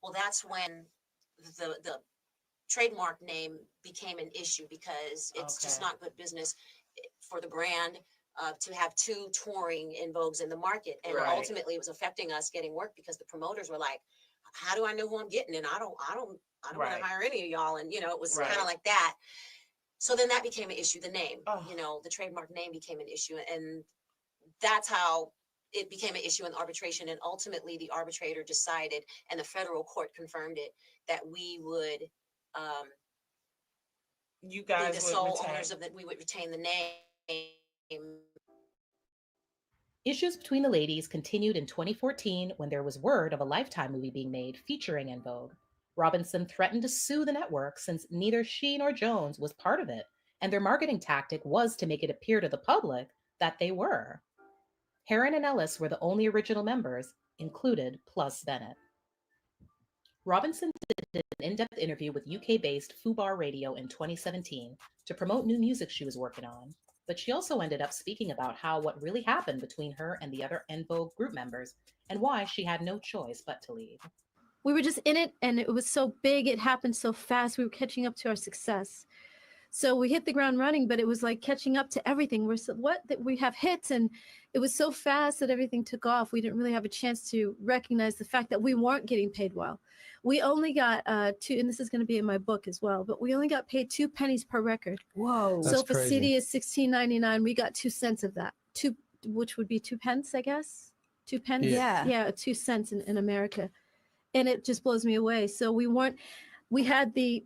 Well, that's when the trademark name became an issue, because it's just not good business for the brand to have two touring In Vogues in the market. And ultimately it was affecting us getting work, because the promoters were like, how do I know who I'm getting? And I don't want to hire any of y'all. And, it was kind of like that. So then that became an issue. The name, the trademark name became an issue. And that's how it became an issue in arbitration. And ultimately the arbitrator decided, and the federal court confirmed it, that we would, you guys be the would sole retain. owners of that. We would retain the name. Issues between the ladies continued in 2014 when there was word of a Lifetime movie being made featuring En Vogue. Robinson threatened to sue the network since neither she nor Jones was part of it, and their marketing tactic was to make it appear to the public that they were. Heron and Ellis were the only original members, included plus Bennett. Robinson did an in-depth interview with UK-based Fubar Radio in 2017 to promote new music she was working on, but she also ended up speaking about what really happened between her and the other En Vogue group members, and why she had no choice but to leave. We were just in it, and it was so big, it happened so fast, we were catching up to our success. So we hit the ground running, but it was like catching up to everything. We have hits, and it was so fast that everything took off. We didn't really have a chance to recognize the fact that we weren't getting paid well. We only got two, and this is going to be in my book as well, but we only got paid 2 pennies per record. Whoa. So if a CD is $16.99, we got 2 cents of that, which would be 2 pence, I guess. 2 pence? Yeah, 2 cents in America. And it just blows me away. So we had the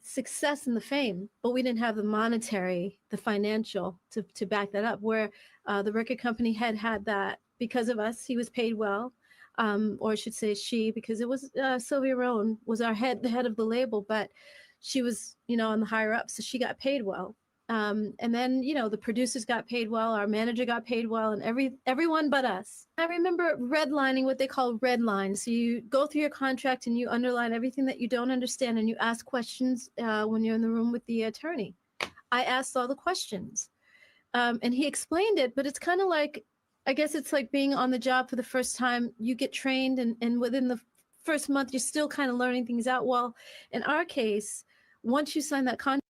success and the fame, but we didn't have the monetary, the financial to back that up, where the record company had that because of us. He was paid well, or I should say she, because it was Sylvia Rowan was the head of the label, but she was, on the higher up, so she got paid well. And then, the producers got paid well, our manager got paid well, and everyone but us. I remember redlining, what they call red lines. So you go through your contract and you underline everything that you don't understand, and you ask questions when you're in the room with the attorney. I asked all the questions, and he explained it, but it's kind of like, I guess it's like being on the job for the first time. You get trained, and within the first month, you're still kind of learning things out. Well, in our case, once you sign that contract,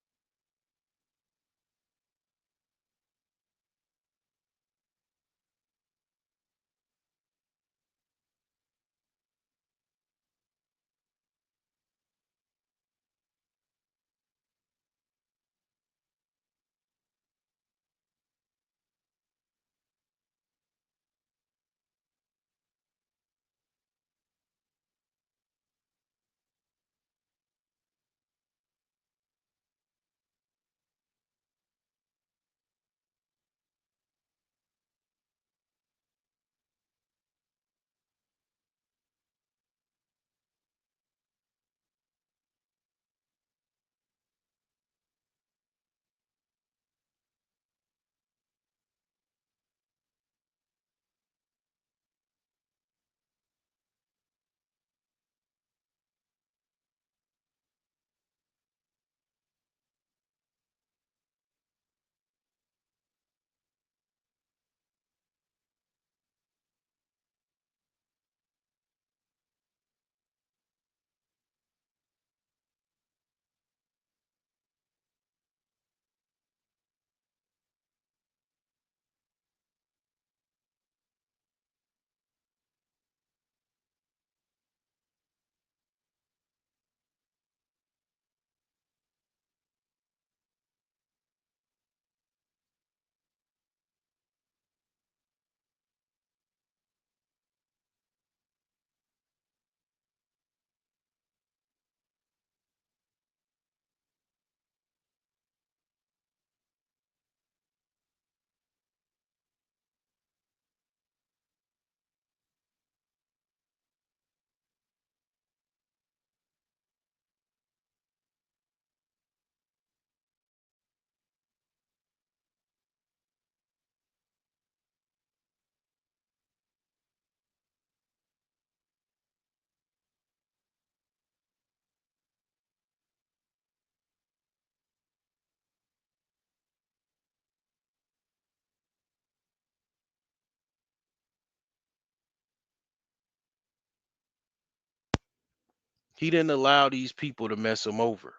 He didn't allow these people to mess him over.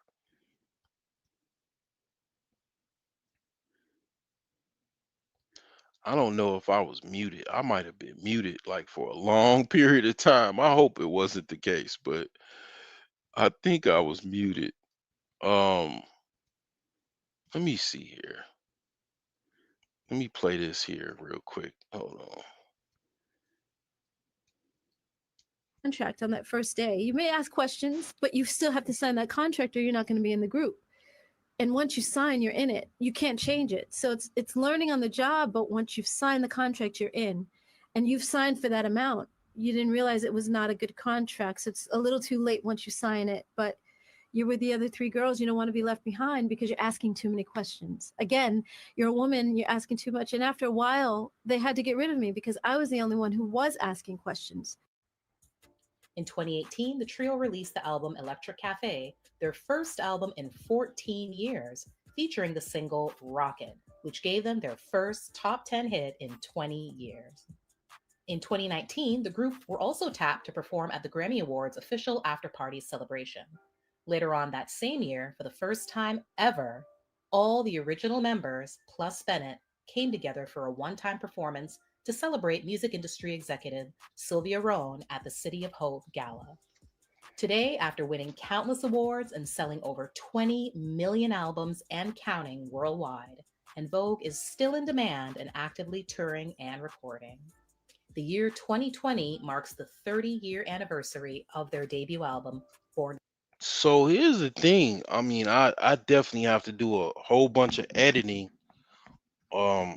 I don't know if I was muted. I might have been muted like for a long period of time. I hope it wasn't the case, but I think I was muted. Um, let me see here. Let me play this here real quick. Hold on. Contract on that first day. You may ask questions, but you still have to sign that contract or you're not going to be in the group. And once you sign, you're in it. You can't change it. So it's learning on the job, but once you've signed the contract, you're in. And you've signed for that amount. You didn't realize it was not a good contract. So it's a little too late once you sign it. But you're with the other three girls. You don't want to be left behind because you're asking too many questions. Again, you're a woman, you're asking too much. And after a while, they had to get rid of me because I was the only one who was asking questions. In 2018, the trio released the album Electric Cafe, their first album in 14 years, featuring the single Rocket, which gave them their first top 10 hit in 20 years. In 2019, the group were also tapped to perform at the Grammy Awards official after-party celebration. Later on that same year, for the first time ever, all the original members, plus Bennett, came together for a one-time performance to celebrate music industry executive Sylvia Rhone at the City of Hope Gala. Today, after winning countless awards and selling over 20 million albums and counting worldwide, En Vogue is still in demand and actively touring and recording. The year 2020 marks the 30-year anniversary of their debut album, Born. So here's the thing. I mean, I definitely have to do a whole bunch of editing. Uh,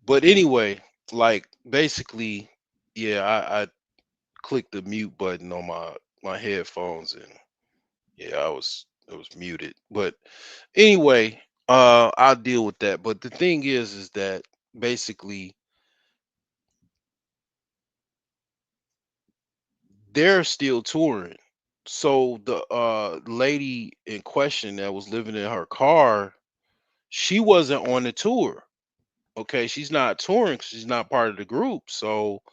but anyway, like basically, yeah, I clicked the mute button on my headphones, and yeah, it was muted. But anyway, I'll deal with that. But the thing is that basically they're still touring. So the lady in question that was living in her car, she wasn't on the tour. Okay, she's not touring 'cause she's not part of the group. So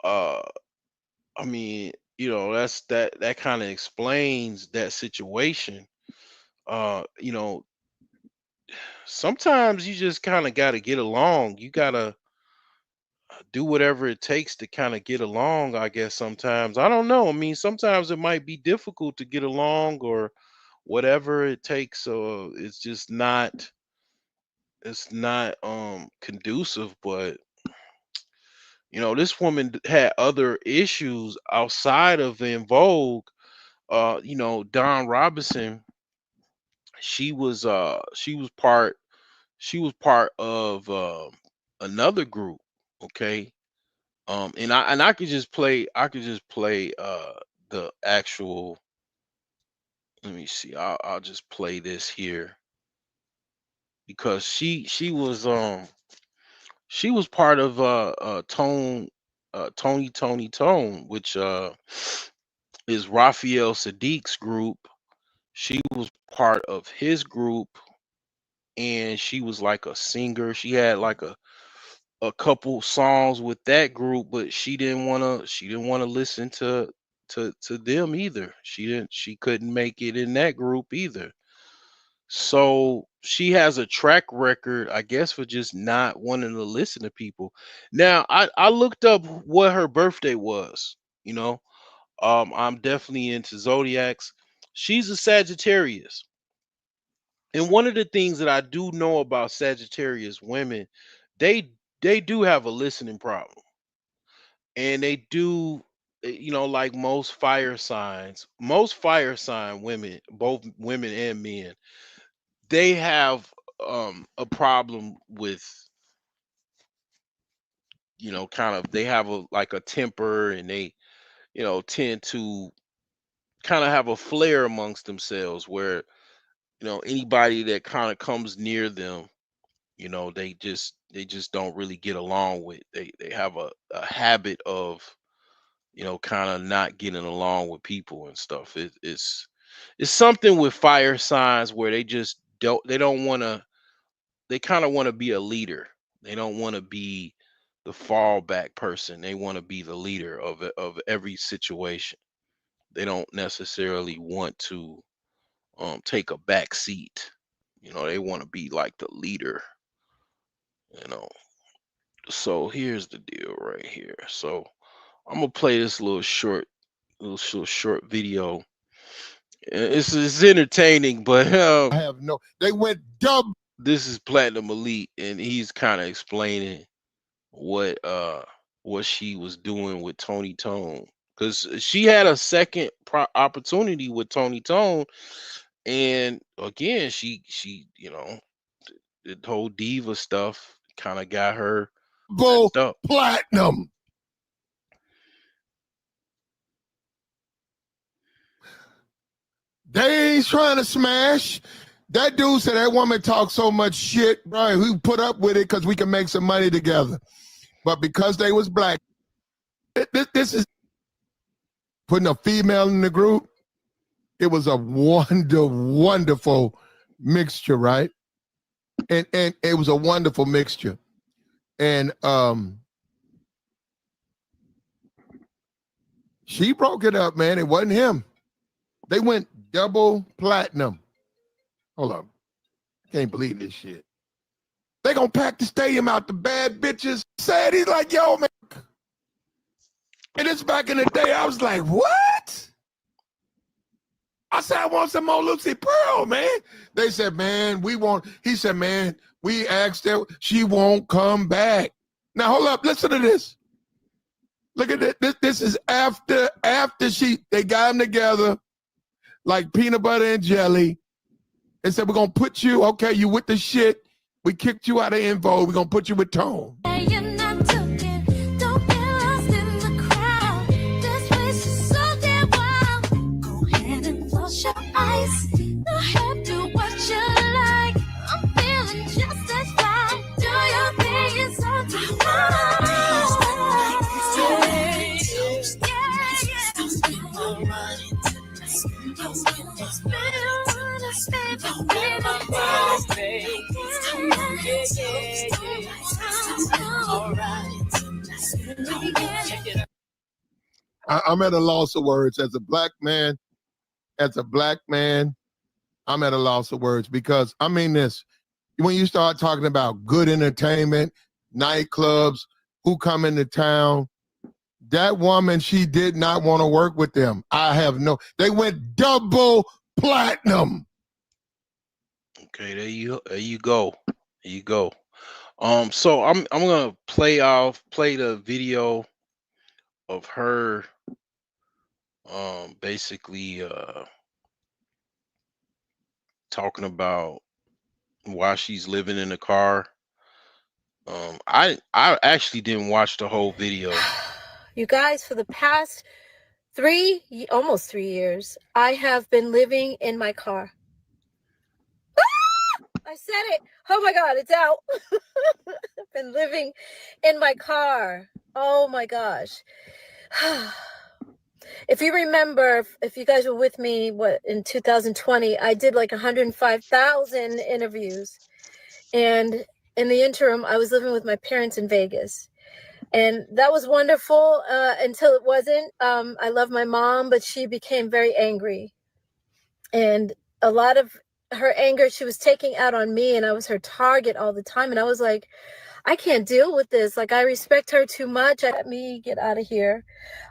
uh I mean, that kind of explains that situation. You know, sometimes you just kind of got to get along. You got to do whatever it takes to kind of get along, I guess sometimes. I don't know. I mean, sometimes it might be difficult to get along or whatever it takes. So it's not conducive, but this woman had other issues outside of En Vogue. Don Robinson, she was part of another group, okay? And I could just play the actual. Let me see. I'll just play this here because she was part of Tony Tone, which is Raphael Sadiq's group. She was part of his group, and she was like a singer. She had like a couple songs with that group, but she didn't want to listen to them either. She couldn't make it in that group either. So she has a track record, I guess, for just not wanting to listen to people. Now, I looked up what her birthday was, you know. I'm definitely into zodiacs. She's a Sagittarius. And one of the things that I do know about Sagittarius women, they do have a listening problem. And they do, like most fire sign women, both women and men, they have a problem with, kind of, they have a temper, and they, tend to kind of have a flair amongst themselves where, anybody that kind of comes near them, they just don't really get along with. They have a habit of, kind of not getting along with people and stuff. It's something with fire signs where they don't want to, they kind of want to be a leader. They don't want to be the fallback person. They want to be the leader of every situation. They don't necessarily want to take a back seat. You know, they want to be like the leader, you know. So here's the deal right here. So I'm gonna play this little short video. It's entertaining, but I have no. They went dumb. this is Platinum Elite, and he's kind of explaining what she was doing with Tony Tone, because she had a second opportunity with Tony Tone, and again she you know, the whole diva stuff kind of got her messed up. Platinum. They ain't trying to smash. That dude said that woman talked so much shit, right? We put up with it because we can make some money together. But because they was black, this is putting a female in the group. It was a wonderful mixture, right? And it was a wonderful mixture. And she broke it up, man. It wasn't him. They went double platinum. Hold on. Can't believe this shit. They gonna pack the stadium out, the bad bitches. Said he's like, yo, man. And it's back in the day, I was like, what? I said, I want some more Lucy Pearl, man. They said, man, he said, man, we asked her, she won't come back. Now, hold up, listen to this. Look at this. This is after they got them together like peanut butter and jelly. They said, we're going to put you, okay, you with the shit. We kicked you out of En Vogue. We're going to put you with Tone. I'm at a loss of words as a black man. I'm at a loss of words because I mean this. When you start talking about good entertainment, nightclubs, who come into town, that woman, she did not want to work with them. They went double platinum. Okay, there you go. So I'm gonna play the video of her basically talking about why she's living in the car. I actually didn't watch the whole video. You guys, for the past almost 3 years, I have been living in my car. I said it. Oh my God, it's out. I've been living in my car. Oh my gosh. If you remember, if you guys were with me, in 2020, I did like 105,000 interviews. And in the interim, I was living with my parents in Vegas. And that was wonderful until it wasn't. I love my mom, but she became very angry. And a lot of her anger, she was taking out on me, and I was her target all the time. And I was like, I can't deal with this. Like, I respect her too much. Let me get out of here.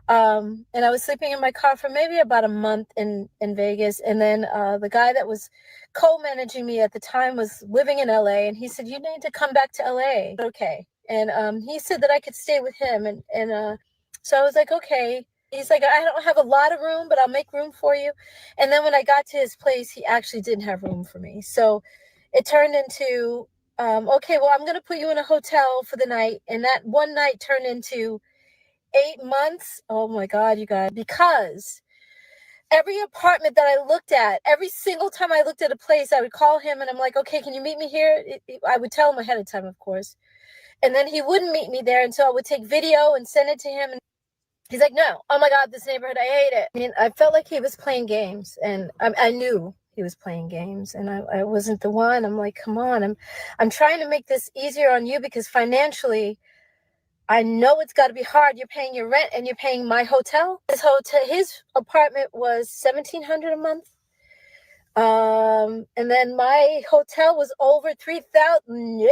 And I was sleeping in my car for maybe about a month in Vegas. And then the guy that was co-managing me at the time was living in LA. And he said, you need to come back to LA. Okay. And he said that I could stay with him. And so I was like, okay. He's like, I don't have a lot of room, but I'll make room for you. And then when I got to his place, he actually didn't have room for me. So it turned into, okay, well, I'm going to put you in a hotel for the night. And that one night turned into 8 months. Oh my God, you guys, because every apartment that I looked at, every single time I looked at a place, I would call him and I'm like, okay, can you meet me here? I would tell him ahead of time, of course. And then he wouldn't meet me there until I would take video and send it to him. And he's like, no, oh my God, this neighborhood, I hate it. I mean, I felt like he was playing games, and I knew he was playing games, and I wasn't the one. I'm like, come on, I'm trying to make this easier on you because financially, I know it's got to be hard. You're paying your rent and you're paying my hotel. His apartment was $1,700 a month. And then my hotel was over 3,000. Yeah.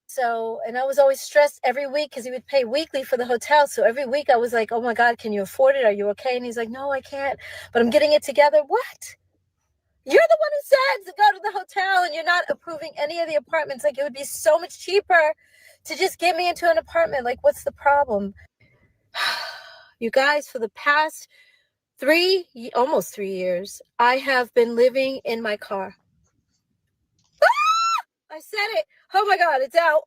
So, and I was always stressed every week because he would pay weekly for the hotel. So every week I was like, oh my God, can you afford it? Are you okay? And he's like, no, I can't, but I'm getting it together. What? You're the one who said to go to the hotel and you're not approving any of the apartments. Like, it would be so much cheaper to just get me into an apartment. Like, what's the problem? You guys, for the past almost 3 years, I have been living in my car. Ah! I said it. Oh my God, it's out.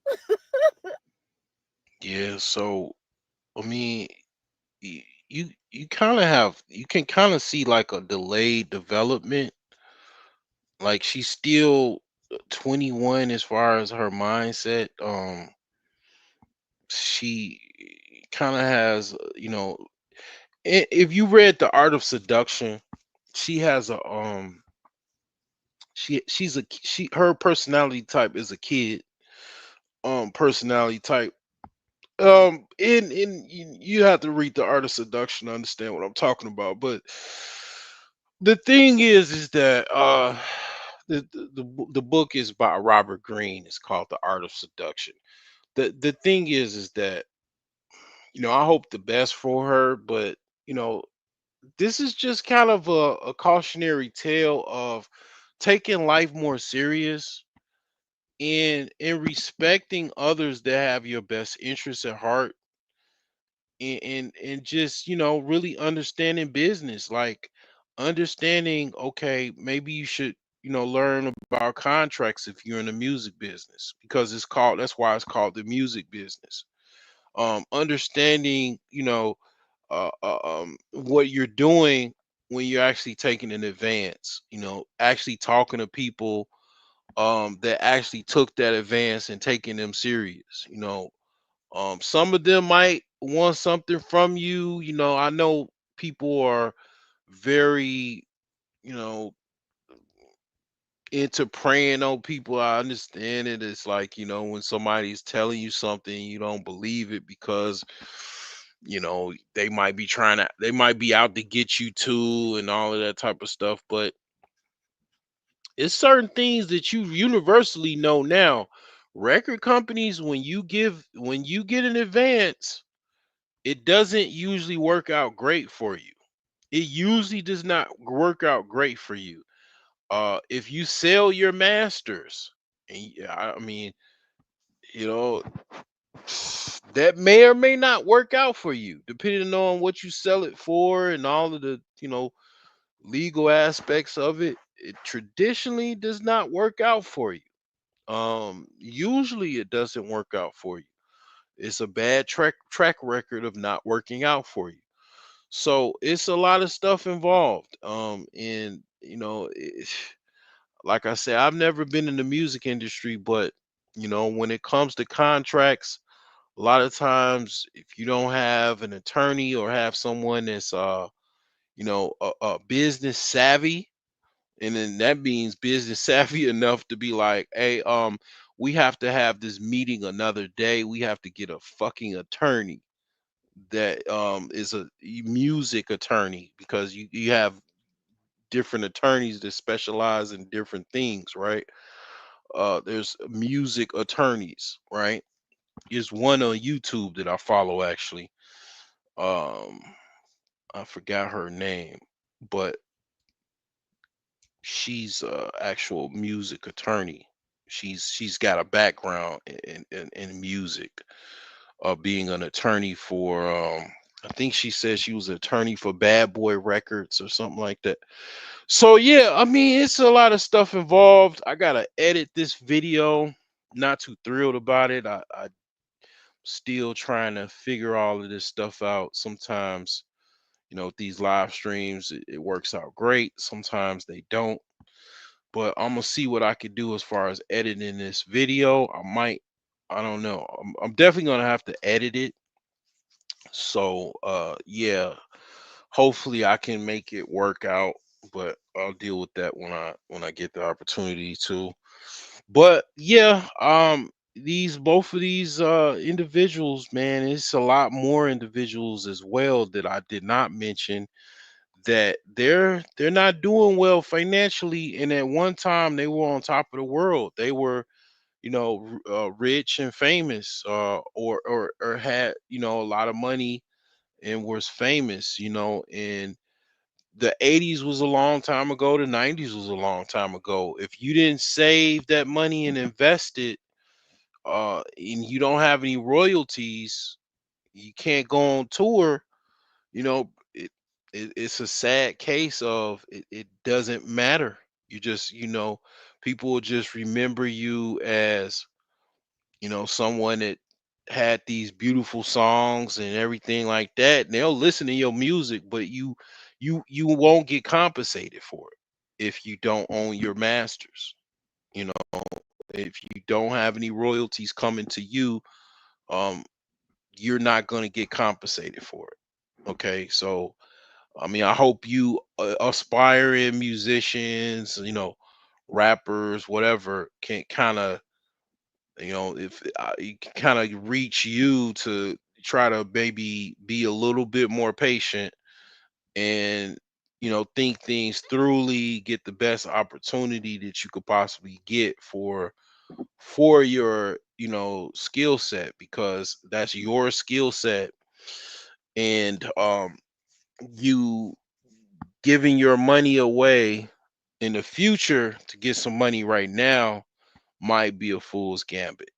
Yeah, so I mean, you kind of have you can kind of see like a delayed development. Like she's still 21 as far as her mindset. She kind of has, if you read The Art of Seduction, she has a she her personality type is a kid personality type. In you have to read The Art of Seduction to understand what I'm talking about. But the thing is that the book is by Robert Greene. It's called The Art of Seduction. The thing is that I hope the best for her, but this is just kind of a cautionary tale of taking life more serious and respecting others that have your best interests at heart, and just really understanding business, like understanding, okay, maybe you should learn about contracts if you're in the music business, because that's why it's called the music business. Understanding what you're doing when you're actually taking an advance, actually talking to people that actually took that advance and taking them serious. Some of them might want something from you. I know people are very, you know, into preying on people. I understand it. It's like, when somebody's telling you something, you don't believe it because, they might be out to get you too and all of that type of stuff. But it's certain things that you universally know now. Record companies, when you get an advance, it doesn't usually work out great for you. It usually does not work out great for you. If you sell your masters, I mean, you know, that may or may not work out for you, depending on what you sell it for and all of the, legal aspects of it. It traditionally does not work out for you. Usually it doesn't work out for you. It's a bad track record of not working out for you. So it's a lot of stuff involved. And like I said, I've never been in the music industry, but when it comes to contracts, a lot of times if you don't have an attorney or have someone that's a business savvy, and then that means business savvy enough to be like, hey, we have to have this meeting another day. We have to get a fucking attorney that is a music attorney, because you have different attorneys that specialize in different things, right? There's music attorneys, right? There's one on YouTube that I follow actually. Um, I forgot her name, but she's a actual music attorney. She's got a background in music, being an attorney for I think she said she was an attorney for Bad Boy Records or something like that. So yeah, I mean, it's a lot of stuff involved. I gotta edit this video. Not too thrilled about it. I still trying to figure all of this stuff out. Sometimes, with these live streams, it works out great. Sometimes they don't. But I'm gonna see what I could do as far as editing this video. I don't know. I'm definitely gonna have to edit it. So yeah, hopefully I can make it work out, but I'll deal with that when I get the opportunity to. But yeah, these both of these individuals, man, it's a lot more individuals as well that I did not mention that they're not doing well financially, and at one time they were on top of the world. They were, rich and famous, or had, a lot of money and was famous, and the 80s was a long time ago, the 90s was a long time ago. If you didn't save that money and invest it, and you don't have any royalties, you can't go on tour. It's a sad case of it doesn't matter. You just, people will just remember you as, someone that had these beautiful songs and everything like that. And they'll listen to your music, but you won't get compensated for it if you don't own your masters. You know, if you don't have any royalties coming to you, um, you're not going to get compensated for it. Okay, so I mean, I hope you aspiring musicians, rappers, whatever, can kind of, if you can kind of reach you to try to maybe be a little bit more patient and, think things thoroughly, get the best opportunity that you could possibly get for your, skill set, because that's your skill set. And you giving your money away in the future to get some money right now might be a fool's gambit.